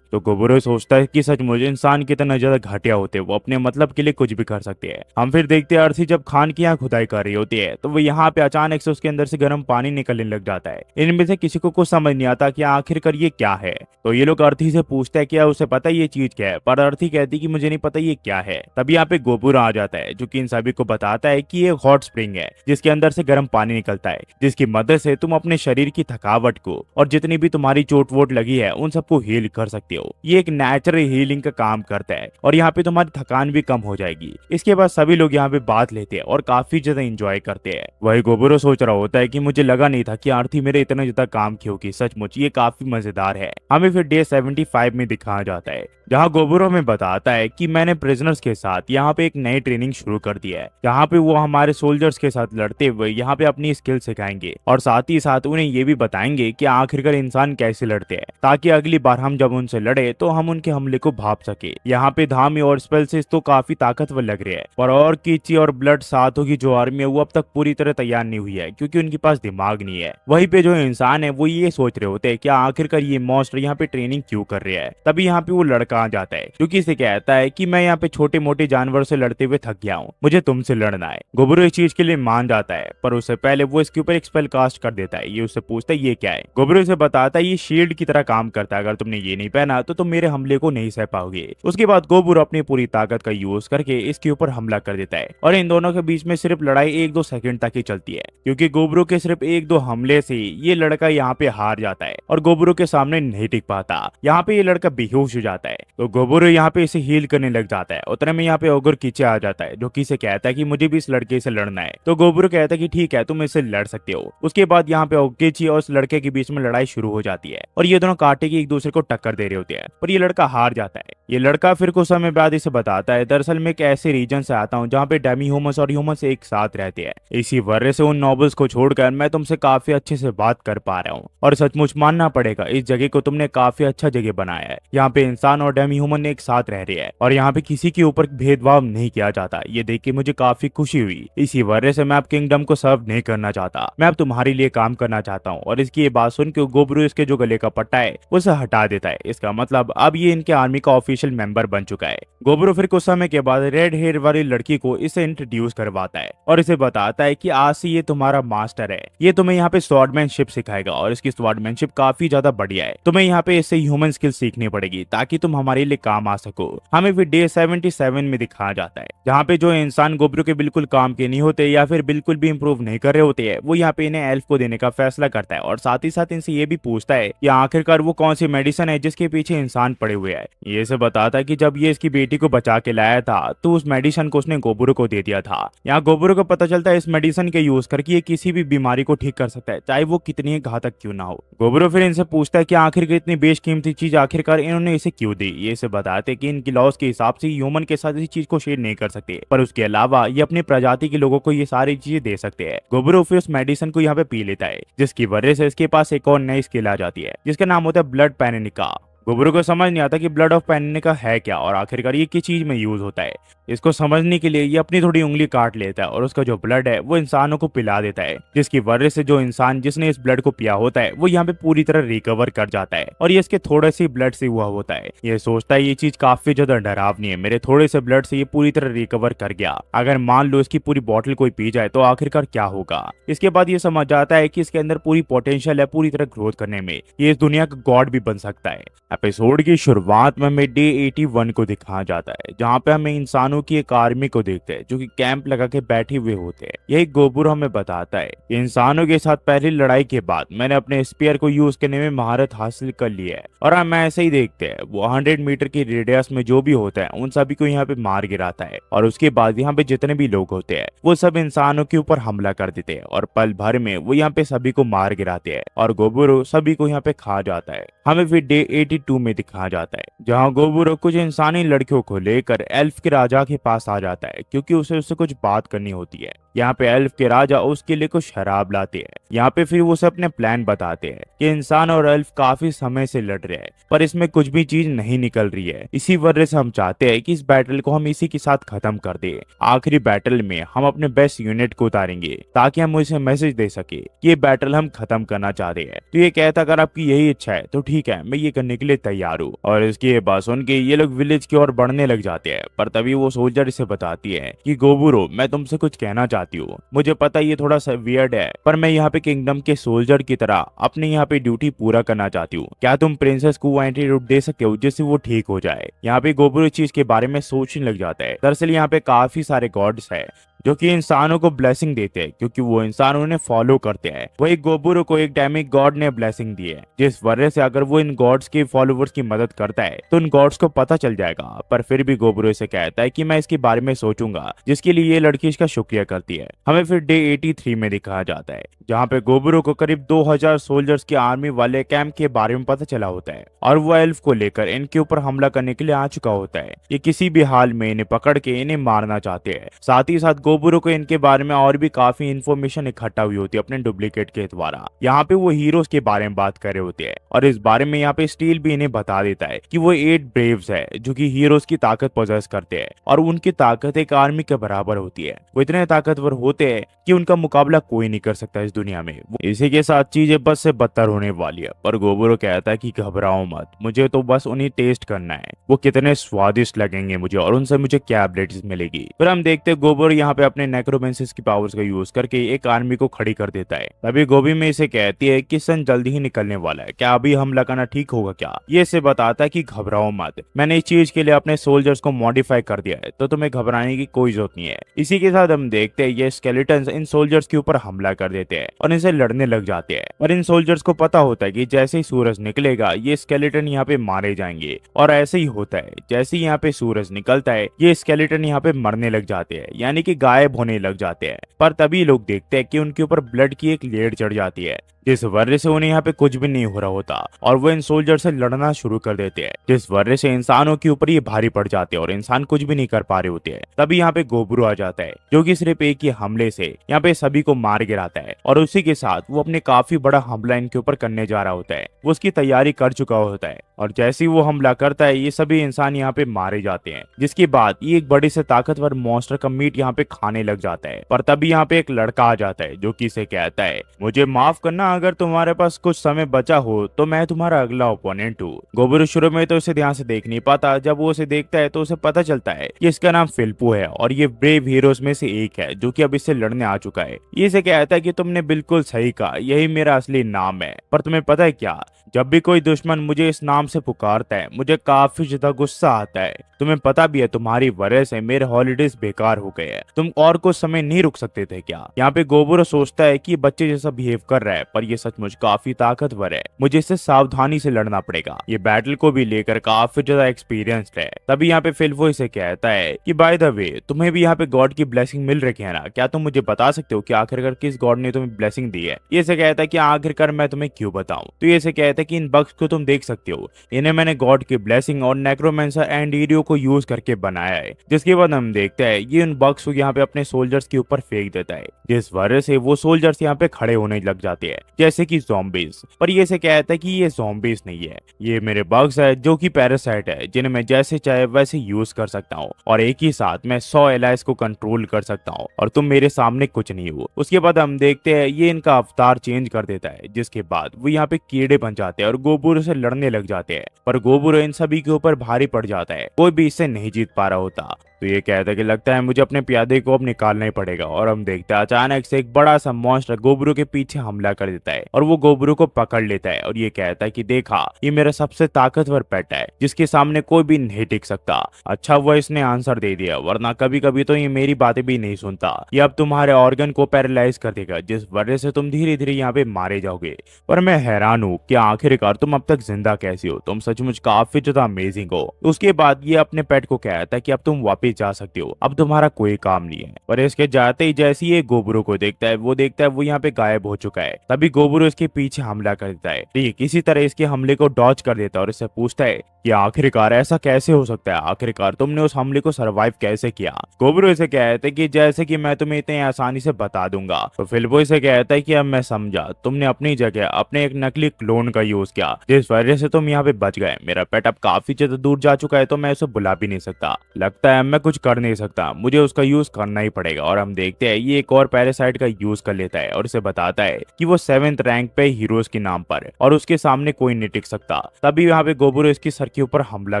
तो गोबुरो सोचता है कि सचमुच इंसान कितना ज्यादा घटिया होते हैं, वो अपने मतलब के लिए कुछ भी कर सकते हैं। हम फिर देखते हैं अर्थी जब खान की यहाँ खुदाई कर रही होती है, तो वो यहाँ पे अचानक से उसके अंदर से गर्म पानी निकलने लग जाता है। इनमें से किसी को कुछ समझ नहीं आता कि आखिरकार ये क्या है। तो ये लोग अर्थी से पूछते हैं क्या उसे पता ये चीज क्या है, पर अर्थी कहती कि मुझे नहीं पता ये क्या है। तभी यहाँ पे गोबुरो आ जाता है, जो कि इन सभी को बताता है कि ये हॉट स्प्रिंग है, जिसके अंदर से गर्म पानी निकलता है, जिसकी मदद से तुम अपने शरीर की थकावट को और जितनी भी तुम्हारी चोट वोट लगी है उन सबको हील कर सकते हो। ये एक नेचुरल हीलिंग का काम करता है और यहाँ पे तुम्हारी थकान भी कम हो जाएगी। इसके बाद सभी लोग यहाँ पे बात लेते हैं और काफी ज्यादा एंजॉय करते हैं। वही गोबुरो सोच रहा होता है कि मुझे लगा नहीं था कि आरती मेरे इतना ज्यादा काम की होगी, सचमुच ये काफी मजेदार है। हमें फिर डे 75 में दिखाया जाता है, जहाँ गोबुरो में बताता है कि मैंने प्रिजनर्स के साथ यहाँ पे एक नई ट्रेनिंग शुरू कर दी है, जहाँ पे वो हमारे सोल्जर्स के साथ लड़ते हुए यहाँ पे अपनी स्किल सिखाएंगे और साथ ही साथ उन्हें ये भी बताएंगे कि आखिरकार इंसान कैसे लड़ते हैं, ताकि अगली बार हम जब उनसे लड़े तो हम उनके हमले को भाप सके। यहाँ पे धामी और स्पेल्सेस तो काफी ताकतवर लग रहे हैं, और कीची और ब्लड साथों की जो आर्मी है वो अब तक पूरी तरह तैयार नहीं हुई है, क्योंकि उनके पास दिमाग नहीं है। वहीं पे जो इंसान है वो ये सोच रहे होते हैं कि आखिरकार ये मॉन्स्टर यहाँ पे ट्रेनिंग क्यों कर रहे हैं। तभी यहाँ पे वो लड़का आ जाता है, जो कि इसे कहता है कि मैं यहाँ पे छोटे मोटे जानवर से लड़ते हुए थक गया हूँ, मुझे तुमसे लड़ना है। गोबुरो इस चीज के लिए मान जाता है, पर उससे पहले वो इसके ऊपर एक स्पेल कास्ट कर देता है। ये उससे पूछता है ये क्या है। गोबुरो उसे बताता है ये शील्ड की तरह काम करता है, अगर तुमने ये नहीं पहना तो तुम मेरे हमले को नहीं सह पाओगे। उसके बाद गोबुरो अपनी पूरी ताकत का यूज करके इसके ऊपर हमला कर देता है, और इन दोनों के बीच में सिर्फ लड़ाई 1-2 सेकंड तक ही चलती है, क्योंकि गोबुरो के सिर्फ 1-2 हमले से ये लड़का यहाँ पे हार जाता है और गोबुरो के सामने नहीं टिक पाता। यहाँ पे ये लड़का बेहोश हो जाता है, तो गोबुरो यहाँ पे इसे हील करने लग जाता है। उतने में यहाँ पे ओगर कीचे आ जाता है, जो कि इसे कहता है कि मुझे भी इस लड़के से लड़ना है। तो गोबुरो कहता है कि ठीक है तुम इससे लड़ सकते हो। उसके बाद यहाँ पे ओगेची और उस लड़के के बीच में लड़ाई शुरू हो जाती है, और ये दोनों कांटे की एक दूसरे को टक्कर दे रहे होते हैं, पर ये लड़का हार जाता है। ये लड़का फिर कुछ समय बाद इसे बताता है दरअसल मैं एक ऐसे रीजन से आता हूँ जहाँ पे डेमी ह्यूमंस और ह्यूमंस एक साथ रहते हैं, इसी वजह से उन नॉबल्स को छोड़कर मैं तुमसे काफी अच्छे से बात कर पा रहा हूँ, और सचमुच मानना पड़ेगा इस जगह को तुमने काफी अच्छा जगह बनाया है। यहाँ पे इंसान और डेमी ह्यूमन एक साथ रह रहे हैं और यहाँ पे किसी के ऊपर भेदभाव नहीं किया जाता। ये देख के मुझे काफी खुशी हुई। इसी वजह से मैं अब किंगडम को सर्व नहीं करना चाहता, मैं अब तुम्हारे लिए काम करना चाहता हूँ। और इसकी ये बात सुन के गोबुरो इसके जो गले का पट्टा है उसे हटा देता है। इसका मतलब अब ये इनके आर्मी का ऑफिशियल मेंबर बन चुका है। गोबुरो फिर कुछ समय के बाद रेड हेयर वाली लड़की को इसे इंट्रोड्यूस करवाता है और इसे बताता है कि आज से ये तुम्हारा मास्टर है, ये तुम्हें यहाँ पे स्वॉर्डमैनशिप सिखाएगा और इसकी स्वॉर्डमैनशिप काफी ज्यादा बढ़िया है। तुम्हें यहाँ पे इससे ह्यूमन स्किल सीखनी पड़ेगी ताकि तुम हमारे लिए काम आ सको। हमें फिर डे 77 में दिखाया जाता है, जहाँ पे जो इंसान गोबुरो के बिल्कुल काम के नहीं होते या फिर बिल्कुल भी इंप्रूव नहीं कर रहे होते हैं, वो यहाँ पे इन्हें एल्फ को देने का फैसला करता है, और साथ ही साथ इनसे ये भी पूछता है कि आखिरकार वो कौन सी मेडिसिन है जिसके पीछे इंसान पड़े हुए हैं। ये से बताता है कि जब ये इसकी बेटी को बचा के लाया था तो उस मेडिसिन को उसने गोबुरो को दे दिया था। यहाँ गोबुरो को पता चलता है इस मेडिसिन के यूज करके ये किसी भी बीमारी को ठीक कर सकता है, चाहे वो कितनी ही घातक क्यों ना हो। गोबरो फिर इनसे पूछता है कि आखिर इतनी बेशकीमती चीज आखिरकार इन्होंने इसे क्यों दी। ये इसे बताते कि इनकी लॉस के हिसाब से ह्यूमन के साथ इस चीज को शेयर नहीं कर सकते, पर उसके अलावा ये अपनी प्रजाति के लोगों को ये सारी चीजें दे सकते हैं। गोबरो फिर उस मेडिसिन को यहाँ पे पी लेता है, जिसकी वजह से इसके पास एक और नई स्किल आ जाती है, जिसका नाम होता है ब्लड पैनिका। गोबरो को समझ नहीं आता कि ब्लड ऑफ पैनिका है क्या और आखिरकार ये किस चीज में यूज होता है। इसको समझने के लिए ये अपनी थोड़ी उंगली काट लेता है और उसका जो ब्लड है वो इंसानों को पिला देता है, जिसकी वजह से जो इंसान जिसने इस ब्लड को पिया होता है वो यहाँ पे पूरी तरह रिकवर कर जाता है और ये इसके थोड़े से ब्लड से हुआ होता है। ये सोचता है ये चीज काफी ज्यादा डरावनी है, मेरे थोड़े से ब्लड से ये पूरी तरह रिकवर कर गया, अगर मान लो इसकी पूरी बॉटल कोई पी जाए तो आखिरकार क्या होगा। इसके बाद ये समझ जाता है कि इसके अंदर पूरी पोटेंशियल है पूरी तरह ग्रोथ करने में, ये इस दुनिया का गॉड भी बन सकता है। एपिसोड की शुरुआत में हमें डे 81 को दिखाया जाता है, जहाँ पे हमें इंसानों की एक आर्मी को देखते हैं जो कि कैंप लगा के बैठे हुए होते हैं। यही गोबुरो हमें बताता है कि इंसानों के साथ पहली लड़ाई के बाद मैंने अपने स्पीयर को यूज करने में महारत हासिल कर ली है और हम ऐसे ही देखते हैं वो 100 मीटर की रेडियस में जो भी होता है उन सभी को यहाँ पे मार गिराता है और उसके बाद यहाँ पे जितने भी लोग होते हैं वो सब इंसानों के ऊपर हमला कर देते हैं और पल भर में वो यहाँ पे सभी को मार गिराते हैं और गोबुरो सभी को यहाँ पे खा जाता है। हमें फिर डे 82 में दिखाया जाता है, जहाँ गोबुरो कुछ इंसानी लड़कियों को लेकर एल्फ के राजा के पास आ जाता है क्योंकि उसे उससे कुछ बात करनी होती है। यहाँ पे एल्फ के राजा उसके लिए कुछ शराब लाते हैं। यहाँ पे फिर वो उसे अपने प्लान बताते हैं कि इंसान और एल्फ काफी समय से लड़ रहे हैं पर इसमें कुछ भी चीज नहीं निकल रही है, इसी वजह से हम चाहते हैं कि इस बैटल को हम इसी के साथ खत्म कर दें। आखिरी बैटल में हम अपने बेस्ट यूनिट को उतारेंगे ताकि हम उसे मैसेज दे सके कि ये बैटल हम खत्म करना चाहते हैं। तो ये कहता अगर आपकी यही इच्छा है तो ठीक है, मैं ये करने के लिए तैयार हूँ। और इसकी बात सुन के ये लोग विलेज की ओर बढ़ने लग जाते हैं, पर तभी वो सोल्जर इसे बताती है कि गोबुरो मैं तुमसे कुछ कहना चाहती हूँ, मुझे पता ये थोड़ा सा वियर्ड है पर मैं यहाँ पे किंगडम के सोल्जर की तरह अपने यहाँ पे ड्यूटी पूरा करना चाहती हूँ, क्या तुम प्रिंसेस को वो एंटीडोट दे सकते हो जिससे वो ठीक हो जाए। यहाँ पे गोबुरो इस चीज के बारे में सोचने लग जाता है। दरअसल यहाँ पे काफी सारे गॉड्स है जो कि इंसानों को ब्लेसिंग देते हैं क्योंकि वो इंसान उन्हें फॉलो करते हैं। वही गोबुरो को एक टाइम एक गॉड ने ब्लेसिंग दी है, जिस वजह से अगर वो इन गॉड्स के फॉलोवर्स की मदद करता है तो उन गॉड्स को पता चल जाएगा। पर फिर भी गोबुरो से कहता है कि मैं इसके बारे में सोचूंगा, जिसके लिए ये लड़की इसका शुक्रिया करती है। हमें फिर डे 83 में दिखाया जाता है, जहाँ पे गोबुरो को करीब 2000 सोल्जर्स की आर्मी वाले कैंप के बारे में पता चला होता है और वो एल्फ को लेकर इनके ऊपर हमला करने के लिए आ चुका होता है। ये किसी भी हाल में इन्हें पकड़ के इन्हें मारना चाहते हैं। साथ ही साथ गोबुरो को इनके बारे में और भी काफी इन्फॉर्मेशन इकट्ठा हुई होती है अपने डुप्लीकेट के द्वारा। यहाँ पे वो हीरोज के बारे में बात कर रहे होते हैं और इस बारे में यहाँ पे स्टील भी इन्हें बता देता है कि वो 8 ब्रेव्स है जो कि हीरोज की ताकत पोजेस करते हैं और उनकी ताकत एक आर्मी के बराबर होती है। वो इतने ताकतवर होते हैं कि उनका मुकाबला कोई नहीं कर सकता इस दुनिया में। इसी के साथ चीजें बस से बदतर होने वाली है, पर गोबुरो कहता है कि घबराओ मत, मुझे तो बस उन्हें टेस्ट करना है, वो कितने स्वादिष्ट लगेंगे मुझे और उनसे मुझे क्या एबिलिटीज मिलेगी। फिर हम देखते हैं गोबुरो यहाँ पे अपने नेक्रोमेंसिस की पावर्स का यूज करके एक आर्मी को खड़ी कर देता है। तभी गोभी में इसे कहती है कि सन जल्दी ही निकलने वाला है, क्या अभी हमला करना ठीक होगा क्या। ये इसे बताता है कि घबराओ मत, मैंने इस चीज के लिए अपने सोल्जर्स को मॉडिफाई कर दिया है, तो तुम्हें घबराने की कोई जरूरत नहीं है। इसी के साथ हम देखते हैं ये स्केलेटन्स इन सोल्जर्स के ऊपर हमला कर देते हैं और इनसे लड़ने लग जाते हैं। और इन सोल्जर्स को पता होता है कि जैसे ही सूरज निकलेगा ये स्केलेटन यहाँ पे मारे जाएंगे और ऐसे ही होता है। जैसे ही यहाँ पे सूरज निकलता है ये स्केलेटन यहाँ पे मरने लग जाते हैं, यानी कि गायब होने लग जाते हैं। पर तभी लोग देखते हैं कि उनके ऊपर ब्लड की एक लेयर चढ़ जाती है, जिस वजह से उन्हें यहाँ पे कुछ भी नहीं हो रहा होता और वो इन सोल्जर से लड़ना शुरू कर देते हैं, जिस वजह से इंसानों के ऊपर ये भारी पड़ जाते हैं और इंसान कुछ भी नहीं कर पा रहे होते हैं। तभी यहाँ पे गोबुरो आ जाता है जो कि सिर्फ एक ही हमले से यहाँ पे सभी को मार गिराता है और उसी के साथ वो अपने काफी बड़ा हमला इनके ऊपर करने जा रहा होता है। वो उसकी तैयारी कर चुका होता है और जैसे ही वो हमला करता है ये सभी इंसान यहाँ पे मारे जाते हैं, जिसके बाद ये एक बड़े से ताकतवर मॉन्स्टर का मीट यहाँ पे खाने लग जाता है। पर तभी यहाँ पे एक लड़का आ जाता है जो कि इसे कहता है मुझे माफ करना, अगर तुम्हारे पास कुछ समय बचा हो तो मैं तुम्हारा अगला ओपोनेंट हूँ। गोबुरो शुरू में तो इसे ध्यान से देख नहीं पाता, जब वो उसे देखता है तो उसे पता चलता है कि इसका नाम फिल्पू है और ये ब्रेव हीरोज में से एक है जो कि अब इससे लड़ने आ चुका है। ये इसे कहता है कि तुमने बिल्कुल सही कहा, यही मेरा असली नाम है। पर तुम्हें पता है क्या, जब भी कोई दुश्मन मुझे इस नाम से पुकारता है मुझे काफी ज्यादा गुस्सा आता है। तुम्हें पता भी है तुम्हारी वजह से मेरे हॉलीडेज बेकार हो गए हैं, तुम और कुछ समय नहीं रुक सकते थे क्या। यहाँ पे गोबुरो सोचता है कि बच्चे जैसा बिहेव कर रहा है, पर पर ये सचमुच काफी ताकतवर है, मुझे इससे सावधानी से लड़ना पड़ेगा। ये बैटल को भी लेकर काफी ज्यादा एक्सपीरियंस्ड है। तभी यहाँ पे फिल्फो इसे कहता है कि बाय द वे तुम्हें भी यहाँ पे गॉड की ब्लेसिंग मिल रखी है ना, क्या तुम मुझे बता सकते हो कि आखिरकार किस गॉड ने तुम्हें ब्लेसिंग दी है? ये इसे कहता है कि आखिरकार मैं तुम्हें क्यों बताऊं। तो ये इसे कहता है कि इन बग्स को तुम देख सकते हो, इन्हें मैंने गॉड की ब्लेसिंग और नेक्रोमेंसर एंड ईरियो को यूज करके बनाया है। जिसके बाद हम देखते हैं ये उन बग्स को यहाँ पे अपने सोल्जर्स के ऊपर फेंक देता है, जिस वजह से वो सोल्जर्स यहाँ पे खड़े होने लग जाते हैं जैसे कि ज़ॉम्बीज। पर ये इसे कहता है कि ये ज़ॉम्बीज नहीं है, ये मेरे बग्स है जो कि पैरासाइट है, जिन्हें मैं जैसे चाहे वैसे यूज कर सकता हूँ और एक ही साथ मैं 100 एलाइज को कंट्रोल कर सकता हूँ और तुम मेरे सामने कुछ नहीं हो। उसके बाद हम देखते हैं ये इनका अवतार चेंज कर देता है, जिसके बाद वो यहाँ पे कीड़े बन जाते हैं और गोबुरो से लड़ने लग जाते हैं। पर गोबुरो इन सभी के ऊपर भारी पड़ जाता है, कोई भी इससे नहीं जीत पा रहा होता। तो ये कहता है कि लगता है मुझे अपने प्यादे को अब निकालना ही पड़ेगा। और हम देखते हैं अचानक से एक बड़ा सा मॉन्स्टर गोबुरो के पीछे हमला कर देता है और वो गोबुरो को पकड़ लेता है और ये कहता है कि देखा, ये मेरा सबसे ताकतवर पेट है जिसके सामने कोई भी नहीं टिक सकता। अच्छा हुआ इसने आंसर दे दिया, वरना कभी कभी तो ये मेरी बातें भी नहीं सुनता। ये अब तुम्हारे ऑर्गन को पैरालाइज कर देगा, जिस वजह से तुम धीरे धीरे यहाँ पे मारे जाओगे। पर मैं हैरान हूँ कि आखिरकार तुम अब तक जिंदा कैसे हो, तुम सचमुच काफी ज्यादा अमेजिंग हो। उसके बाद ये अपने पेट को कहता है कि अब तुम वापस जा सकते हो, अब तुम्हारा कोई काम नहीं है। पर इसके जाते ही जैसे ही गोबुरो को देखता है वो यहाँ पे गायब हो चुका है। तभी गोबुरो इसके पीछे हमला कर देता है। ठीक किसी तरह इसके हमले को डॉज कर देता है और इससे पूछता है कि आखिरकार ऐसा कैसे हो सकता है, आखिरकार तुमने उस हमले को सरवाइव कैसे किया। गोबुरो इसे कहता है कि जैसे कि मैं तुम्हें इतने आसानी से बता दूंगा। तो फिल्पो इसे कहता है कि अब मैं समझा, तुमने अपनी जगह अपने एक नकली क्लोन का यूज किया, जिस वजह से तुम यहाँ पे बच गए। मेरा पेट अब काफी ज्यादा दूर जा चुका है तो मैं उसे बुला भी नहीं सकता। लगता है मैं कुछ कर नहीं सकता, मुझे उसका यूज करना ही पड़ेगा। और हम देखते हैं ये एक और पैरासाइट का यूज कर लेता है और उसे बताता है कि वो 7th रैंक पे हीरोज के नाम पर और उसके सामने कोई नहीं टिक सकता। तभी यहाँ पे गोबुरो इसकी सर के ऊपर हमला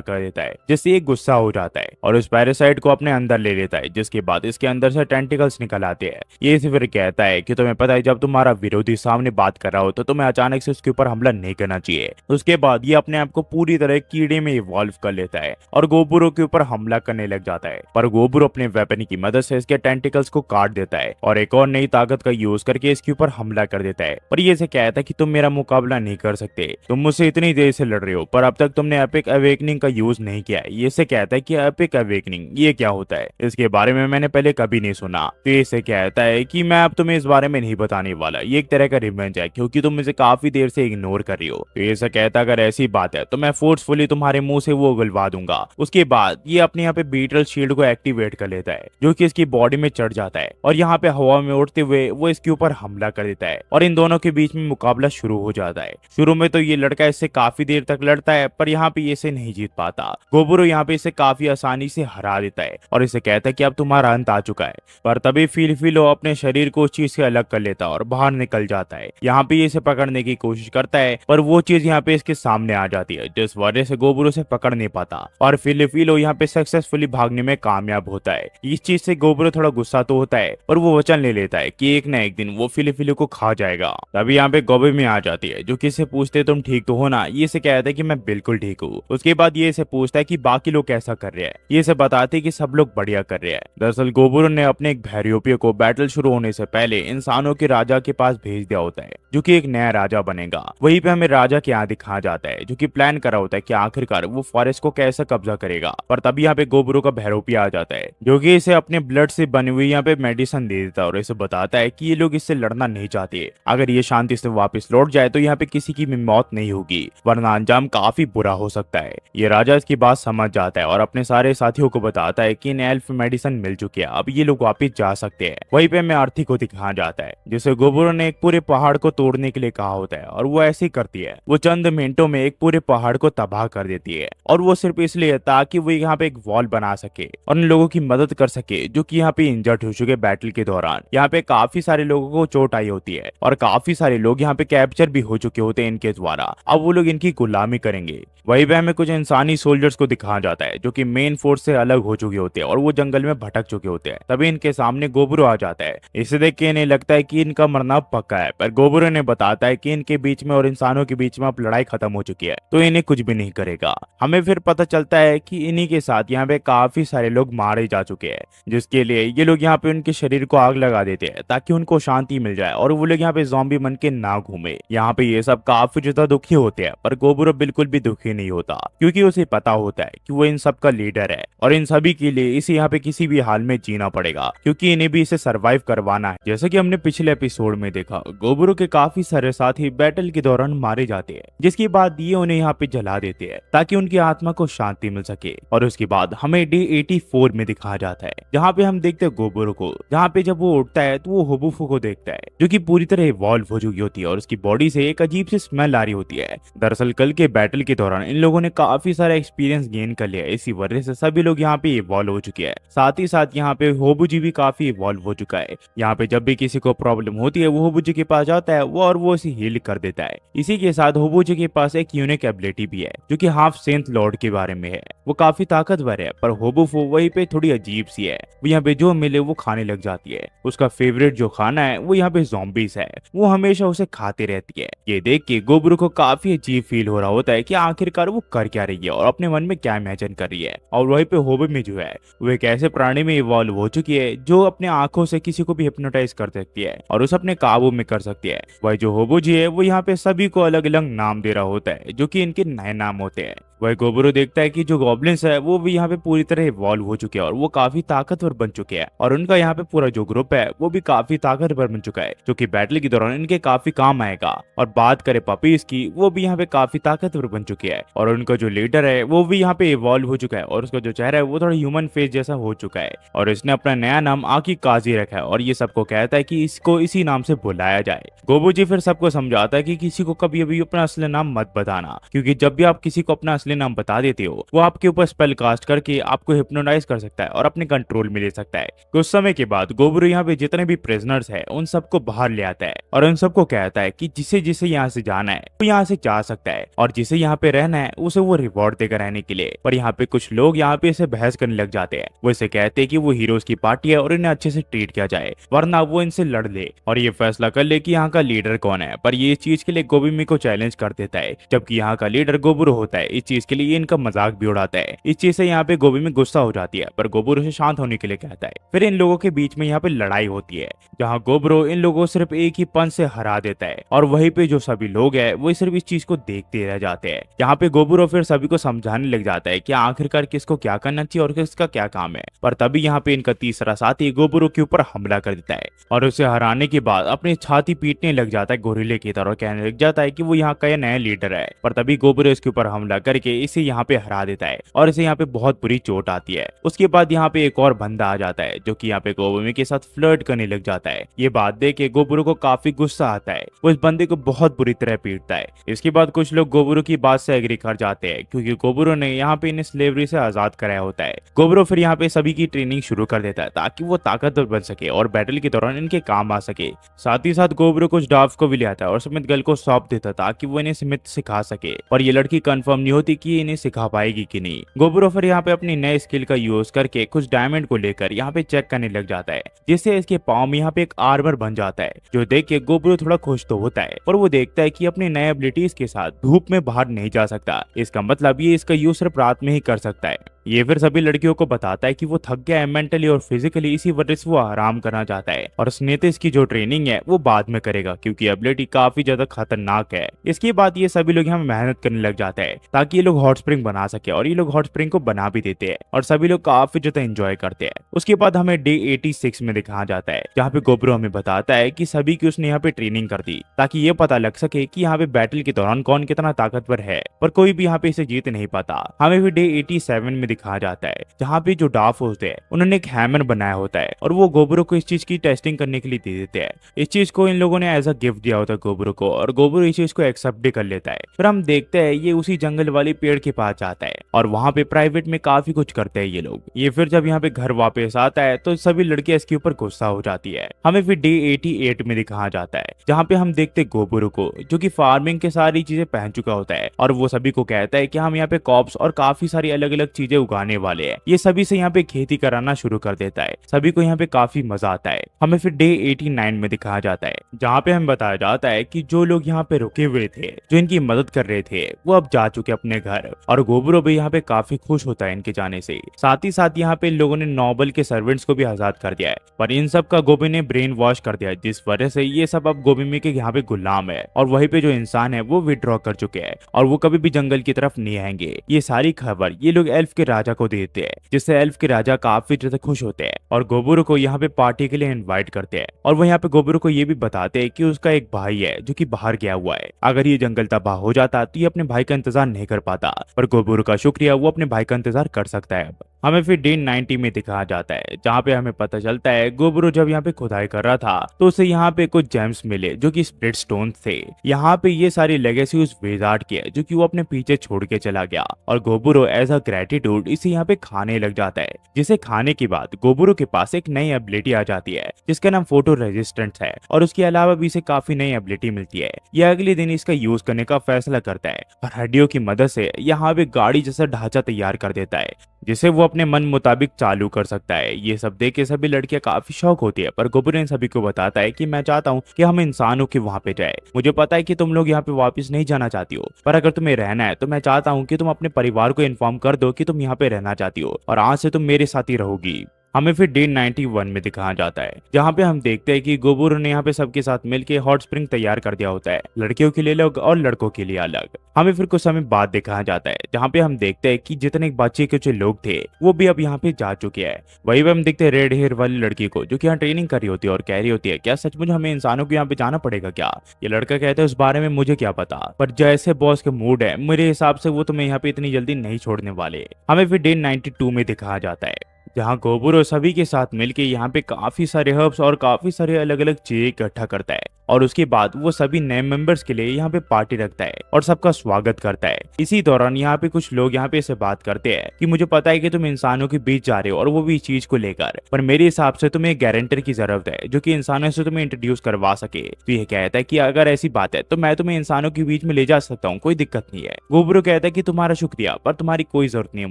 कर देता है, जिससे ये गुस्सा हो जाता है और उस पैरासाइट को अपने अंदर ले लेता है। जिसके बाद इसके अंदर से टेंटिकल्स निकल आते हैं। ये इसे फिर कहता है कि तुम्हें पता है जब तुम्हारा विरोधी सामने बात कर रहा हो तो तुम्हें अचानक से उसके ऊपर हमला नहीं करना चाहिए। उसके बाद ये अपने आप को पूरी तरह कीड़े में इवॉल्व कर लेता है और गोबुरो के ऊपर हमला करने लग जाता है। पर गोबुरो अपने वेपन की मदद से इसके टेंटिकल्स को काट देता है और एक और नई ताकत का यूज करके इसके ऊपर हमला कर देता है। पर ये इसे कहता है कि तुम मेरा मुकाबला नहीं कर सकते, तुम मुझसे इतनी देर से लड़ रहे हो पर अब तक तुमने एपिक अवेकनिंग का यूज नहीं किया है। ये इसे कहता है कि एपिक अवेकनिंग ये क्या होता है, इसके बारे में मैंने पहले कभी नहीं सुना। तो ये इसे कहता है कि मैं अब तुम्हें इस बारे में नहीं बताने वाला, ये एक तरह का रिवेंज है क्योंकि तुम मुझे काफी देर से इग्नोर कर रही हो। तो ये इसे कहता है अगर ऐसी बात है तो मैं फोर्सफुली तुम्हारे मुंह से वो उगलवा दूंगा। उसके बाद ये अपने यहाँ पे बीटल शील्ड को एक्टिवेट कर लेता है जो कि इसकी बॉडी में चढ़ जाता है और यहाँ पे हवा में उड़ते हुए वो इसके ऊपर हमला कर देता है और इन दोनों के बीच में मुकाबला शुरू हो जाता है। शुरू में तो ये लड़का इससे काफी देर तक लड़ता है पर यहाँ पे ये इसे नहीं जीत पाता। गोबुरो यहाँ पे इसे काफी आसानी से हरा देता है और इसे कहता है कि अब तुम्हारा अंत आ चुका है। पर तभी फिलो अपने शरीर को उस चीज से अलग कर लेता है और बाहर निकल जाता है। यहाँ पे ये इसे पकड़ने की कोशिश करता है पर वो चीज यहाँ पे इसके सामने आ जाती है, जिस वजह से गोबुरो से पकड़ नहीं पाता और फिलो यहाँ पे सक्सेसफुली भागने में कामयाब होता है। इस चीज से गोबुरो थोड़ा गुस्सा तो होता है पर वो वचन ले लेता है कि एक न एक दिन वो फिलो को खा जाएगा। तभी यहाँ पे गोबी में आ जाती है जो कि इसे पूछते तुम ठीक तो हो ना। ये इसे कहता है कि मैं बिल्कुल ठीक हूँ। उसके बाद ये इसे पूछता है कि बाकी लोग कैसा कर रहे हैं। ये इसे बताते हैं कि सब लोग बढ़िया कर रहे हैं। दरअसल गोबुरो ने अपने एक भैरियोपियो को बैटल शुरू होने से पहले इंसानों के राजा के पास भेज दिया होता है जो कि एक नया राजा बनेगा। वहीं पे हमें राजा के यहाँ दिखाया जाता है जो कि प्लान करा होता है कि आखिरकार वो फॉरेस्ट को कैसे कब्जा करेगा। पर तभी यहाँ पे गोबुरो का भैरोपिया आ जाता है जो कि इसे अपने ब्लड से बनी हुई यहाँ पे मेडिसिन दे देता है और इसे बताता है कि ये लोग इससे लड़ना नहीं चाहते। अगर ये शांति से वापस लौट जाए तो यहाँ पे किसी की भी मौत नहीं होगी, वरना अंजाम काफी बुरा हो सकता है। ये राजा इसकी बात समझ जाता है और अपने सारे साथियों को बताता है कि इन एल्फ मेडिसिन मिल चुकी है, अब ये लोग वापस जा सकते हैं। वहीं पे हमें आरती को दिखाया जाता है जिसे गोबुरो ने एक पूरे पहाड़ को तोड़ने के लिए कहा होता है और वो ऐसे ही करती है। वो चंद मिनटों में एक पूरे पहाड़ को तबाह कर देती है और वो सिर्फ इसलिए ताकि वो यहाँ पे एक वॉल बना सके और उन लोगों की मदद कर सके जो कि यहाँ पे इंजर्ड हो चुके बैटल के दौरान। यहाँ पे काफी सारे लोगों को चोट आई होती है और काफी सारे लोग यहाँ पे कैप्चर भी हो चुके होते हैं इनके द्वारा। अब वो लोग इनकी गुलामी करेंगे। वहीं पे हमें कुछ इंसानी सोल्जर्स को दिखाया जाता है जो कि मेन फोर्स से अलग हो चुके होते हैं और वो जंगल में भटक चुके होते हैं। तभी इनके सामने गोबुरो आ जाता है। इसे देख के इन्हें लगता है कि इनका मरना पक्का है, पर गोबुरो इन्हें बताता है कि इनके बीच में और इंसानों के बीच में अब लड़ाई खत्म हो चुकी है, तो इन्हें कुछ भी नहीं करेगा। हमें फिर पता चलता है कि इन्हीं के साथ यहाँ पे काफी सारे लोग मारे जा चुके हैं, जिसके लिए ये लोग यहाँ पे उनके शरीर को आग लगा देते हैं ताकि उनको शांति मिल जाए और वो लोग यहाँ पे ज़ॉम्बी बन के ना घूमे। यहाँ पे ये सब काफी ज्यादा दुखी होते हैं, पर गोबुरो बिल्कुल भी दुखी नहीं होता, क्योंकि उसे पता होता है कि वो इन सब का लीडर है और इन सभी के लिए इसे यहाँ पे किसी भी हाल में जीना पड़ेगा, क्योंकि इन्हें भी इसे सरवाइव करवाना है। जैसे कि हमने पिछले एपिसोड में देखा, गोबुरो के काफी सारे साथी बैटल के दौरान मारे जाते हैं, जिसके बाद ये उन्हें यहाँ पे जला देते हैं ताकि उनकी आत्मा को शांति मिल सके। और उसके बाद हमें डे 84 में दिखाया जाता है, जहाँ पे हम देखते हैं गोबुरो को, जहाँ पे जब वो उठता है तो वो होबुफू को देखता है, जो कि पूरी तरह इवॉल्व हो चुकी होती है और उसकी बॉडी से एक अजीब सी स्मेल आ रही होती है। दरअसल कल के बैटल के दौरान इन लोगों ने काफी सारा एक्सपीरियंस गेन कर लिया, इसी वजह से सभी लोग यहाँ पे इवॉल्व हो चुके हैं। साथ ही साथ यहाँ पे होबुजी भी काफी इवॉल्व हो चुका है। यहाँ पे जब भी किसी को प्रॉब्लम होती है वो होबुजी के पास जाता है वो और वो उसे हील कर देता है। इसी के साथ होबुजी के पास एक यूनिक एबिलिटी भी है, जो कि हाफ सेंथ लॉर्ड के बारे में है। वो काफी ताकतवर है, पर होबुफू वहीं पे थोड़ी अजीब सी है। वो यहाँ पे जो मिले वो खाने लग जाती है। उसका फेवरेट जो खाना है वो यहाँ पे ज़ॉम्बीज है, वो हमेशा उसे खाते रहती है। ये देख के गोबुरो को काफी अजीब फील हो रहा होता है कि आखिरकार वो कर क्या रही है और अपने मन में क्या इमेजिन कर रही है। और वहीं पे होबुमी जो है वो एक ऐसे प्राणी में इवॉल्व हो चुकी है जो अपने आंखों से किसी को भी हिप्नोटाइज कर सकती है और उसे अपने काबू में कर सकती है। वही जो होबुजी है वो यहाँ पे सभी को अलग अलग नाम दे रहा होता है, जो कि इनके नए नाम होते हैं। वही गोबुरो देखता है कि जो गॉब्लिन्स है वो भी यहाँ पे पूरी तरह इवॉल्व हो चुके हैं और वो काफी ताकतवर बन चुके हैं और उनका यहाँ पे पूरा जो ग्रुप है वो भी काफी ताकतवर बन चुका है, जो कि बैटल के दौरान इनके काफी काम आएगा। और बात करें पपीज की, वो भी यहाँ पे काफी ताकतवर बन चुके हैं और उनका जो लीडर है वो भी यहाँ पे इवॉल्व हो चुका है और उसका जो चेहरा है वो थोड़ा ह्यूमन फेस जैसा हो चुका है और इसने अपना नया नाम आकी काजी रखा है और ये सबको कहता है कि इसको इसी नाम से बुलाया जाए। गोबुजी फिर सबको समझाता है कि किसी को कभी भी अपना असली नाम मत बताना, क्योंकि जब भी आप किसी को अपना असली नाम बता देते हो वो आपके ऊपर स्पेल कास्ट करके आपको हिप्नोटाइज कर सकता है और अपने कंट्रोल में ले सकता है। कुछ समय के बाद गोबुरो यहाँ पे जितने भी प्रिजनर्स है उन सबको बाहर ले आता है और उन सबको कहता है कि जिसे जिसे यहाँ से जाना है वो यहाँ से जा सकता है और जिसे यहाँ पे रहना है उसे वो रिवॉर्ड देगा रहने के लिए। पर यहाँ पे कुछ लोग यहाँ पे इसे बहस करने लग जाते हैं। वो इसे कहते हैं कि वो हीरोज की पार्टी है और इन्हें अच्छे से ट्रीट किया जाए, वरना वो इनसे लड़ ले और ये फैसला कर ले कि यहाँ का लीडर कौन है। पर ये इस चीज के लिए गोबुमी को चैलेंज कर देता है, जबकि यहाँ का लीडर गोबुरो होता है। इस चीज के लिए इनका मजाक भी उड़ाता है। इस चीज से यहाँ पे गोबुमी गुस्सा हो जाती है, पर गोबुरो से शांत होने के लिए कहता है। फिर इन लोगों के बीच में यहाँ पे लड़ाई होती है, जहाँ गोबुरो इन लोगों को सिर्फ एक ही पंच से हरा देता है और वहीं पे जो सभी लोग हैं वो सिर्फ इस चीज को देखते रह जाते हैं। यहाँ पे गोबुरो फिर सभी को समझाने लग जाता है कि आखिरकार किसको क्या करना चाहिए और किसका क्या काम है। पर तभी यहाँ पे इनका तीसरा साथी गोबुरो के ऊपर हमला कर देता है और उसे हराने के बाद अपनी छाती पीटने लग जाता है गोरिल्ले की तरह, कहने लग जाता है कि वो यहाँ का नया लीडर है। पर तभी गोबुरो इसके ऊपर हमला करके इसे यहाँ पे हरा देता है और इसे यहाँ पे बहुत बुरी चोट आती है। उसके बाद यहाँ पे एक और बंदा आ जाता है जो कि यहाँ पे गोबुमी के साथ फ्लर्ट करने लग जाता है। ये बात देख के गोबुरो को काफी गुस्सा आता है, वो इस बंदे को बहुत बुरी तरह पीटता है। इसके बाद कुछ लोग गोबुरो की बात से एग्री कर जाते हैं, क्योंकि गोबुरो ने यहाँ पे इन्हें स्लेवरी से आजाद कराया होता है। गोबुरो फिर यहाँ पे सभी की ट्रेनिंग शुरू कर देता है ताकि वो ताकतवर बन सके और बैटल के दौरान इनके काम आ सके। साथ ही साथ गोबुरो कुछ डाफ को भी ले आता है और स्मिथ गर्ल को सौंप देता ताकि वो इन्हें स्मिथ सिखा सके, पर ये लड़की कंफर्म नहीं होती कि इन्हें सिखा पाएगी कि नहीं। गोबुरो फिर यहाँ पे अपनी नए स्किल का यूज करके कुछ डायमंड को लेकर यहाँ पे चेक करने लग जाता है, जिससे इसके पाँव में यहाँ पे एक आर्मर बन जाता है, जो देख के गोबुरो थोड़ा खुश तो होता है, पर वो देखता है कि अपनी नए एबिलिटीज के साथ धूप में बाहर नहीं जा सकता। इसका मतलब ये इसका यूज सिर्फ रात में ही कर सकता है। ये फिर सभी लड़कियों को बताता है कि वो थक गया है मेंटली और फिजिकली, इसी वजह से वो आराम करना चाहता है और स्नेतिस की जो ट्रेनिंग है वो बाद में करेगा, क्योंकि एबिलिटी काफी ज्यादा खतरनाक है। इसके बाद ये सभी लोग यहाँ मेहनत करने लग जाते हैं ताकि ये लोग हॉट स्प्रिंग बना सके और ये लोग हॉट स्प्रिंग को बना भी देते हैं और सभी लोग काफी ज्यादा एंजॉय करते हैं। उसके बाद हमें डे 86 में दिखाया जाता है, जहाँ पे गोबुरो हमें बताता है कि सभी की उसने यहाँ पे ट्रेनिंग कर दी ताकि ये पता लग सके कि यहाँ पे बैटल के दौरान कौन कितना ताकतवर है, पर कोई भी यहाँ पे इसे जीत नहीं पाता। हमें भी डे 87 में दिखाया जाता है, जहाँ पे जो डाफ होते हैं उन्होंने एक हैमर बनाया होता है और वो गोबुरो को इस चीज की टेस्टिंग करने के लिए दे देते हैं। इस चीज को इन लोगों ने एज अ गिफ्ट दिया होता है गोबुरो को और गोबुरो इस चीज को एक्सेप्ट भी कर लेता है। फिर हम देखते हैं ये उसी जंगल वाली पेड़ के पास जाता है और वहाँ पे प्राइवेट में काफी कुछ करते हैं ये लोग। ये फिर जब यहाँ पे घर वापस आता है तो सभी लड़कियां इसके ऊपर गुस्सा हो जाती है। हमें फिर डे 88 में दिखाया जाता है, जहाँ पे हम देखते गोबुरो को जो कि फार्मिंग के सारी चीजें पहन चुका होता है और वो सभी को कहता है कि हम यहाँ पे कॉप्स और काफी सारी अलग अलग चीजें उगाने वाले हैं। ये सभी से यहाँ पे खेती कराना शुरू कर देता है। सभी को यहाँ पे काफी मजा आता है। हमें फिर डे 89 में दिखाया जाता है, जहाँ पे हमें बताया जाता है कि जो लोग यहाँ पे रुके हुए थे, जो इनकी मदद कर रहे थे, वो अब जा चुके अपने घर। और गोबरो भी यहाँ पे काफी खुश होता है इनके जाने से। साथ ही साथ यहाँ पे लोगों ने नोबल के सर्वेंट्स को भी आजाद कर दिया है, पर इन सब का गोबी ने ब्रेन वॉश कर दिया है, जिस वजह से ये सब अब गोबी के यहाँ पे गुलाम है। और वहीं पे जो इंसान है वो विड्रॉ कर चुके हैं और वो कभी भी जंगल की तरफ नहीं आएंगे। ये सारी खबर ये लोग एल्फ के राजा को देते हैं, जिससे एल्फ के राजा काफी ज्यादा खुश होते हैं और गोबरो को यहाँ पे पार्टी के लिए इनवाइट करते हैं। और वो यहाँ पे गोबरो को ये भी बताते हैं कि उसका एक भाई है जो कि बाहर गया हुआ है। अगर ये जंगल तबाह हो जाता तो ये अपने भाई का इंतजार नहीं कर पाता, पर गोबरो का शुक्रिया, वो अपने भाई का इंतजार कर सकता है। अब हमें फिर डे 90 में दिखाया जाता है, जहाँ पे हमें पता चलता है गोबरो जब यहाँ पे खुदाई कर रहा था तो उसे यहाँ पे कुछ जेम्स मिले जो कि स्प्लिट स्टोन थे। यहाँ पे ये सारी लेगेसी उस विजार्ड की है जो कि वो अपने पीछे छोड़ के चला गया। और गोबरो एज अ ग्रेटिट्यूड इसे यहाँ पे खाने लग जाता है, जिसे खाने के बाद गोबरो के पास एक नई एबिलिटी आ जाती है जिसका नाम फोटो रेजिस्टेंस है। और उसके अलावा भी इसे काफी नई एबिलिटी मिलती है। यह अगले दिन इसका यूज करने का फैसला करता है और हड्डियों की मदद से यहाँ पे गाड़ी जैसा ढांचा तैयार कर देता है, जिसे वो अपने मन मुताबिक चालू कर सकता है। ये सब देख के सभी लड़कियां काफी शौक होती है, पर गोबरो इन सभी को बताता है कि मैं चाहता हूँ कि हम इंसानों के वहां पे जाए। मुझे पता है कि तुम लोग यहाँ पे वापस नहीं जाना चाहती हो, पर अगर तुम्हें रहना है तो मैं चाहता हूँ कि तुम अपने परिवार को इन्फॉर्म कर दो कि तुम यहाँ पे रहना चाहती हो और आज से तुम मेरे साथ ही रहोगी। हमें फिर डे 91 में दिखाया जाता है, जहाँ पे हम देखते हैं कि गोबरो ने यहाँ पे सबके साथ मिलके हॉट स्प्रिंग तैयार कर दिया होता है, लड़कियों के लिए अलग और लड़कों के लिए अलग। हमें फिर कुछ समय बाद दिखाया जाता है, जहाँ पे हम देखते हैं कि जितने बच्चे के जो लोग थे वो भी अब यहाँ पे जा चुके हैं। वही पे हम देखते हैं रेड हेयर वाली लड़की को जो कि यहाँ ट्रेनिंग कर रही होती है और कह रही होती है, क्या सचमुच हमें इंसानों को यहाँ पे जाना पड़ेगा क्या? ये लड़का कहता है, उस बारे में मुझे क्या पता, पर जैसे बॉस के मूड है मेरे हिसाब से वो तुम्हें यहाँ पे इतनी जल्दी नहीं छोड़ने वाले। हमें फिर डे 92 में दिखाया जाता है, जहाँ गोबरो सभी के साथ मिलके यहाँ पे काफी सारे हर्ब्स और काफी सारे अलग अलग चीजें इकट्ठा करता है और उसके बाद वो सभी नए मेंबर्स के लिए यहाँ पे पार्टी रखता है और सबका स्वागत करता है। इसी दौरान यहाँ पे कुछ लोग यहाँ पे इसे बात करते हैं कि मुझे पता है कि तुम इंसानों के बीच जा रहे हो और वो भी इस चीज को लेकर, पर मेरे हिसाब से तुम्हें गारंटर की जरूरत है जो कि इंसानों से तुम्हें इंट्रोड्यूस करवा सके। तो ये कहता है कि अगर ऐसी बात है तो मैं तुम्हें इंसानों के बीच में ले जा सकता हूँ, कोई दिक्कत नहीं है। गोबरो कहता है कि तुम्हारा शुक्रिया, पर तुम्हारी कोई जरूरत नहीं है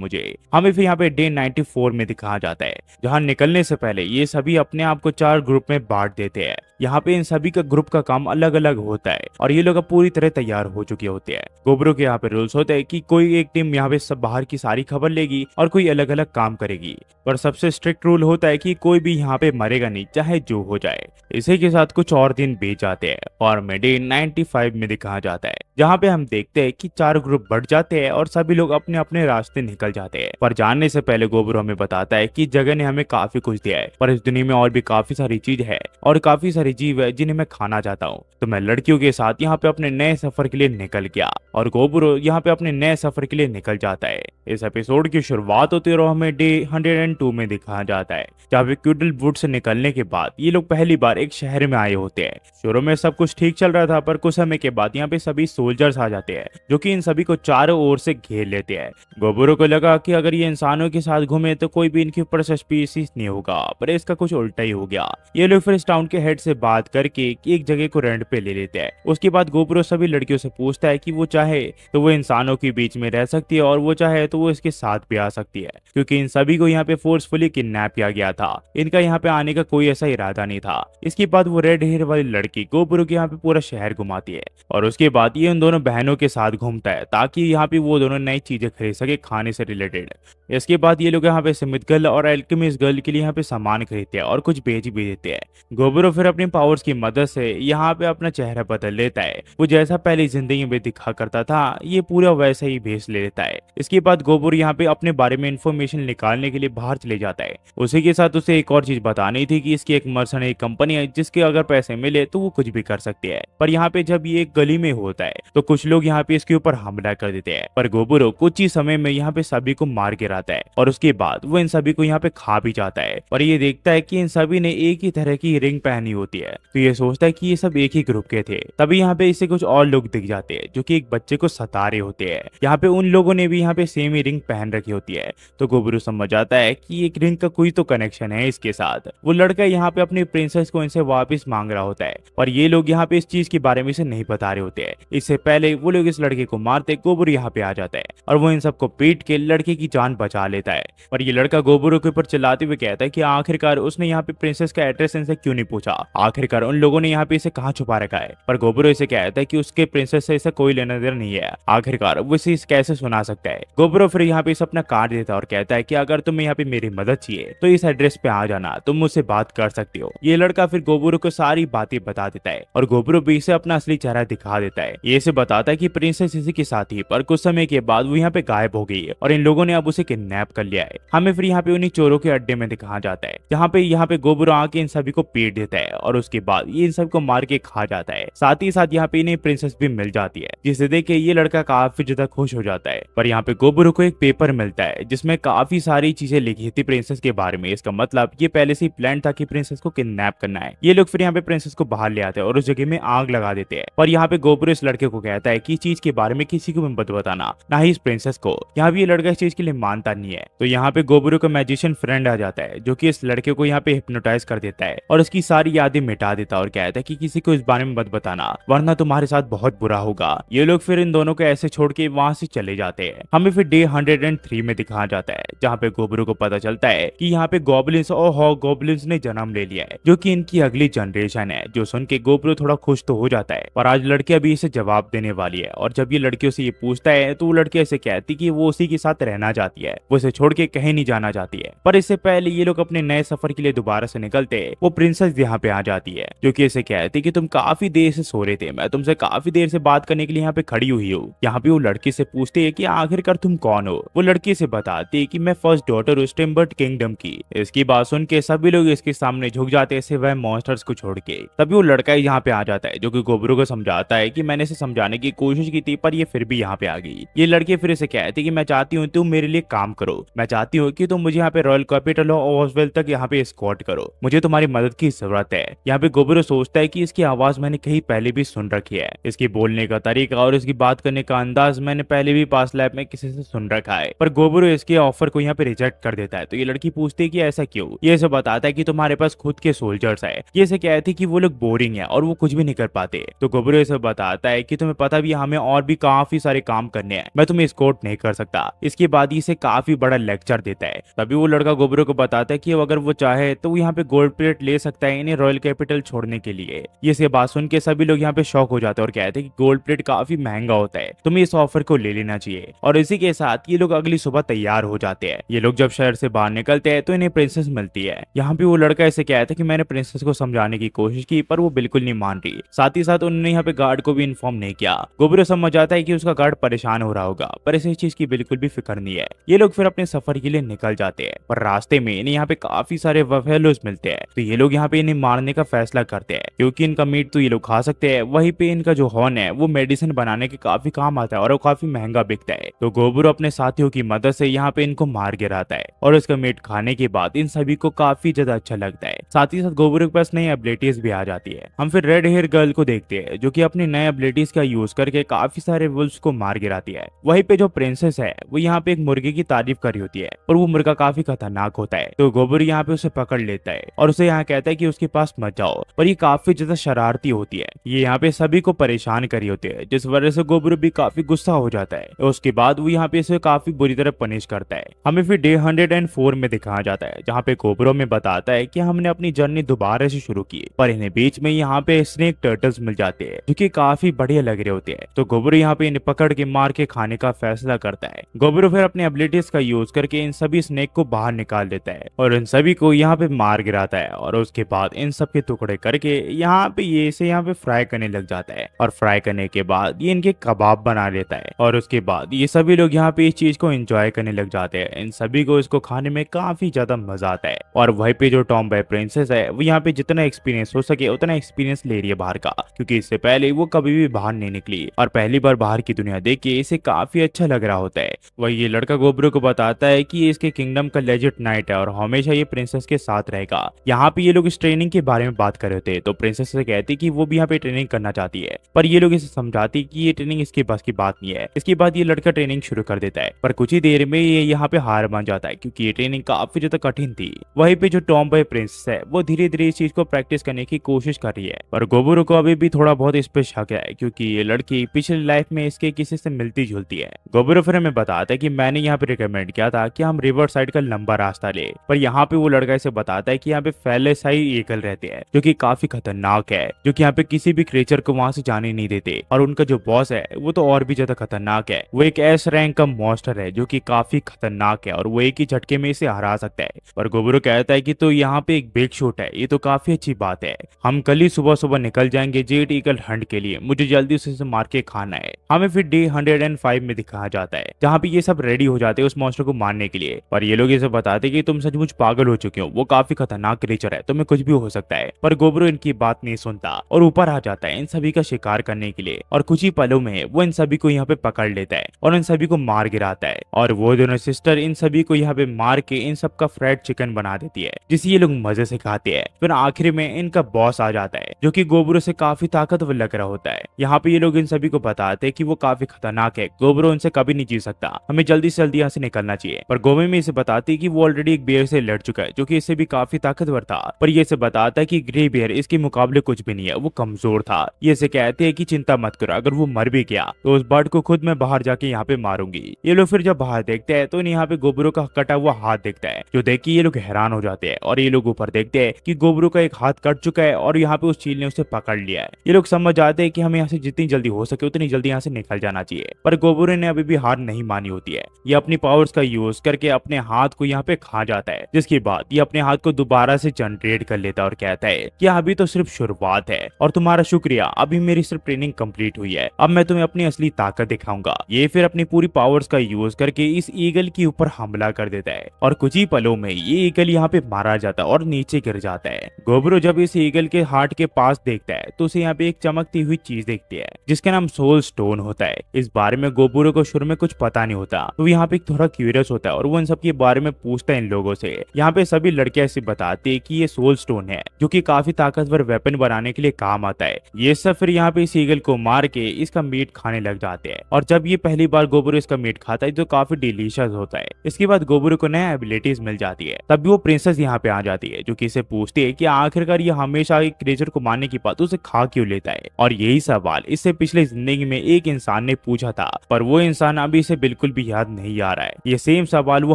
मुझे। हमें फिर यहाँ पे डे 94 में दिखाया जाता है, जहाँ निकलने से पहले ये सभी अपने आप को 4 ग्रुप में बांट देते हैं। यहाँ पे इन सभी का ग्रुप का काम अलग अलग होता है और ये लोग अब पूरी तरह तैयार हो चुके होते हैं। गोबरो के यहाँ पे रूल्स होते हैं कि कोई एक टीम यहाँ पे सब बाहर की सारी खबर लेगी और कोई अलग अलग काम करेगी, पर सबसे स्ट्रिक्ट रूल होता है कि कोई भी यहाँ पे मरेगा नहीं, चाहे जो हो जाए। इसी के साथ कुछ और दिन बीत जाते हैं और डे 95 में दिखाया जाता है, जहाँ पे हम देखते हैं कि 4 ग्रुप बढ़ जाते हैं और सभी लोग अपने अपने रास्ते निकल जाते हैं। पर जानने से पहले गोबरो हमें बताता है कि जगह ने हमें काफी कुछ दिया है, पर इस दुनिया में और भी काफी सारी चीज है और काफी सारी जीव है जिन्हें मैं खाना चाहता हूँ। तो मैं लड़कियों के साथ यहाँ पे अपने नए सफर के लिए निकल गया और गोबरो यहाँ पे अपने नए सफर के लिए निकल जाता है। इस एपिसोड की शुरुआत होती है और हमें डे 102 में दिखाया जाता है, जहाँ पे क्यूडल वुड से निकलने के बाद ये लोग पहली बार एक शहर में आए होते हैं। शुरू में सब कुछ ठीक चल रहा था, पर कुछ समय के बाद यहाँ पे सभी सोल्जर्स आ जाते हैं जो कि इन सभी को चारों ओर से घेर लेते हैं। गोबरो को लगा कि अगर ये इंसानों के साथ घूमे तो कोई भी इनके ऊपर सस्पिशियस नहीं होगा, पर इसका कुछ उल्टा ही हो गया। ये लोग फिर इस टाउन के हेड से बात करके एक जगह को रेंट पे ले लेते हैं। उसके बाद गोबरो सभी लड़कियों से पूछता है कि वो चाहे तो वो इंसानों के बीच में रह सकती है और वो चाहे तो वो इसके साथ भी आ सकती है, क्योंकि इन सभी को यहाँ पे फोर्सफुली किडनैप किया गया था। इनका यहाँ पे आने का कोई ऐसा इरादा नहीं था। इसके बाद वो रेड हेयर वाली लड़की गोबरो के यहाँ पे पूरा शहर घुमाती है और उसके बाद ये उन दोनों बहनों के साथ घूमता है ताकि यहाँ पे वो दोनों नई चीजें खरीद सके खाने से रिलेटेड। इसके बाद ये लोग यहाँ पे स्मिथ गर्ल और एल्केमिस्ट गर्ल के लिए यहाँ पे सामान खरीदते हैं और कुछ बेच भी देते हैं। गोबरो फिर अपनी पावर्स की मदद से यहाँ पे अपना चेहरा बदल लेता है। वो जैसा पहले जिंदगी में दिखा करता था ये पूरा वैसा ही भेस ले लेता है। इसके बाद गोबरो यहाँ पे अपने बारे में इंफॉर्मेशन निकालने के लिए बाहर चले जाता है। उसी के साथ उसे एक और चीज बतानी थी कि इसकी एक मर्सनरी कंपनी है जिसके अगर पैसे मिले तो वो कुछ भी कर सकती है। पर यहाँ पे जब ये एक गली में होता है तो कुछ लोग यहाँ पे इसके ऊपर हमला कर देते हैं, पर गोबरो कुछ ही समय में यहाँ पे सभी को मार गिराता है और उसके बाद वो इन सभी को यहाँ पे खा भी जाता है। पर ये देखता है कि इन सभी ने एक ही तरह की रिंग पहनी होती है तो ये सोचता है कि ये सब एक ही ग्रुप के थे। तभी यहाँ पे इसे कुछ और लोग दिख जाते हैं जो कि एक बच्चे को सता रहे होते हैं। यहाँ पे उन लोगों ने भी यहाँ पे सेम ही रिंग पहन रखी होती है तो गोबरू समझ आता है कि एक रिंग का कोई तो कनेक्शन है इसके साथ। वो लड़का यहाँ पे अपनी प्रिंसेस को इनसे वापस मांग रहा होता है और ये लोग यहाँ पे इस चीज के बारे में इसे नहीं बता रहे होते हैं। इससे पहले वो लोग इस लड़के को मारते गोबरू यहाँ पे आ जाता है और वो इन सबको पीट के लड़के की जान बचा लेता है। और ये लड़का गोबरू के ऊपर चिल्लाते हुए कहता है कि आखिरकार उसने यहाँ पे प्रिंसेस का एड्रेस इनसे क्यों नहीं पूछा, आखिरकार उन लोगों ने यहाँ पे इसे कहाँ छुपा रखा है। पर गोबरू इसे कहता है कि उसके प्रिंसेस से इसे कोई लेना देना नहीं है, आखिरकार वो इसे कैसे सुना सकता है। गोबरू फिर यहाँ पे इसे अपना कार्ड देता है और कहता है कि अगर तुम्हें यहाँ पे मेरी मदद चाहिए तो इस एड्रेस पे आ जाना, तुम मुझसे बात कर सकते हो। ये लड़का फिर गोबरू को सारी बातें बता देता है और गोबरू भी इसे अपना असली चेहरा दिखा देता है। ये इसे बताता है कि प्रिंसेस इसी के साथ ही, पर कुछ समय के बाद वो यहाँ पे गायब हो गई है और इन लोगों ने अब उसे किडनैप कर लिया है। हमें फिर यहाँ पे उन्हीं चोरों के अड्डे में दिखाया जाता है जहाँ पे गोबरू आके इन सभी को पीट देता है और उसके बाद ये इन सबको मार के खा जाता है। साथ ही साथ यहाँ पे इन्हें प्रिंसेस भी मिल जाती है जिसे देख के ये लड़का काफी ज्यादा खुश हो जाता है। पर यहाँ पे गोबरू को एक पेपर मिलता है जिसमें काफी सारी चीजें लिखी थी प्रिंसेस के बारे में। इसका मतलब ये पहले से ही प्लान था कि प्रिंसेस को किडनैप करना है। ये लोग फिर यहाँ पे प्रिंसेस को बाहर ले आते हैं और उस जगह में आग लगा देते हैं। पर यहाँ पे गोबरू इस लड़के को कहता है कि चीज के बारे में किसी को भी मत बताना, ना ही इस प्रिंसेस को। यहाँ भी ये लड़का इस चीज के लिए मानता नहीं है। तो यहाँ पे गोबरू का मैजिशियन फ्रेंड आ जाता है जो कि इस लड़के को यहाँ पे हिप्नोटाइज कर देता है और उसकी सारी यादें मिटा देता है और कहता है कि किसी को इस बारे में मत बताना वरना तुम्हारे साथ बहुत बुरा होगा। ये लोग फिर इन दोनों को ऐसे छोड़ के वहां से चले जाते हैं। हमें फिर डे 103 में दिखाया जाता है जहाँ पे गोबरू को पता चलता है कि यहाँ पे गॉबलिन्स और हॉगगॉबलिन्स ने जन्म ले लिया है जो कि इनकी अगली जनरेशन है। जो सुन के गोबरू थोड़ा खुश तो हो जाता है पर आज लड़की अभी इसे जवाब देने वाली है और जब ये लड़कियों से ये पूछता है तो वो लड़की ऐसे कहती कि वो उसी के साथ रहना चाहती है, वो इसे छोड़ के कहीं नहीं जाना चाहती है। पर इससे पहले ये लोग अपने नए सफर के लिए दोबारा से निकलते हैं। वो प्रिंसेस यहाँ पे आ जाती है जो कि इसे कहती कि तुम काफी देर से सो रहे थे, मैं तुमसे काफी देर से बात करने के लिए यहाँ पे खड़ी हुई हूँ। यहाँ पे वो लड़की से पूछती है कि आखिरकार तुम कौन हो। वो लड़की से बताती है कि मैं फर्स्ट डॉटर हूँ स्टिम्बर्ट किंगडम की। इसकी बात सुन के सभी लोग इसके सामने झुक जाते हैं सिवाय मॉन्स्टर्स को छोड़ के। तभी वो लड़का यहाँ पे आ जाता है जो कि गोबरू को समझाता है कि मैंने इसे समझाने की कोशिश की थी पर ये फिर भी यहाँ पे आ गई। ये लड़की फिर इसे कहती कि मैं चाहती हूँ तुम मेरे लिए काम करो, मैं चाहती हूँ कि तुम मुझे यहाँ पे रॉयल कैपिटल और ओसवेल तक यहाँ पे एस्कॉर्ट करो, मुझे तुम्हारी मदद की जरूरत है। यहाँ पे गोबरू सोचता है कि इसकी आवाज मैंने कहीं पहले भी सुन रखी है, इसकी बोलने का तरीका और इसकी बात करने का अंदाज मैंने पहले भी पास लैब में किसी से सुन रखा है। पर गोबरू इसके ऑफर को यहाँ पे रिजेक्ट कर देता है। तो ये लड़की पूछती है कि ऐसा क्यों। ये इसे बताता है कि तुम्हारे पास खुद के सोल्जर्स है। ये इसे कहती कि वो लोग बोरिंग है और वो कुछ भी नहीं कर पाते। तो गोबरू इसे बताता है कि तुम्हें पता भी हमें और भी काफी सारे काम करने हैं, मैं तुम्हें एस्कॉर्ट नहीं कर सकता। इसके बाद इसे काफी बड़ा लेक्चर देता है। तभी वो लड़का गोबरू को बताता है कि अगर वो चाहे तो वो यहाँ पे गोल्ड प्लेट ले सकता है इन्हें रॉयल कैपिटल छोड़ने के लिए। ये बात सुन के सभी लोग यहाँ पे शॉक हो जाते हैं और कहते हैं कि गोल्ड प्लेट काफी महंगा होता है, तुम्हें इस ऑफर को ले लेना चाहिए। और इसी के साथ ये लोग अगली सुबह तैयार हो जाते हैं। ये लोग जब शहर से बाहर निकलते हैं तो इन्हें प्रिंसेस मिलती है। यहाँ पे वो लड़का इसे कहता है कि मैंने प्रिंसेस को समझाने की कोशिश की पर वो बिल्कुल नहीं मान रही। साथ ही साथ उन्होंने यहाँ पे गार्ड को भी इन्फॉर्म नहीं किया। गोबरू समझ आता है कि उसका गार्ड परेशान हो रहा होगा पर इसे इस चीज की बिल्कुल भी फिक्र नहीं है। ये लोग फिर अपने सफर के लिए निकल जाते हैं पर रास्ते में इन्हें यहाँ पे काफी सारे बफेलोस मिलते हैं। तो ये लोग यहाँ पे इन्हें मारने का फैसला करते हैं क्योंकि इनका मीट तो ये लोग खा सकते हैं, वहीं पे इनका जो हॉर्न है वो मेडिसिन बनाने के काफी काम आता है और वो काफी महंगा बिकता है। तो गोबरू अपने साथियों की मदद से यहाँ पे इनको मार गिराता है और इसका मीट खाने के बाद इन सभी को काफी ज्यादा अच्छा लगता है। साथ ही साथ गोबरू के पास नई एबिलिटीज भी आ जाती है। हम फिर रेड हेयर गर्ल को देखते हैं जो कि अपनी नई एबिलिटीज का यूज करके काफी सारे वुल्फ्स को मार गिराती है। वहीं पे जो प्रिंसेस है वो यहाँ पे एक मुर्गे की तारीफ कर रही होती है और वो मुर्गा काफी खतरनाक होता है। तो गोबरू यहाँ पे उसे पकड़ लेता है और उसे यहाँ कहता है कि उसके पास मत जाओ, पर ये काफी ज्यादा शरारती होती है। ये यहाँ पे सभी को परेशान करी होती है जिस वजह से गोबरू भी काफी गुस्सा हो जाता है। उसके बाद वो यहाँ पे इसे काफी बुरी तरह पनिश करता है। हमें फिर डे 104 में दिखाया जाता है जहाँ पे गोबरू में बताता है कि हमने अपनी जर्नी दोबारा से शुरू की पर इन्हें बीच में यहाँ पे स्नेक टर्टल्स मिल जाते हैं जो कि काफी बढ़िया लग रहे होते हैं। तो गोबरू यहाँ पे इन्हें पकड़ के मार के खाने का फैसला करता है। गोबरू फिर अपने एबिलिटीज का यूज करके इन सभी स्नेक को बाहर निकाल देता है और इन सभी को यहाँ पे मार गिराता है और उसके बाद इन सब के टुकड़े करके यहाँ पे ये इसे यहाँ पे फ्राई करने लग जाता है और फ्राई करने के बाद ये इनके कबाब बना लेता है और उसके बाद ये सभी लोग यहाँ पे इस चीज को एंजॉय करने लग जाते हैं। इन सभी को इसको खाने में काफी ज्यादा मजा आता है और वहीं पे जो टॉम बाय प्रिंसेस है वो यहाँ पे जितना एक्सपीरियंस हो सके उतना एक्सपीरियंस ले रही है बाहर का, क्योंकि इससे पहले वो कभी भी बाहर नहीं निकली और पहली बार बाहर की दुनिया देख के इसे काफी अच्छा लग रहा होता है। वही ये लड़का गोबरू को बताता है कि इसके किंगडम का लेजिट नाइट है और हमेशा ये प्रिंसेस के साथ रहेगा। यहाँ पे ये लोग इस ट्रेनिंग के बारे बारे में बात कर रहे थे तो प्रिंसेस से कहती कि वो भी यहाँ पे ट्रेनिंग करना चाहती है, पर ये लोग इसे समझाती कि ये ट्रेनिंग इसके बस की बात नहीं है। इसके बाद ये लड़का ट्रेनिंग शुरू कर देता है, पर कुछ ही देर में ये यहाँ पे हार मान जाता है क्योंकि ये ट्रेनिंग काफी ज्यादा कठिन थी। वहीं पे जो टॉम बॉय प्रिंसेस है वो धीरे धीरे इस चीज को प्रैक्टिस करने की कोशिश कर रही है, पर गोबरू को अभी भी थोड़ा बहुत इस पे शक है क्योंकि ये लड़की पिछली लाइफ में इसके किसी से मिलती जुलती है। गोबरू फिर हमें बताता है कि मैंने यहाँ पे रिकमेंड किया था कि हम रिवर साइड का लंबा रास्ता ले, पर यहाँ पे वो लड़का इसे बताता है कि यहाँ पे फैलेसाई ईगल रहते हैं जो कि काफी खतरनाक है, जो कि यहाँ पे किसी भी क्रिएचर को वहां से जाने नहीं देते, और उनका जो बॉस है वो तो और भी ज्यादा खतरनाक है। वो एक एस रैंक का मॉन्स्टर है जो कि काफी खतरनाक है और वो एक ही झटके में इसे हरा सकता है। पर गोबरू कहता है कि तो यहाँ पे एक बिग शॉट है, ये तो काफी अच्छी बात है। हम कल ही सुबह सुबह निकल जाएंगे जेड ईगल हंट के लिए, मुझे जल्दी उसे मार के खाना है। हमें फिर डे 105 में दिखाया जाता है जहाँ पे ये सब रेडी हो जाते हैं उस मॉन्स्टर को मारने के लिए, पर ये लोग इसे बताते हैं कि तुम सचमुच पागल हो चुके हो, वो काफी खतरनाक क्रिएचर है, तुम्हें कुछ भी हो सकता है। पर गोबरू इनकी बात नहीं सुनता और ऊपर आ जाता है इन सभी का शिकार करने के लिए, और कुछ ही पलों में वो इन सभी को यहाँ पे पकड़ लेता है और इन सभी को मार गिराता है। और वो दोनों सिस्टर इन सभी को यहाँ पे मार के इन सब का फ्राइड चिकन बना देती है जिसे ये लोग मजे से खाते हैं। फिर आखिर में इनका बॉस आ जाता है जो कि गोबरू से काफी ताकतवर लग रहा होता है। यहाँ पे ये लोग इन सभी को बताते हैं कि वो काफी खतरनाक है, गोबरू उनसे कभी नहीं जीत सकता, हमें जल्दी से जल्दी यहाँ से निकलना चाहिए। पर गोबरू में इसे बताती है कि वो ऑलरेडी एक बेयर से लड़ चुका है जो कि इससे भी काफी ताकतवर था, पर ये इसे बताता है कि ग्रे बेयर इसके मुकाबले कुछ भी नहीं है, वो कमजोर था। ये इसे कहते हैं कि चिंता मत करो, अगर वो मर भी गया तो उस बर्ड को खुद मैं बाहर जाके यहाँ पे मारूंगी। ये लोग फिर जब बाहर देखते हैं तो यहाँ पे गोबरू का कटा हुआ हाथ दिखता है, जो देख के ये लोग हैरान हो जाते हैं और ये लोग ऊपर देखते हैं कि गोबरू का एक हाथ कट चुका है और यहाँ पे उस चील ने उसे पकड़ लिया है। ये लोग समझ जाते हैं कि हमें यहाँ से जितनी जल्दी हो सके उतनी जल्दी यहाँ से निकल जाना चाहिए, पर गोबरू ने अभी भी हार नहीं मानी होती है। ये अपनी पावर्स का यूज करके अपने हाथ को यहाँ पे खा जाता है, जिसके बाद ये अपने हाथ को दोबारा से जनरेट कर लेता है और कहता है कि अभी तो सिर्फ शुरुआत है और तुम्हारा शुक्रिया, अभी मेरी सिर्फ ट्रेनिंग कंप्लीट हुई है, अब मैं तुम्हें अपनी असली ताकत दिखाऊंगा। ये फिर अपनी पूरी पावर्स का यूज करके इस ईगल के ऊपर हमला कर देता है और कुछ ही पलों में ये ईगल यहाँ पे मारा जाता है और नीचे गिर जाता है। गोबरू जब इस ईगल के हार्ट के पास देखता है तो उसे यहाँ पे एक चमकती हुई चीज देखती है जिसका नाम सोल स्टोन होता है। इस बारे में गोबरू को शुरू में कुछ पता नहीं होता, तो यहाँ पे थोड़ा क्यूरियस होता है और वो इन सब के बारे में पूछता है इन लोगों से। यहाँ पे सभी लड़कियां ऐसे बताती है कि ये सोल स्टोन है जो कि काफी ताकतवर वेपन बनाने के लिए काम आता है। ये सब फिर यहाँ पे इस ईगल को मार के इसका मीट खाने लग जाते हैं, और जब ये पहली बार गोबरू इसका मीट खाता है तो काफी डिलीशियस होता है। इसके बाद गोबरू को नया एबिलिटीज मिल जाती है, तब भी वो प्रिंसेस यहाँ पे आ जाती है जो कि इसे पूछती है कि आखिरकार ये हमेशा एक क्रिएचर को मारने की बात उसे खा क्यों लेता है। और यही सवाल इससे पिछले जिंदगी में एक इंसान ने पूछा था, पर वो इंसान अभी इसे बिल्कुल भी याद नहीं आ रहा है। ये सेम सवाल वो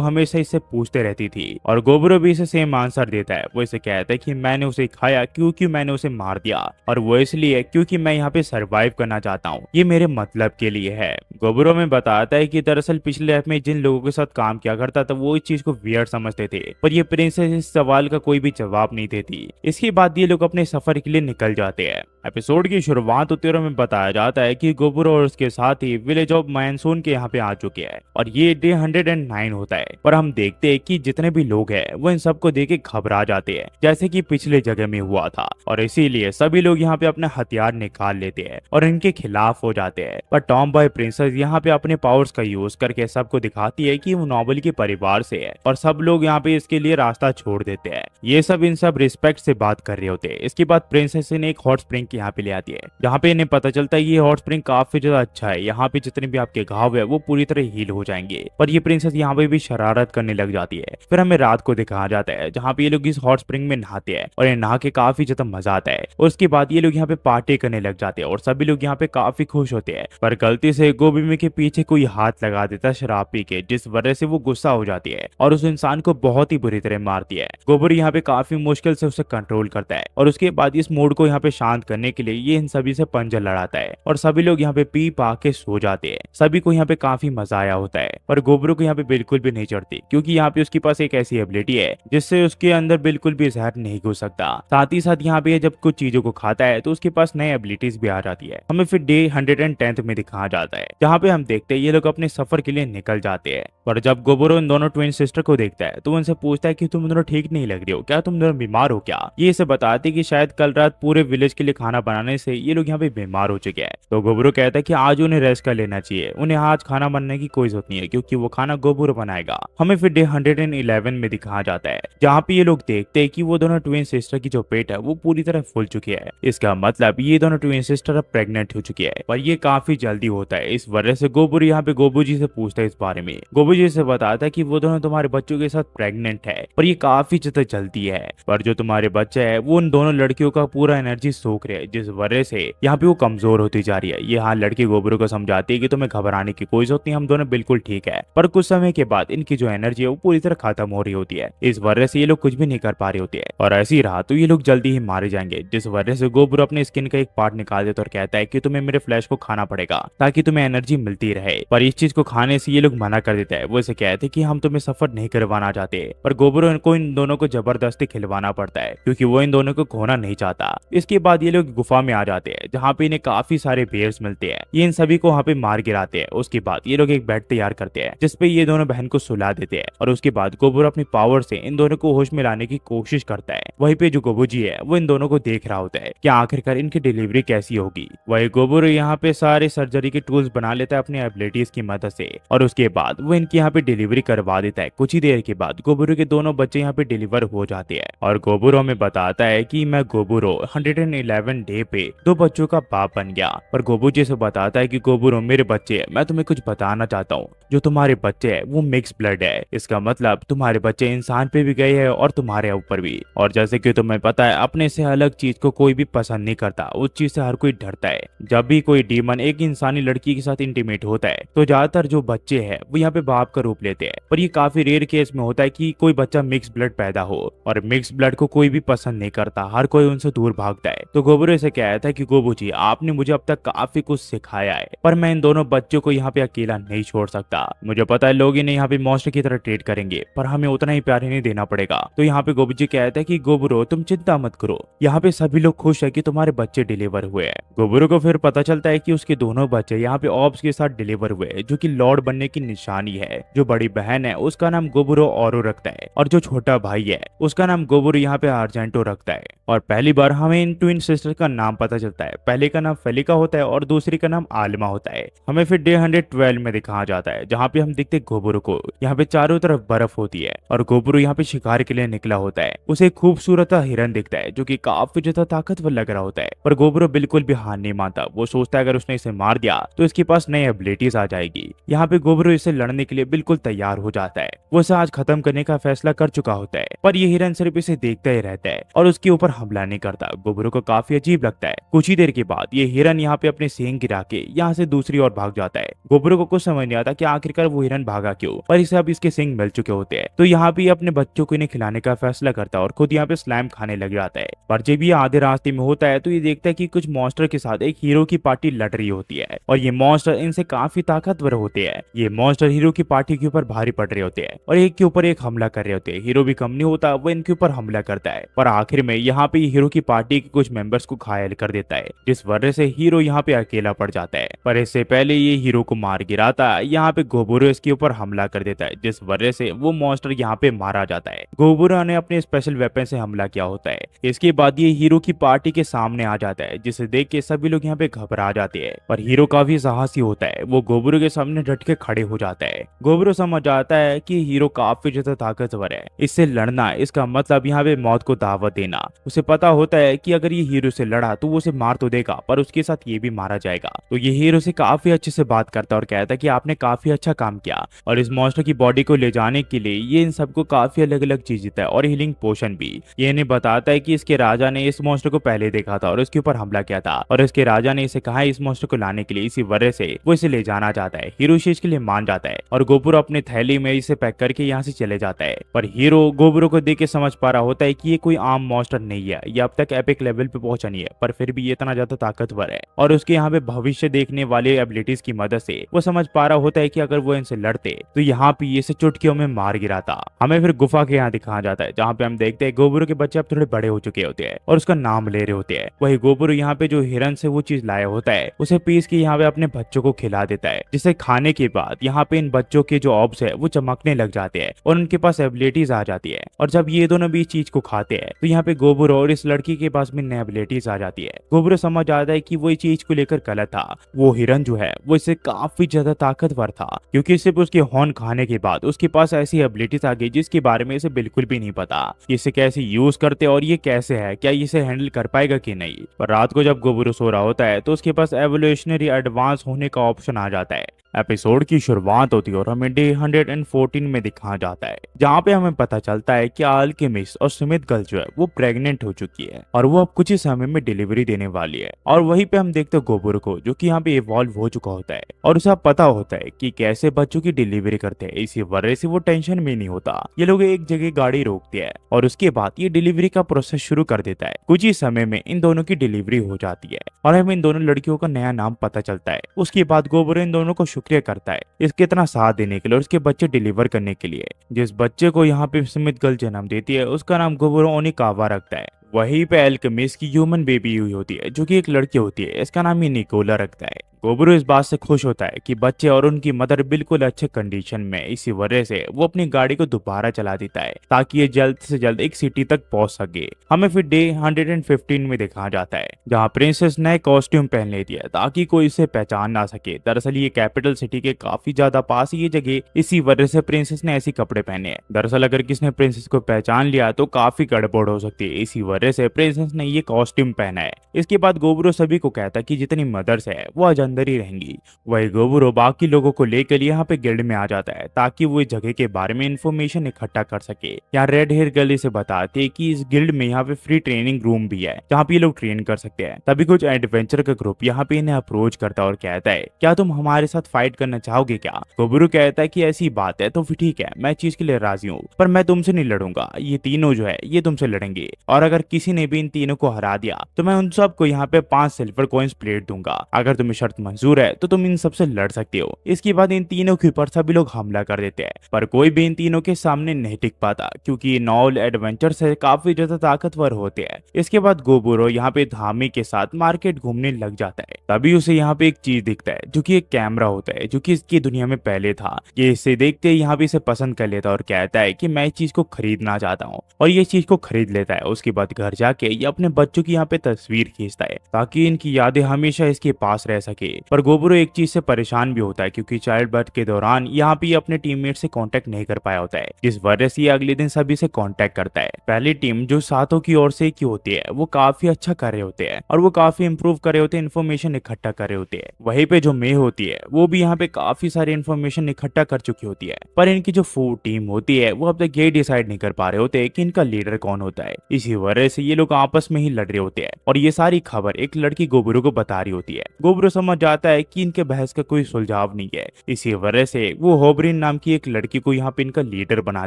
हमेशा इससे पूछते रहती थी और गोबरू भी इसे सेम आंसर देता है। वो इसे कहता है कि मैंने उसे खाया क्योंकि मैंने उसे मार दिया, और वो इसलिए क्योंकि मैं यहाँ पे सरवाइव करना चाहता हूँ, ये मेरे मतलब के लिए है। गोबरू में बताता है कि दरअसल पिछले लाइफ में जिन लोगों के साथ काम किया करता था वो इस चीज को वियर्ड समझते थे, पर ये प्रिंसेस इस सवाल का कोई भी जवाब नहीं देती। इसके बाद ये लोग अपने सफर के लिए निकल जाते हैं। एपिसोड की शुरुआत होते हुए हमें बताया जाता है कि गोबरू और उसके साथी विलेज ऑफ मानसून के यहाँ पे आ चुके हैं और ये डे 109 होता है। पर हम देखते हैं कि जितने भी लोग हैं वो इन सबको देख के घबरा जाते हैं जैसे कि पिछले जगह में हुआ था, और इसीलिए सभी लोग यहाँ पे अपने हथियार निकाल लेते हैं और इनके खिलाफ हो जाते हैं। पर टॉम बॉय प्रिंसेस यहाँ पे अपने पावर्स का यूज करके सबको दिखाती है कि वो नॉबल के परिवार से है, और सब लोग यहाँ पे इसके लिए रास्ता छोड़ देते हैं। ये सब इन सब रिस्पेक्ट से बात कर रहे होते हैं। इसके बाद प्रिंसेस ने एक हॉट स्प्रिंग यहाँ पे ले आती है जहाँ पे इन्हें पता चलता है ये हॉट स्प्रिंग काफी ज्यादा अच्छा है, यहाँ पे जितने भी आपके घाव है वो पूरी तरह हील हो जाएंगे। पर ये प्रिंसेस यहाँ पे भी शरारत करने लग जाती है। फिर हमें रात को दिखाया जाता है जहाँ पे ये लोग इस हॉट स्प्रिंग में नहाते हैं और ये नहा के काफी ज्यादा मजा आता है। उसके बाद ये लोग यहाँ पे पार्टी करने लग जाते हैं और सभी लोग यहाँ पे काफी खुश होते हैं, पर गलती से गोबी के पीछे कोई हाथ लगा देता है शराब पी के, जिस वजह से वो गुस्सा हो जाती है और उस इंसान को बहुत ही बुरी तरह मारती है। गोबर यहाँ पे काफी मुश्किल से उसे कंट्रोल करता है और उसके बाद इस मूड को यहाँ पे शांत करने के लिए ये इन सभी से पंजा लड़ाता है और सभी लोग यहाँ पे पी पा के सो जाते हैं। सभी को यहाँ पे काफी मजा आया होता है, पर गोबरू को यहाँ पे बिल्कुल भी नहीं चढ़ती क्योंकि यहाँ पे उसके पास एक ऐसी एबिलिटी है जिससे उसके अंदर बिल्कुल भी जहर नहीं घुस सकता। साथ ही साथ यहाँ पे जब कुछ चीजों को खाता है तो उसके पास नई एबिलिटीज भी आ जाती है। हमें फिर डे 110 में दिखाया जाता है जहाँ पे हम देखते हैं ये लोग अपने सफर के लिए निकल जाते हैं। पर जब गोबरू इन दोनों ट्विन सिस्टर को देखता है तो उनसे पूछता है कि तुम दोनों ठीक नहीं लग रही हो क्या, तुम दोनों बीमार हो क्या। ये इसे बताती कि शायद कल रात पूरे विलेज के लिए खाना बनाने से ये लोग यहाँ पे बीमार हो चुके हैं। तो गोबरू कहता है कि आज उन्हें रेस्ट कर लेना चाहिए, उन्हें आज खाना बनाने की कोई जरूरत नहीं है क्योंकि वो खाना गोबरू बनाएगा। हमें फिर डे 111 में दिखाया जाता है जहाँ पे ये लोग देखते हैं कि वो दोनों ट्विन सिस्टर मॉन्स्टर की जो पेट है वो पूरी तरह फूल चुकी है। इसका मतलब ये दोनों ट्विन सिस्टर अब प्रेग्नेंट हो चुकी है, पर ये काफी जल्दी होता है। इस वजह से गोबुरो यहाँ पे गोबूजी से पूछता है इस बारे में। गोबूजी से बताता है कि वो दोनों तुम्हारे बच्चों के साथ प्रेग्नेंट है, पर ये काफी ज्यादा जल्दी है। पर जो तुम्हारे बच्चे है वो उन दोनों लड़कियों का पूरा एनर्जी सोख रहे हैं, जिस वजह से यहाँ पे वो कमजोर होती जा रही है। ये हाँ लड़की गोबुरो को समझाती है कि तुम्हें घबराने की कोई जरूरत नहीं, हम दोनों बिल्कुल ठीक है। पर कुछ समय के बाद इनकी जो एनर्जी है वो पूरी तरह खत्म हो रही होती है। इस वजह से ये लोग कुछ भी नहीं कर पा रही होती है, और ऐसी रहा तो ये लोग जल्दी ही मारे जाएंगे। जिस वजह से गोबुरो अपने स्किन का एक पार्ट निकाल देता और कहता है कि तुम्हें मेरे फ्लैश को खाना पड़ेगा ताकि तुम्हें एनर्जी मिलती रहे। पर इस चीज को खाने से ये लोग मना कर देता है। वो इसे कहते कि हम तुम्हें सफर नहीं करवाना चाहते, पर गोबुरो इनको इन दोनों को जबरदस्ती खिलवाना पड़ता है क्योंकि वो इन दोनों को खोना नहीं चाहता। इसके बाद ये लोग गुफा में आ जाते हैं जहाँ पे इन्हें काफी सारे बेयर्स मिलते हैं। ये इन सभी को वहाँ पे मार गिराते हैं। उसके बाद ये लोग एक बेड तैयार करते हैं जिसपे ये दोनों बहन को सुला देते हैं, और उसके बाद गोबुरो अपनी पावर से इन दोनों को होश में लाने की कोशिश करता है। वहीं पे जो गोबूजी है वो इन दोनों को देख रहा होता है कि आखिरकार इनकी डिलीवरी कैसी होगी। वही गोबुरो यहाँ पे सारे सर्जरी के टूल्स बना लेता है अपनी एबिलिटीज की मदद से, और उसके बाद वो इनकी यहाँ पे डिलीवरी करवा देता है। कुछ ही देर के बाद गोबुरो के दोनों बच्चे यहाँ पे डिलीवर हो जाते हैं, और गोबुरो हमें बताता है कि मैं गोबुरो 111 डे पे 2 बच्चों का बाप बन गया। पर गोबूजी से बताता है कि गोबुरो मेरे बच्चे मैं तुम्हें कुछ बताना चाहता हूँ, जो तुम्हारे बच्चे है वो मिक्स ब्लड है। इसका मतलब तुम्हारे बच्चे इंसान पे भी गए हैं और तुम्हारे ऊपर भी। और जैसे कि तुम्हें पता है अपने से अलग चीज को कोई भी पसंद नहीं करता, उस चीज से हर कोई डरता है। जब भी कोई डीमन एक इंसानी लड़की के साथ इंटीमेट होता है तो ज्यादातर जो बच्चे हैं वो यहाँ पे बाप का रूप लेते हैं, पर ये काफी रेयर केस में होता है कि कोई बच्चा मिक्स ब्लड पैदा हो। और मिक्स ब्लड को कोई भी पसंद नहीं करता, हर कोई उनसे दूर भागता है। तो गोबुरो से कहता है कि गोबूजी आपने मुझे अब तक काफी कुछ सिखाया है, पर मैं इन दोनों बच्चों को यहाँ पे अकेला नहीं छोड़ सकता। मुझे पता है लोग इन्हें यहाँ पे मॉन्स्टर की तरह ट्रीट करेंगे, पर हमें उतना ही प्यार इन्हें देना पड़ेगा। तो यहाँ पे गोबूजी कहता है कि गोबुरो तुम चिंता मत करो, यहाँ पे सभी लोग खुश है कि तुम्हारे बच्चे डिलीवर हुए हैं। गोबुरो को फिर पता चलता है कि उसके दोनों बच्चे यहाँ पे ऑब्स के साथ डिलीवर हुए, जो कि लॉर्ड बनने की निशानी है। जो बड़ी बहन है उसका नाम गोबुरो औरो रखता है, और जो छोटा भाई है उसका नाम गोबुरो यहाँ पे आर्जेंटो रखता है। और पहली बार हमें इन ट्विन सिस्टर का नाम पता चलता है। पहले का नाम फेलिका होता है और दूसरी का नाम आलमा होता है। हमें फिर डे 112 में दिखाया जाता है, जहाँ पे हम देखते गोबुरो को यहाँ पे चारों तरफ बर्फ होती है, और गोबुरो यहाँ पे शिकार के लिए निकला होता है। उसे खूबसूरत हिरन दिखता है जो कि काफी ज्यादा ताकतवर लग रहा होता है, पर गोबुरो बिल्कुल भी हार नहीं मानता। वो सोचता है अगर उसने इसे मार दिया तो इसके पास नई एबिलिटीज आ जाएगी। यहाँ पे गोबुरो इसे लड़ने के लिए बिल्कुल तैयार हो जाता है। वो इसे आज खत्म करने का फैसला कर चुका होता है, पर ये हिरन सिर्फ इसे देखता ही रहता है और उसके ऊपर हमला नहीं करता। गोबुरो को काफी अजीब लगता है। कुछ ही देर के बाद ये हिरन यहाँ पे अपने सींग गिरा के यहाँ से दूसरी ओर भाग जाता है। गोबुरो को कुछ समझ नहीं आता कि आखिरकार वो हिरन भागा क्यों, पर इसे अब इसके सींग मिल चुके होते हैं। तो यहाँ पे अपने बच्चों को इन्हें खिलाने का फैसला करता है और खुद यहाँ पे स्लैम खाने लग जाता है। पर जब ये आधे रास्ते में होता है तो ये देखता है कि कुछ मॉन्स्टर के साथ एक हीरो की पार्टी लड़ रही होती है, और ये मॉन्स्टर इनसे काफी ताकतवर होते हैं। ये मॉन्स्टर हीरो की पार्टी के ऊपर भारी पड़ रहे होते हैं और एक के ऊपर एक हमला कर रहे होते हैं। हीरो भी कम नहीं होता, वो इनके ऊपर हमला करता है, पर आखिर में यहाँ पे हीरो की पार्टी के कुछ मेंबर्स को घायल कर देता है, जिस वजह से हीरो यहाँ पे अकेला पड़ जाता है। पर इससे पहले ये हीरो को मार गिराता है, यहाँ पे गोबुरो इसके ऊपर हमला कर देता है, जिस वजह से वो मॉन्स्टर यहाँ पे मारा जाता है। गोबुरो ने अपने स्पेशल वेपन से हमला किया होता है। इसके बाद ये हीरो की पार्टी के सामने आ जाता है, जिसे देख के सभी लोग यहाँ पे घबरा जाते हैं। पर हीरो काफी साहसी होता है, वो गोबुरो के सामने डट के खड़े हो जाता है। गोबुरो समझ आता है कि हीरो काफी ज्यादा ताकतवर है, इससे लड़ना इसका मतलब यहाँ पे मौत को दावत देना। उसे पता होता है कि अगर ये हीरो से लड़ा तो वो उसे मार तो देगा, पर उसके साथ ये भी मारा जाएगा। तो ये हीरो से काफी अच्छे से बात करता है और कहता है कि आपने काफी अच्छा काम किया, और इस मॉन्स्टर की बॉडी को ले जाने के लिए ये इन सबको काफी अलग अलग चीज देता है और हीलिंग पोशन भी। ये इन्हें बताता है कि इसके राजा ने इस मॉन्स्टर को पहले देखा था और उसके ऊपर हमला किया था, और इसके राजा ने इसे कहा इस मॉन्स्टर को लाने के लिए, इसी वजह से वो इसे ले जाना चाहता है। हीरो इस के लिए मान जाता है और गोबुरो अपने थैली में इसे पैक करके यहाँ से चले जाता है। पर हीरो गोबुरो को देख के समझ पा रहा होता है कि ये कोई आम मॉन्स्टर नहीं है, ये अब तक एपिक लेवल पे पहुंचा नहीं है, पर फिर भी ये इतना ज्यादा ताकतवर है, और उसके यहाँ पे भविष्य देखने वाले एबिलिटीज की मदद से वो समझ पा रहा होता है कि अगर वो इनसे लड़ते तो यहाँ पे इसे चुटकियों में मार गिराता। हमें फिर गुफा के यहाँ दिखाया जाता है, जहाँ पे हम देखते हैं गोबुरो के बच्चे अब थोड़े बड़े हो चुके होते हैं और उसका नाम ले रहे होते हैं। वही गोबुरो यहाँ पे जो हिरन से वो चीज लाया होता है उसे पीस के यहाँ पे अपने बच्चों को खिला देता है, जिसे खाने के बाद यहाँ पे इन बच्चों के जो ऑब्स है वो चमकने लग जाते हैं और उनके पास एबिलिटीज आ जाती है। और जब ये दोनों भी इस चीज को खाते हैं तो यहाँ पे गोबुरो और इस लड़की के पास भी नई एबिलिटीज आ जाती है। गोबुरो समझ आता है कि वो इस चीज को लेकर गलत था। वो हिरन जो है वो इससे काफी ज्यादा ताकतवर था, क्योंकि सिर्फ उसके हॉर्न खाने के बाद उसके पास ऐसी एबिलिटीज आ गई जिसके बारे में इसे बिल्कुल भी नहीं पता। इसे कैसे यूज करते और ये कैसे है, क्या इसे हैंडल कर पाएगा कि नहीं। पर रात को जब गोबरू सो रहा होता है तो उसके पास एवोल्यूशनरी एडवांस होने का ऑप्शन आ जाता है। एपिसोड की शुरुआत होती है और हमें डे 114 में दिखाया जाता है, जहाँ पे हमें पता चलता है कि अल्केमिस्ट और सुमित गर्ल जो है वो प्रेग्नेंट हो चुकी है और वो अब कुछ ही समय में डिलीवरी देने वाली है। और वहीं पे हम देखते हैं गोबरू को, जो कि यहाँ पे इवॉल्व हो चुका होता है और उसे अब पता होता है कि कैसे बच्चों की डिलीवरी करते हैं। इसी वजह से वो टेंशन में नहीं होता। ये लोग एक जगह गाड़ी रोकते हैं और उसके बाद ये डिलीवरी का प्रोसेस शुरू कर देता है। कुछ ही समय में इन दोनों की डिलीवरी हो जाती है और हमें इन दोनों लड़कियों का नया नाम पता चलता है। उसके बाद गोबरू इन दोनों को शुक्रिया करता है इसके इतना साथ देने के लिए और उसके बच्चे डिलीवर करने के लिए। जिस बच्चे को यहाँ पे स्मिथ गर्ल जन्म देती है उसका नाम गोबरू ओनिकावा रखता है। वहीं पे अल्केमिस्ट की ह्यूमन बेबी हुई होती है, जो कि एक लड़की होती है। इसका नाम ही निकोला रखता है। गोबरू इस बात से खुश होता है कि बच्चे और उनकी मदर बिल्कुल अच्छे कंडीशन में। इसी वजह से वो अपनी गाड़ी को दोबारा चला देता है ताकि ये जल्द से जल्द एक सिटी तक पहुंच सके। हमें फिर डे 115 में दिखाया जाता है, जहां प्रिंसेस नए कॉस्ट्यूम पहन लेती है ताकि कोई इसे पहचान ना सके। दरअसल ये कैपिटल सिटी के काफी ज्यादा पास ये जगह, इसी वजह से प्रिंसेस ने ऐसी कपड़े पहने हैं। दरअसल अगर किसने प्रिंसेस को पहचान लिया तो काफी गड़बड़ हो सकती है। इसी वजह से प्रिंसेस ने ये कॉस्ट्यूम पहना है। इसके बाद गोबरू सभी को कहता है कि जितनी मदर्स है वो आज अंदर ही रहेंगी। वही गोबरू बाकी लोगों को लेकर यहाँ पे गिल्ड में आ जाता है ताकि वो इस जगह के बारे में इंफॉर्मेशन इकट्ठा कर सके। यहाँ रेड हेयर गर्ल इसे बताते हैं कि इस गिल्ड में यहाँ पे फ्री ट्रेनिंग रूम भी है, जहाँ पे ये लोग ट्रेन कर सकते हैं। तभी कुछ एडवेंचर का ग्रुप यहाँ पे इन्हें अप्रोच करता है और कहता है, क्या तुम हमारे साथ फाइट करना चाहोगे क्या। गोबरू कहता है कि ऐसी बात है तो फिर ठीक है, मैं चीज के लिए राजी हूँ, पर मैं तुमसे नहीं लड़ूंगा। ये तीनों जो है ये तुमसे लड़ेंगे और अगर किसी ने भी इन तीनों को हरा दिया तो मैं उन सबको यहाँ पे 5 सिल्वर कॉइन्स प्लेट दूंगा। अगर तुम्हें शर्त मंजूर है तो तुम इन सबसे लड़ सकते हो। इसके बाद इन तीनों के ऊपर सभी लोग हमला कर देते हैं, पर कोई भी इन तीनों के सामने नहीं टिक पाता क्योंकि ये नॉवल एडवेंचर से काफी ज्यादा ताकतवर होते हैं। इसके बाद गोबरू यहाँ पे धामी के साथ मार्केट घूमने लग जाता है। तभी उसे यहाँ पे एक चीज दिखता है जो कि एक कैमरा होता है, जो कि इसकी दुनिया में पहले था। ये इसे देखते ही यहाँ पे इसे पसंद कर लेता है और कहता है कि मैं इस चीज को खरीदना चाहता हूँ और ये चीज को खरीद लेता है। उसके बाद घर जाके ये अपने बच्चों की यहाँ पे तस्वीर खींचता है ताकि इनकी यादें हमेशा इसके पास रह सके। पर गोबरू एक चीज से परेशान भी होता है क्योंकि चाइल्ड बर्थ के दौरान यहाँ पे अपने टीममेट से कांटेक्ट नहीं कर पाया होता है, जिस वजह से ये अगले दिन सभी से कांटेक्ट करता है। पहली टीम जो सातों की ओर से की होती है वो काफी अच्छा कर रहे होते हैं और वो काफी इंप्रूव कर रहे होते हैं, इन्फॉर्मेशन इकट्ठा कर रहे होते हैं। वहीं पे जो मे होती है वो भी यहाँ पे काफी सारी इन्फॉर्मेशन इकट्ठा कर चुकी होती है, पर इनकी जो फोर टीम होती है वो अब तक ये डिसाइड नहीं कर पा रहे होते कि इनका लीडर कौन होता है। इसी वजह से ये लोग आपस में ही लड़ रहे होते हैं और ये सारी खबर एक लड़की गोबरू को बता रही होती है। गोबरू समझ जाता है कि इनके बहस का कोई सुलझाव नहीं है। इसी वजह से वो होबरिन नाम की एक लड़की को यहाँ पे इनका लीडर बना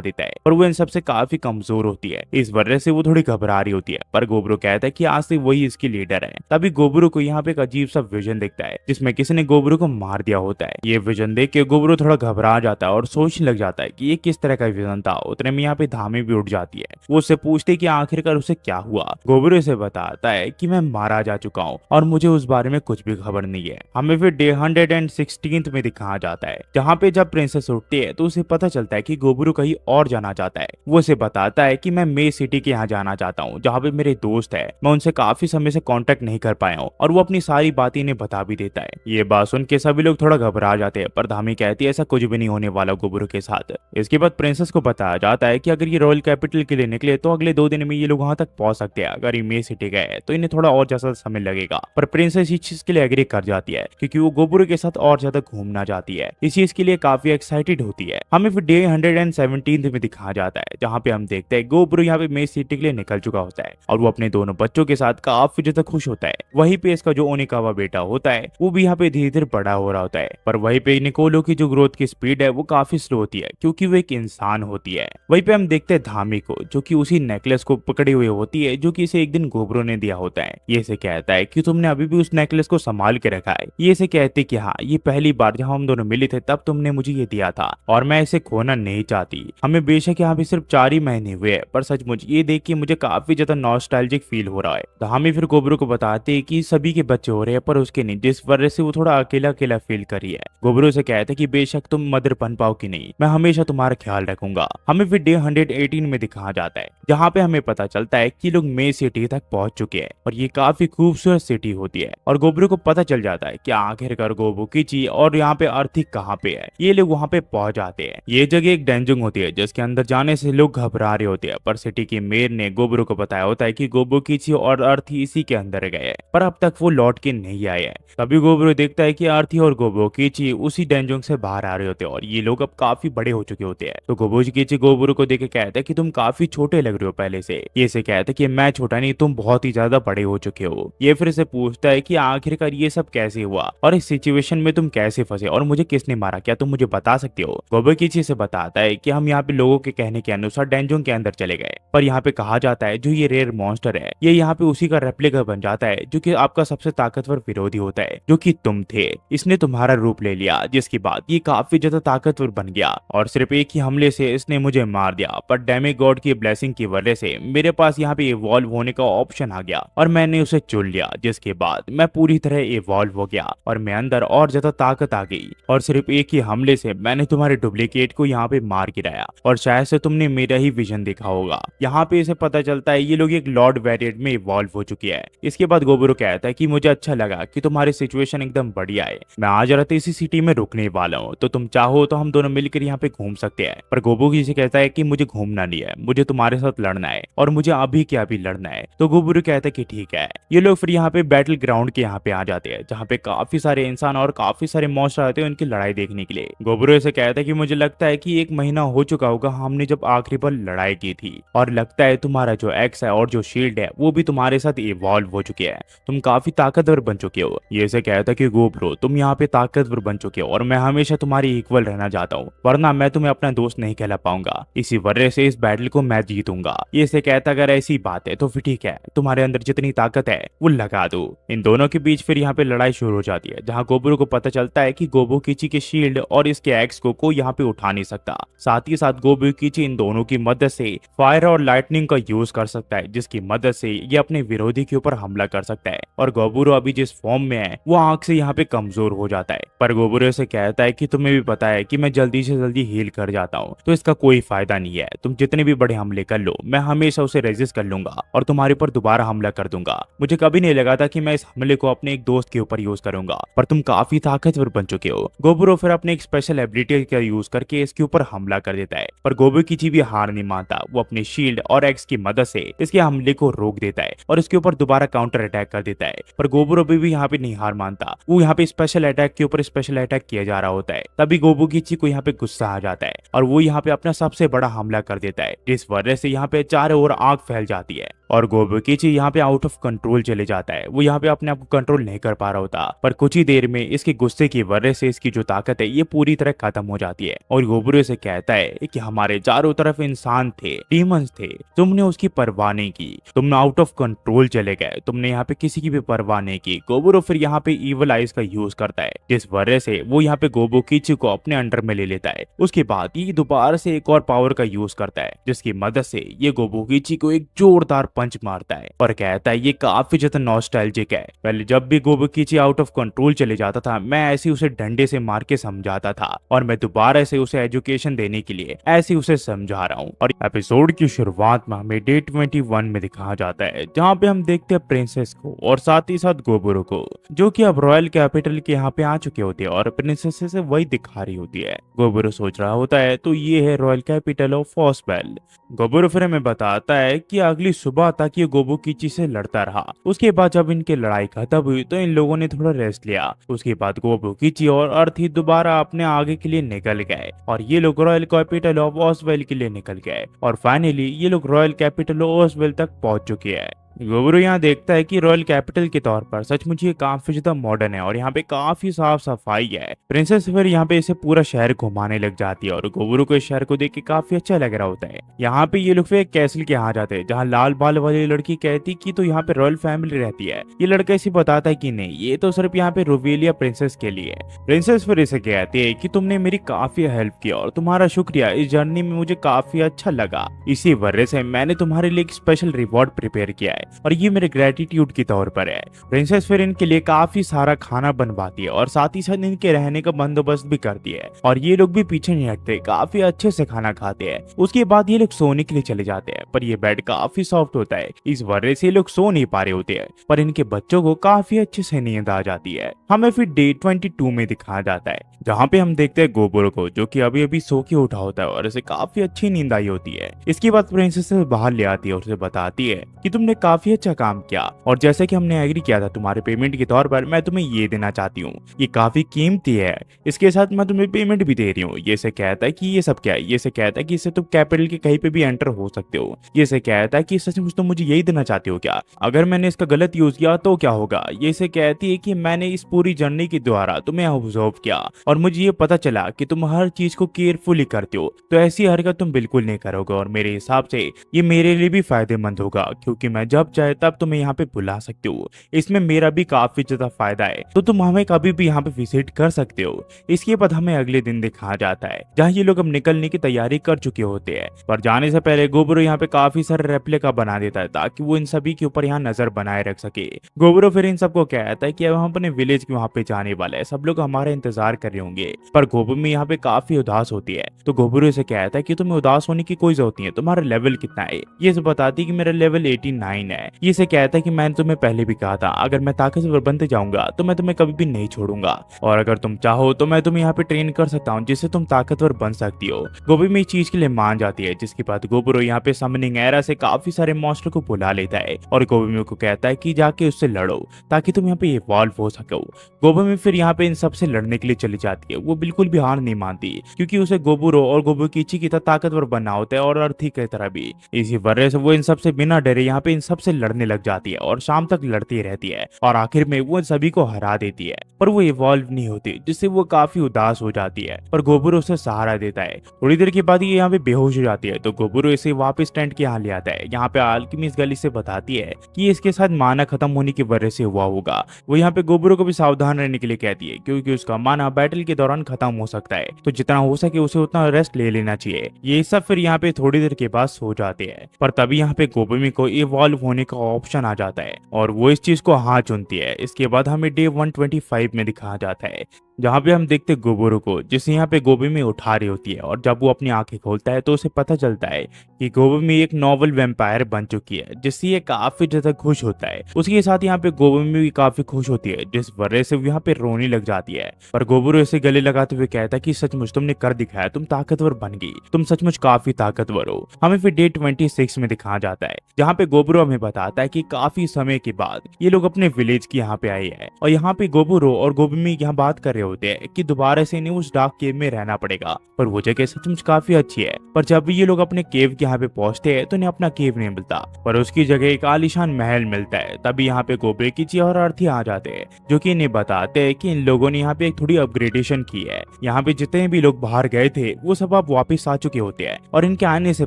देता है और वो इन सबसे काफी कमजोर होती है। इस वजह से वो थोड़ी घबरा रही होती है, पर गोबरू कहता है कि आज से वही इसकी लीडर है। तभी गोबरू को यहाँ पे एक अजीब सा विजन दिखता है जिसमें किसी ने गोबरू को मार दिया होता है। ये विजन देख के गोबरू थोड़ा घबरा जाता है और सोचने लग जाता है कि ये किस तरह का विजन था। उतने में यहाँ पे धामी भी उठ जाती है। वो उससे पूछती है कि आखिरकार उसे क्या हुआ। गोबरू इसे बताता है कि मैं मारा जा चुका हूँ और मुझे उस बारे में कुछ भी खबर नहीं है। हमें फिर डे 116 में दिखाया जाता है, जहाँ पे जब प्रिंसेस उठती है तो उसे पता चलता है कि गोबरू कहीं और जाना चाहता है। वो उसे बताता है कि मैं मे सिटी के यहाँ जाना चाहता हूँ, जहाँ पे मेरे दोस्त है। मैं उनसे काफी समय से कांटेक्ट नहीं कर पाया हूँ और वो अपनी सारी बातें इन्हें बता भी देता है। ये बात सुन के सभी लोग थोड़ा घबरा जाते हैं, पर धामी कहती है ऐसा कुछ भी नहीं होने वाला गोबरू के साथ। इसके बाद प्रिंसेस को बताया जाता है कि अगर ये रॉयल कैपिटल के लिए निकले तो अगले 2 दिन में ये लोग वहां तक पहुंच सकते हैं। अगर ये मे सिटी गए तो इन्हें थोड़ा और ज्यादा समय लगेगा, पर प्रिंसेस इस चीज के लिए एग्री कर जाती है क्योंकि वो गोबरू के साथ और ज्यादा घूमना चाहती है। इस चीज के लिए काफी एक्साइटेड होती है। हमें फिर डे 117 में दिखाया जाता है, जहाँ पे हम देखते हैं गोबरू यहाँ पे मे सिटी के लिए निकल चुका होता है और वो अपने दोनों बच्चों के साथ काफी ज्यादा खुश होता है। वहीं पे इसका जो ओनिकावा बेटा होता है वो भी यहाँ पे धीरे धीरे बड़ा हो रहा होता है, पर वहीं पे निकोलो की जो ग्रोथ की स्पीड है वो काफी स्लो होती है क्योंकि वो एक इंसान होती है। वहीं पे हम देखते हैं धामी को, जो कि उसी नेकलेस को पकड़ी हुई होती है जो कि इसे एक दिन गोबरू ने दिया होता है। ये इसे कहता है कि तुमने अभी भी उस नेकलेस को संभाल के रखा है। ये इसे कहती कि हाँ, ये पहली बार जब हम दोनों मिले थे तब तुमने मुझे ये दिया था और मैं इसे खोना नहीं चाहती। हमें बेशक यहाँ पे सिर्फ 4 ही महीने हुए हैं, पर सचमुच ये देख के मुझे काफी ज्यादा नॉस्टैल्जिक फील हो रहा है। धामी फिर गोबरू को बताते हैं कि सभी के बच्चे हो रहे हैं पर उसके नहीं, जिस वजह से वो थोड़ा अकेला अकेला फील कर रही है। गोबरू से कहते हैं कि बेशक तुम मदर बन पाओ कि नहीं, मैं हमेशा तुम्हारा ख्याल रखूंगा। हमें फिर डे 118 में दिखाया जाता है, जहाँ पे हमें पता चलता है कि लोग मे सिटी तक पहुंच चुके हैं और ये काफी खूबसूरत सिटी होती है और गोबरू को पता चल जाता है कि आखिरकार गोबुकिची और यहाँ पे अर्थी कहाँ पे है। ये लोग वहाँ पे पहुंच जाते हैं। ये जगह एक डेंजुंग होती है जिसके अंदर जाने से लोग घबरा रहे होते हैं, पर सिटी के मेयर ने गोबरू को बताया होता है कि गोबुकिची और अर्थी इसी के अंदर गए हैं, पर अब तक वो लौट के नहीं आए हैं। तभी गोबरू देखता है कि अर्थी और गोबुकिची उसी डेंजुंग से बाहर आ रहे होते हैं और ये लोग अब काफी बड़े हो चुके होते हैं। तो गोबुकिची गोबरू को देख के कहता है कि तुम काफी छोटे लग रहे हो पहले से। ये से कहता है कि मैं छोटा नहीं, तुम बहुत ही ज्यादा बड़े हो चुके हो। ये फिर से पूछता है कि आखिरकार ये सब कैसे हुआ और इस सिचुएशन में तुम कैसे फंसे और मुझे किसने मारा, क्या तुम मुझे बता सकते हो। गोबुकिची से बताता है कि हम यहाँ पे लोगों के कहने के अनुसार डेंजुंग के अंदर चले गए, पर यहाँ पे कहा जाता है जो ये रेयर मॉन्स्टर है ये यहाँ पे उसी का रेप्लिका बन जाता है जो कि आपका सबसे ताकतवर विरोधी होता है, जो कि तुम थे। इसने तुम्हारा रूप ले लिया, जिसके बाद ये काफी ज्यादा ताकतवर बन गया और सिर्फ एक ही हमले से इसने मुझे मार दिया। पर डेमी गॉड की ब्लेसिंग की वजह से मेरे पास यहाँ पे इवॉल्व होने का ऑप्शन आ गया और मैंने उसे चुन लिया, जिसके बाद मैं पूरी तरह इवॉल्व हो गया और मैं अंदर और ज्यादा ताकत आ गई और सिर्फ एक ही हमले से मैंने तुम्हारे डुप्लीकेट को यहाँ पे मार गिराया और शायद से तुमने मेरा ही विजन देखा होगा। यहाँ पे इसे पता चलता है ये लोग एक लॉर्ड वेरिएंट में इवॉल्व हो चुके हैं। इसके बाद गोबरू कहता है कि मुझे अच्छा लगा कि तुम्हारी सिचुएशन एकदम बढ़िया है, मैं आज रात इसी सिटी में रुकने वाला हूँ, तो तुम चाहो तो हम दोनों मिलकर यहाँ पे घूम सकते हैं। पर गोबरू से कहता है कि मुझे घूमना नहीं है, मुझे तुम्हारे साथ लड़ना है और मुझे अभी के अभी लड़ना है। तो गोबरू कहता है कि ठीक है। ये लोग फिर यहाँ पे बैटल ग्राउंड के यहाँ पे आ जाते हैं जहाँ पे काफी सारे इंसान और काफी सारे मॉन्स्टर आते हैं उनकी लड़ाई देखने के लिए। गोबरू से कहता है कि मुझे लगता है कि 1 महीना हो चुका होगा हमने जब आखिरी बार लड़ाई की थी और लगता है तुम्हारा जो एक्स है और जो शील्ड है वो भी तुम्हारे साथ इवॉल्व हो चुके हैं, तुम काफी ताकतवर बन चुके हो। ये से कहता है कि गोबरू तुम यहाँ पे ताकतवर बन चुके हो और मैं हमेशा तुम्हारी इक्वल रहना चाहता हूँ, वरना मैं तुम्हें अपना दोस्त नहीं कहला पाऊंगा, इसी वजह से इस बैटल को मैं जीतूंगा। ये से कहता अगर ऐसी बात है तो फिर ठीक है, तुम्हारे अंदर जितनी ताकत है वो लगा दो। इन दोनों के बीच फिर यहाँ पे लड़ाई शुरू हो जाती है जहाँ गोबरू को पता चलता है कि गोबुकिची के शील्ड और इसके एक्स को कोई यहाँ पे उठा नहीं सकता। साथ ही साथ गोबुकिची इन दोनों की मदद से फायर और लाइटनिंग का यूज कर सकता है, जिसकी मदद से ये अपने विरोधी के ऊपर हमला कर सकता है। और गोबरू अभी जिस फॉर्म में है वो आंख से यहाँ पे कमजोर हो जाता है। पर गोबरू से कहता है कि तुम्हें भी पता है कि मैं जल्दी से जल्दी हील कर जाता हूँ, तो इसका कोई फायदा नहीं है, तुम जितने भी बड़े हमले कर लो मैं हमेशा उसे रेजिस्ट कर लूंगा और तुम्हारे ऊपर दोबारा हमला कर दूंगा। मुझे कभी नहीं लगा था कि मैं इस हमले को अपने एक दोस्त के ऊपर यूज करूंगा, पर तुम काफी ताकतवर बन चुके हो। गोबरू फिर अपने एक स्पेशल एबिलिटी का यूज करके इसके ऊपर हमला कर देता है, पर गोबुकिची भी हार नहीं मानता। वो अपने शील्ड और एक्स की मदद से इसके हमले को रोक देता है और इसके ऊपर दोबारा काउंटर अटैक कर देता है। पर गोबरू भी यहाँ पे नहीं हार मानता, वो यहाँ पे स्पेशल अटैक के ऊपर स्पेशल अटैक किया जा रहा होता है। तभी गोबुकिची को यहाँ पे गुस्सा आ जाता है और वो यहाँ पे अपना सबसे बड़ा हमला कर देता है, जिस वजह से यहाँ पे चारों ओर आग फैल जाती है और गोबुकिची यहाँ पे आउट ऑफ कंट्रोल चले जाता है। वो यहाँ पे अपने आप को कंट्रोल नहीं कर पा रहा होता, पर कुछ ही देर में इसके गुस्से की वजह से इसकी जो ताकत है ये पूरी तरह खत्म हो जाती है और गोबरू से कहता है कि हमारे चारों तरफ इंसान थे, डीमंस थे, तुमने उसकी परवाह नहीं की, तुम आउट ऑफ कंट्रोल चले गए, तुमने यहाँ पे किसी की भी परवाह नहीं की। गोबरू फिर यहाँ पे इवल आइज का यूज करता है, जिस वजह से वो यहाँ पे गोबुकिची को अपने अंडर में ले लेता है। उसके बाद ये दोबारा से एक और पावर का यूज करता है, जिसकी मदद से ये गोबुकिची को एक जोरदार पंच मारता है और कहता है ये काफी ज्यादा नॉस्टैल्जिक है। पहले जब भी गोबुकिची आउट ऑफ कंट्रोल चले जाता था मैं ऐसे उसे डंडे से मार के समझाता था और मैं दोबारा से उसे एजुकेशन देने के लिए ऐसे उसे समझा रहा हूँ। और एपिसोड की शुरुआत में हमें डे 21 में दिखाया जाता है जहाँ पे हम देखते हैं प्रिंसेस को और साथ ही साथ गोबरू को, जो कि अब रॉयल कैपिटल के यहाँ पे आ चुके होते हैं और प्रिंसेस से वही दिखा रही होती है। गोबरू सोच रहा होता है तो ये है रॉयल कैपिटल ऑफ फॉस्वेल। गोबरू फिर हमें बताता है कि अगली सुबह तक ये गोबुकिची से लड़ता रहा। उसके बाद जब इनकी लड़ाई खत्म हुई तो इन लोगों ने थोड़ा रेस्ट लिया। उसके बाद गोबुकिची और अर्थी दोबारा अपने आगे के लिए निकल गए और ये लोग रॉयल कैपिटल ऑफ ओसवेल के लिए निकल गए और फाइनली ये लोग रॉयल कैपिटल ऑफ ओसवेल तक पहुंच चुके हैं। गोबरू यहाँ देखता है कि रॉयल कैपिटल के तौर पर सचमुच ये काफी ज्यादा मॉडर्न है और यहाँ पे काफी साफ सफाई है। प्रिंसेस फिर यहाँ पे इसे पूरा शहर घुमाने लग जाती है और गोबरू को इस शहर को देख के काफी अच्छा लग रहा होता है। यहाँ पे ये लोग फिर एक कैसल के यहाँ जाते हैं जहाँ लाल बाल वाली लड़की कहती कि तो यहाँ पे रॉयल फैमिली रहती है। ये लड़का इसे बताता है कि नहीं, ये तो सिर्फ यहाँ पे रुवेलिया प्रिंसेस के लिए। प्रिंसेस फिर इसे कहती है कि तुमने मेरी काफी हेल्प की और तुम्हारा शुक्रिया, इस जर्नी में मुझे काफी अच्छा लगा, इसी वजह से मैंने तुम्हारे लिए एक स्पेशल रिवॉर्ड प्रिपेयर किया है। और ये मेरे ग्रेटिट्यूड के तौर पर है। प्रिंसेस फिर इनके लिए काफी सारा खाना बनवाती है और साथ ही साथ इनके रहने का बंदोबस्त भी करती है और ये लोग भी पीछे नहीं हटते, काफी अच्छे से खाना खाते हैं। उसके बाद ये लोग सोने के लिए चले जाते हैं, पर ये बेड काफी सॉफ्ट होता है, इस वजह से ये लोग सो नहीं पा रहे होते हैं, पर इनके बच्चों को काफी अच्छे से नींद आ जाती है। हमें फिर डे 22 में दिखाया जाता है, जहाँ पे हम देखते हैं गोबरो को, जो कि अभी अभी सो के उठा होता है और उसे काफी अच्छी नींद आई होती है। इसके बाद प्रिंसेस से बाहर ले आती है और उसे बताती है कि तुमने काफी अच्छा काम किया और जैसे कि हमने एग्री किया था, तुम्हारे पेमेंट के तौर पर मैं तुम्हें ये देना चाहती हूँ, ये काफी कीमती है, इसके साथ मैं तुम्हें पेमेंट भी दे रही हूँ। ये से कहता है कि ये सब क्या है, ये से कहता है कि इससे तुम कैपिटल के कहीं पे भी एंटर हो सकते हो। ये से कहता है कि सचमुच तुम मुझे यही देना चाहते हो क्या, अगर मैंने इसका गलत यूज किया तो क्या होगा। ये से कहती है कि मैंने इस पूरी जर्नी के द्वारा तुम्हें ऑब्जर्व किया और मुझे ये पता चला कि तुम हर चीज को केयरफुली करते हो, तो ऐसी हरकत तुम बिल्कुल नहीं करोगे और मेरे हिसाब से ये मेरे लिए भी फायदेमंद होगा, क्योंकि मैं जब चाहे तब तुम्हें यहाँ पे बुला सकते हो, इसमें मेरा भी काफी ज्यादा फायदा है, तो तुम हमें कभी भी यहाँ पे विजिट कर सकते हो। इसके बाद हमें अगले दिन दिखाया जाता है, जहाँ ये लोग अब निकलने की तैयारी कर चुके होते हैं, पर जाने से पहले गोबरो यहाँ पे काफी सारे रेप्लिका बना देता है ताकि वो इन सभी के ऊपर यहाँ नजर बनाए रख सके। गोबरो फिर इन सबको कहता है कि अब हम अपने विलेज के वहाँ पे जाने वाले हैं, सब लोग हमारा इंतजार कर रहे होंगे। पर गोबुमी यहाँ पे काफी उदास होती है, तो गोबरो से कहता है कि तुम्हें उदास होने की कोई जरूरत नहीं है, तुम्हारा लेवल कितना है। ये से बताती है कि मेरा लेवल 89 है। ये से कहता है कि मैंने तुम्हें पहले भी कहा था, अगर मैं ताकतवर बनते जाऊंगा तो मैं तुम्हें कभी भी नहीं छोड़ूंगा, और अगर तुम चाहो तो मैं तुम्हें यहाँ पे ट्रेन कर सकता हूँ जिससे तुम ताकतवर बन सकती हो। गोबुमी इस चीज के लिए मान जाती है, जिसके बाद गोबरो यहाँ पे समनिंग एरा से काफी सारे मॉन्स्टर को बुला लेता है और गोबुमी को कहता है कि जाके उससे लड़ो ताकि तुम यहाँ पे इवॉल्व हो सको। गोबुमी फिर यहाँ पे इन सब से लड़ने के लिए चली जाती है, वो बिल्कुल भी हार नहीं मानती क्योंकि उसे गोबुरो और गोबुकीची की तरह ताकतवर बनना होता है और अर्थी की तरह भी। इसी वजह से वो इन सब से बिना डरे यहाँ पे इन सब से लड़ने लग जाती है और शाम तक लड़ती रहती है और आखिर में वो सभी को हरा देती है, पर वो इवॉल्व नहीं होती, जिससे वो काफी उदास हो जाती है। पर गोबुरो उसे सहारा देता है। थोड़ी देर के बाद ये यहाँ पे बेहोश हो जाती है, तो गोबुरो इसे वापस टेंट के यहाँ ले आता है। यहाँ पे अल्केमिस्ट गली से बताती है कि इसके साथ माना खत्म होने की वजह से हुआ होगा। वो यहाँ पे गोबुरो को भी सावधान रहने के लिए कहती है, क्योंकि उसका माना बैटल के दौरान खत्म हो सकता है, तो जितना हो सके उसे उतना रेस्ट ले लेना चाहिए। ये सब फिर यहाँ पे थोड़ी देर के बाद सो जाते हैं, पर तभी यहाँ पे गोबुमी को इवॉल्व होने का ऑप्शन आ जाता है और वो इस चीज को हाँ चुनती है। इसके बाद हमें डे 125 में दिखाया जाता है, जहाँ पे हम देखते गोबुरो को, जिसे यहाँ पे गोबुमी उठा रही होती है, और जब वो अपनी आंखें खोलता है तो उसे पता चलता है कि गोबुमी एक नॉवल वैम्पायर बन चुकी है, जिससे ये काफी ज्यादा खुश होता है। उसके साथ यहाँ पे गोबुमी भी काफी खुश होती है, जिस वजह से वो यहाँ पे रोने लग जाती है। पर गोबुरो इसे गले लगाते हुए कहता है कि सचमुच तुमने कर दिखाया, तुम ताकतवर बन गई, तुम सचमुच काफी ताकतवर हो। हमें फिर डे 26 में दिखाया जाता है, जहाँ पे गोबुरो हमें बताता है कि काफी समय के बाद ये लोग अपने विलेज की यहाँ पे आए हैं, और यहाँ पे गोबुरो और गोबुमी यहाँ बात कर रहे होते हैं कि दोबारा से इन्हें उस डार्क केव में रहना पड़ेगा, पर वो जगह सचमुच काफी अच्छी है। पर जब ये लोग अपने केव के यहाँ पे पहुंचते हैं तो इन्हें अपना केव नहीं मिलता, पर उसकी जगह एक आलीशान महल मिलता है। तभी यहाँ पे गोबुकीची और अर्थी आ जाते हैं, जो कि इन्हें बताते हैं कि इन लोगों ने यहाँ पे एक थोड़ी अपग्रेडेशन की है। यहाँ पे जितने भी लोग बाहर गए थे वो सब अब वापस आ चुके होते हैं, और इनके आने से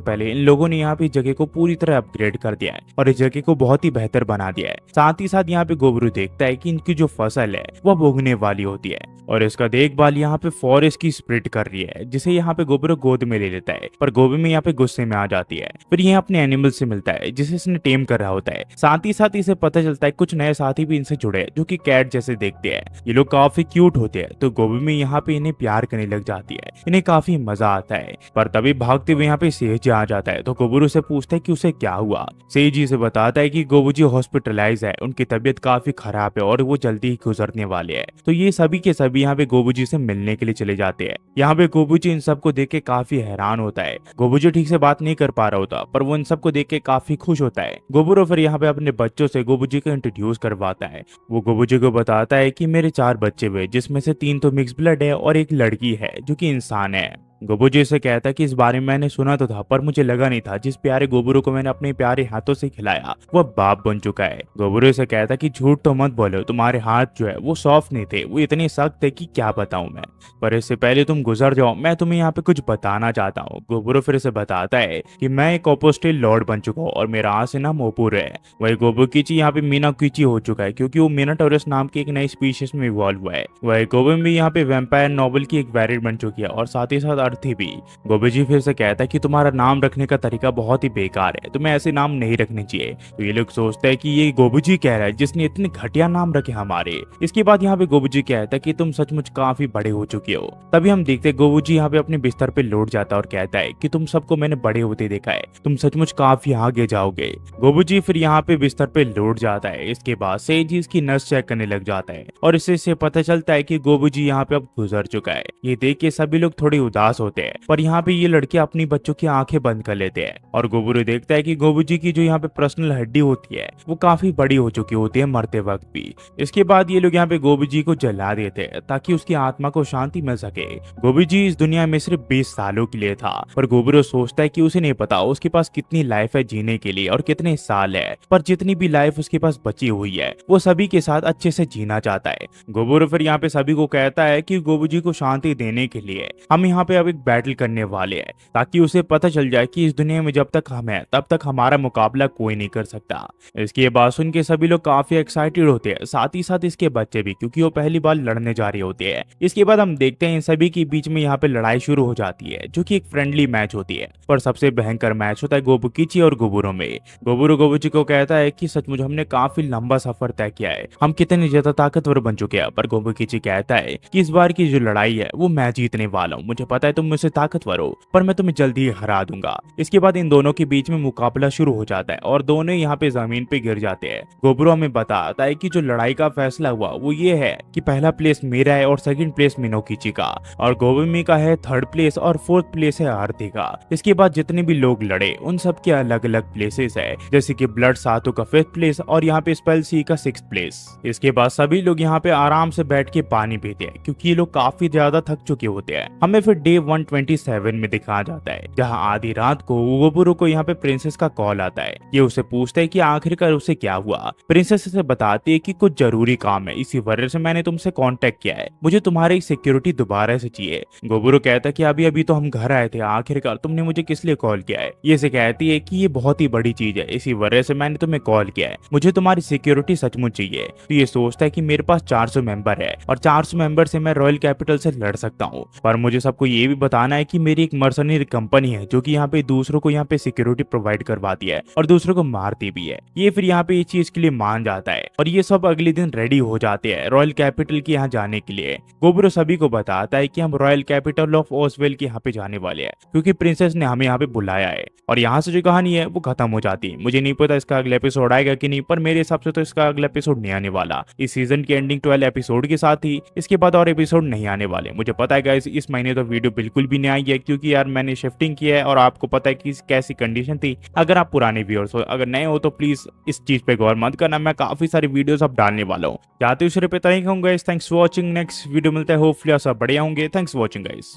पहले इन लोगों ने यहाँ पे जगह को पूरी तरह अपग्रेड कर दिया है और इस जगह को बहुत ही बेहतर बना दिया है। साथ ही साथ यहाँ पे गोबरू देखता है कि इनकी जो फसल है वो अब उगने वाली होती है, और इसका देखभाल यहाँ पे फॉरेस्ट की स्प्रिट कर रही है, जिसे यहाँ पे गोबरू गोद में ले लेता है। पर गोबी में यहाँ पे गुस्से में आ जाती है। फिर ये अपने एनिमल से मिलता है जिसे इसने टेम कर रहा होता है। साथ ही साथ इसे पता चलता है कुछ नए साथी भी इनसे जुड़े हैं, जो कि कैट जैसे देखते हैं। ये लोग काफी क्यूट होते हैं, तो गोबी में यहाँ पे इन्हें प्यार करने लग जाती है। इन्हें काफी मजा आता है। पर तभी भागते हुए यहाँ पे सेज आ जाता है, तो गोबरू से पूछता है कि उसे क्या हुआ। सेज जी से बताता है कि गोबूजी हॉस्पिटलाइज है, उनकी तबीयत काफी खराब है और वो जल्दी ही गुजरने वाले हैं। तो ये सभी के सभी यहाँ पे गोबूजी से मिलने के लिए चले जाते हैं। यहाँ पे गोबूजी इन सबको देख के काफी हैरान होता है। गोबूजी ठीक से बात नहीं कर पा रहा होता, पर वो इन सबको देख के काफी खुश होता है। गोबरू फिर यहाँ पे अपने बच्चों से गोबूजी को इंट्रोड्यूस करवाता है। वो गोबूजी को बताता है कि मेरे 4 बच्चे हुए, जिसमें से 3 तो मिक्स ब्लड है और एक लड़की है जो कि इंसान है। गोबूजी से कहता है कि इस बारे में मैंने सुना तो था, पर मुझे लगा नहीं था जिस प्यारे गोबरू को मैंने अपने प्यारे हाथों से खिलाया वो बाप बन चुका है। गोबरू से कहता है कि झूठ तो मत बोलो, तुम्हारे हाथ जो है वो सॉफ्ट नहीं थे, वो इतने सख्त थे कि क्या बताऊं मैं। पर इससे पहले तुम गुजर जाओ, मैं तुम्हें यहाँ पे कुछ बताना चाहता हूँ। गोबरू फिर से बताता है कि मैं एक ओपोस्टेल लॉर्ड बन चुका हूँ और मेरा आस नाम ओपुर है। वही गोबुकीची यहाँ पे मीनाकीची हो चुका है, क्योंकि वो मिनाटोरस नाम की एक नई स्पीशीज में इवॉल्व हुआ है। वही गोबू भी यहाँ पे वैम्पायर नॉवल की एक वेरिएंट बन चुकी है, और साथ ही साथ अर्थी भी। गोबूजी फिर से कहता है कि तुम्हारा नाम रखने का तरीका बहुत ही बेकार है, तुम्हें ऐसे नाम नहीं रखने चाहिए। तो ये लोग सोचते हैं कि ये गोबूजी कह रहा है जिसने इतने घटिया नाम रखे हमारे। इसके बाद यहाँ पे गोबूजी कहता है कि तुम सचमुच काफी बड़े हो चुके हो। तभी हम देखते हैं गोबूजी यहाँ पे अपने बिस्तर पे लौट जाता है और कहता है कि तुम सबको मैंने बड़े होते देखा है, तुम सचमुच काफी आगे जाओगे। गोबूजी फिर यहाँ पे बिस्तर पे लौट जाता है। इसके बाद सेजी इसकी नस चेक करने लग जाता है और इससे पता चलता है कि गोबूजी यहाँ पे अब गुजर चुका है। ये देख के सभी लोग थोड़े उदास होते हैं, पर यहाँ पे ये लड़के अपनी बच्चों की आंखें बंद कर लेते हैं और गोबरू देखता है कि गोबूजी की जो यहाँ पे पर्सनल हड्डी होती है वो काफी बड़ी हो चुकी होती है मरते वक्त भी। इसके बाद ये लोग यहाँ पे गोबूजी को जला देते हैं ताकि उसकी आत्मा को शांति मिल सके। गोबूजी इस दुनिया में सिर्फ 20 सालों के लिए था, पर गोबरू सोचता है कि उसे नहीं पता उसके पास कितनी लाइफ है जीने के लिए और कितने साल है, पर जितनी भी लाइफ उसके पास बची हुई है वो सभी के साथ अच्छे से जीना चाहता है। गोबरू फिर यहाँ पे सभी को कहता है कि गोबूजी को शांति देने के लिए हम यहाँ पे अब एक बैटल करने वाले हैं, ताकि उसे पता चल जाए कि इस दुनिया में जब तक हम हैं तब तक हमारा मुकाबला कोई नहीं कर सकता। इसके बाद सुन के सभी लोग काफी एक्साइटेड होते हैं, साथ ही साथ इसके बच्चे भी, क्योंकि वो पहली बार लड़ने जा रहे होते हैं। इसके बाद हम देखते हैं इन सभी के बीच में यहाँ पे लड़ाई शुरू हो जाती है, जो कि एक फ्रेंडली मैच होती है, पर सबसे भयंकर मैच होता है गोबुकिची और गोबुरो में। गोबुरो गोबुची को कहता है कि सचमुच हमने काफी लंबा सफर तय किया है, हम कितने ज्यादा ताकतवर बन चुके हैं। पर गोबुकिची कहता है कि इस बार की जो लड़ाई है वो मैं जीतने वाला हूँ, मुझे पता है तुम मुझसे ताकतवर हो, पर मैं तुम्हें जल्दी ही हरा दूंगा। इसके बाद इन दोनों के बीच में मुकाबला शुरू हो जाता है और दोनों यहाँ पे जमीन पे गिर जाते हैं। गोबुरो हमें बताता है कि जो लड़ाई का फैसला हुआ वो ये है कि पहला प्लेस मेरा है और सेकंड प्लेस मिनोकिची का, और गोबुमी का है थर्ड प्लेस और फोर्थ प्लेस है आरती का। इसके बाद जितने भी लोग लड़े उन सब के अलग अलग प्लेसेस है, जैसे कि ब्लड सातो का 5th प्लेस और यहाँ पे स्पेल सी का 6th प्लेस। इसके बाद सभी लोग यहाँ पे आराम से बैठ के पानी पीते हैं, क्योंकि ये लोग काफी ज्यादा थक चुके होते हैं। हमें फिर डे 127 में दिखाया जाता है, जहाँ आधी रात को गोबुरो को यहाँ पे प्रिंसेस का कॉल आता है। ये उसे पूछता है कि आखिरकार उसे क्या हुआ। प्रिंसेस से बताती है कि कुछ जरूरी काम है, इसी वजह से मैंने तुमसे कांटेक्ट किया है, मुझे तुम्हारी सिक्योरिटी दोबारा से चाहिए। गोबुरो कहता है कि अभी अभी तो हम घर आए थे, आखिरकार तुमने मुझे किस लिए कॉल किया है। ये से कहती है कि ये बहुत ही बड़ी चीज है, इसी वजह से मैंने तुम्हें कॉल किया है, मुझे तुम्हारी सिक्योरिटी सचमुच चाहिए। तो ये सोचता है कि मेरे पास 400 मेंबर है और 400 मेंबर से मैं रॉयल कैपिटल से लड़ सकता हूँ, पर मुझे सबको ये भी बताना है कि मेरी एक मर्सनरी कंपनी है जो कि यहाँ पे दूसरों को यहाँ पे सिक्योरिटी प्रोवाइड करवाती है और दूसरों को मारती भी है। ये फिर यहाँ पे इस चीज के लिए मान जाता है और ये सब अगले दिन रेडी हो जाते हैं रॉयल कैपिटल के यहाँ जाने के लिए। गोबुरो सभी को बताता है कि हम रॉयल कैपिटल ऑफ ओसवेल के यहाँ पे जाने वाले हैं, क्योंकि प्रिंसेस ने हमें यहाँ पे बुलाया है। और यहाँ से जो कहानी है वो खत्म हो जाती है। मुझे नहीं पता इसका अगला एपिसोड आएगा कि नहीं, पर मेरे हिसाब से तो इसका अगला एपिसोड नहीं आने वाला। इस सीजन की एंडिंग 12 एपिसोड के साथ ही इसके बाद और एपिसोड नहीं आने वाले। मुझे पता है गाइस इस महीने तो वीडियो बिल्कुल भी नहीं आई है, क्योंकि यार मैंने शिफ्टिंग किया है और आपको पता है कि कैसी कंडीशन थी। अगर आप पुराने व्यूअर्स हो, अगर नए हो तो प्लीज इस चीज पे गौर मत करना, मैं काफी सारी वीडियोस अब डालने वाला हूँ। जाते हुए पे thanks for watching. Next video मिलता है, होपफुली आप सब बढ़िया होंगे। Thanks for watching guys.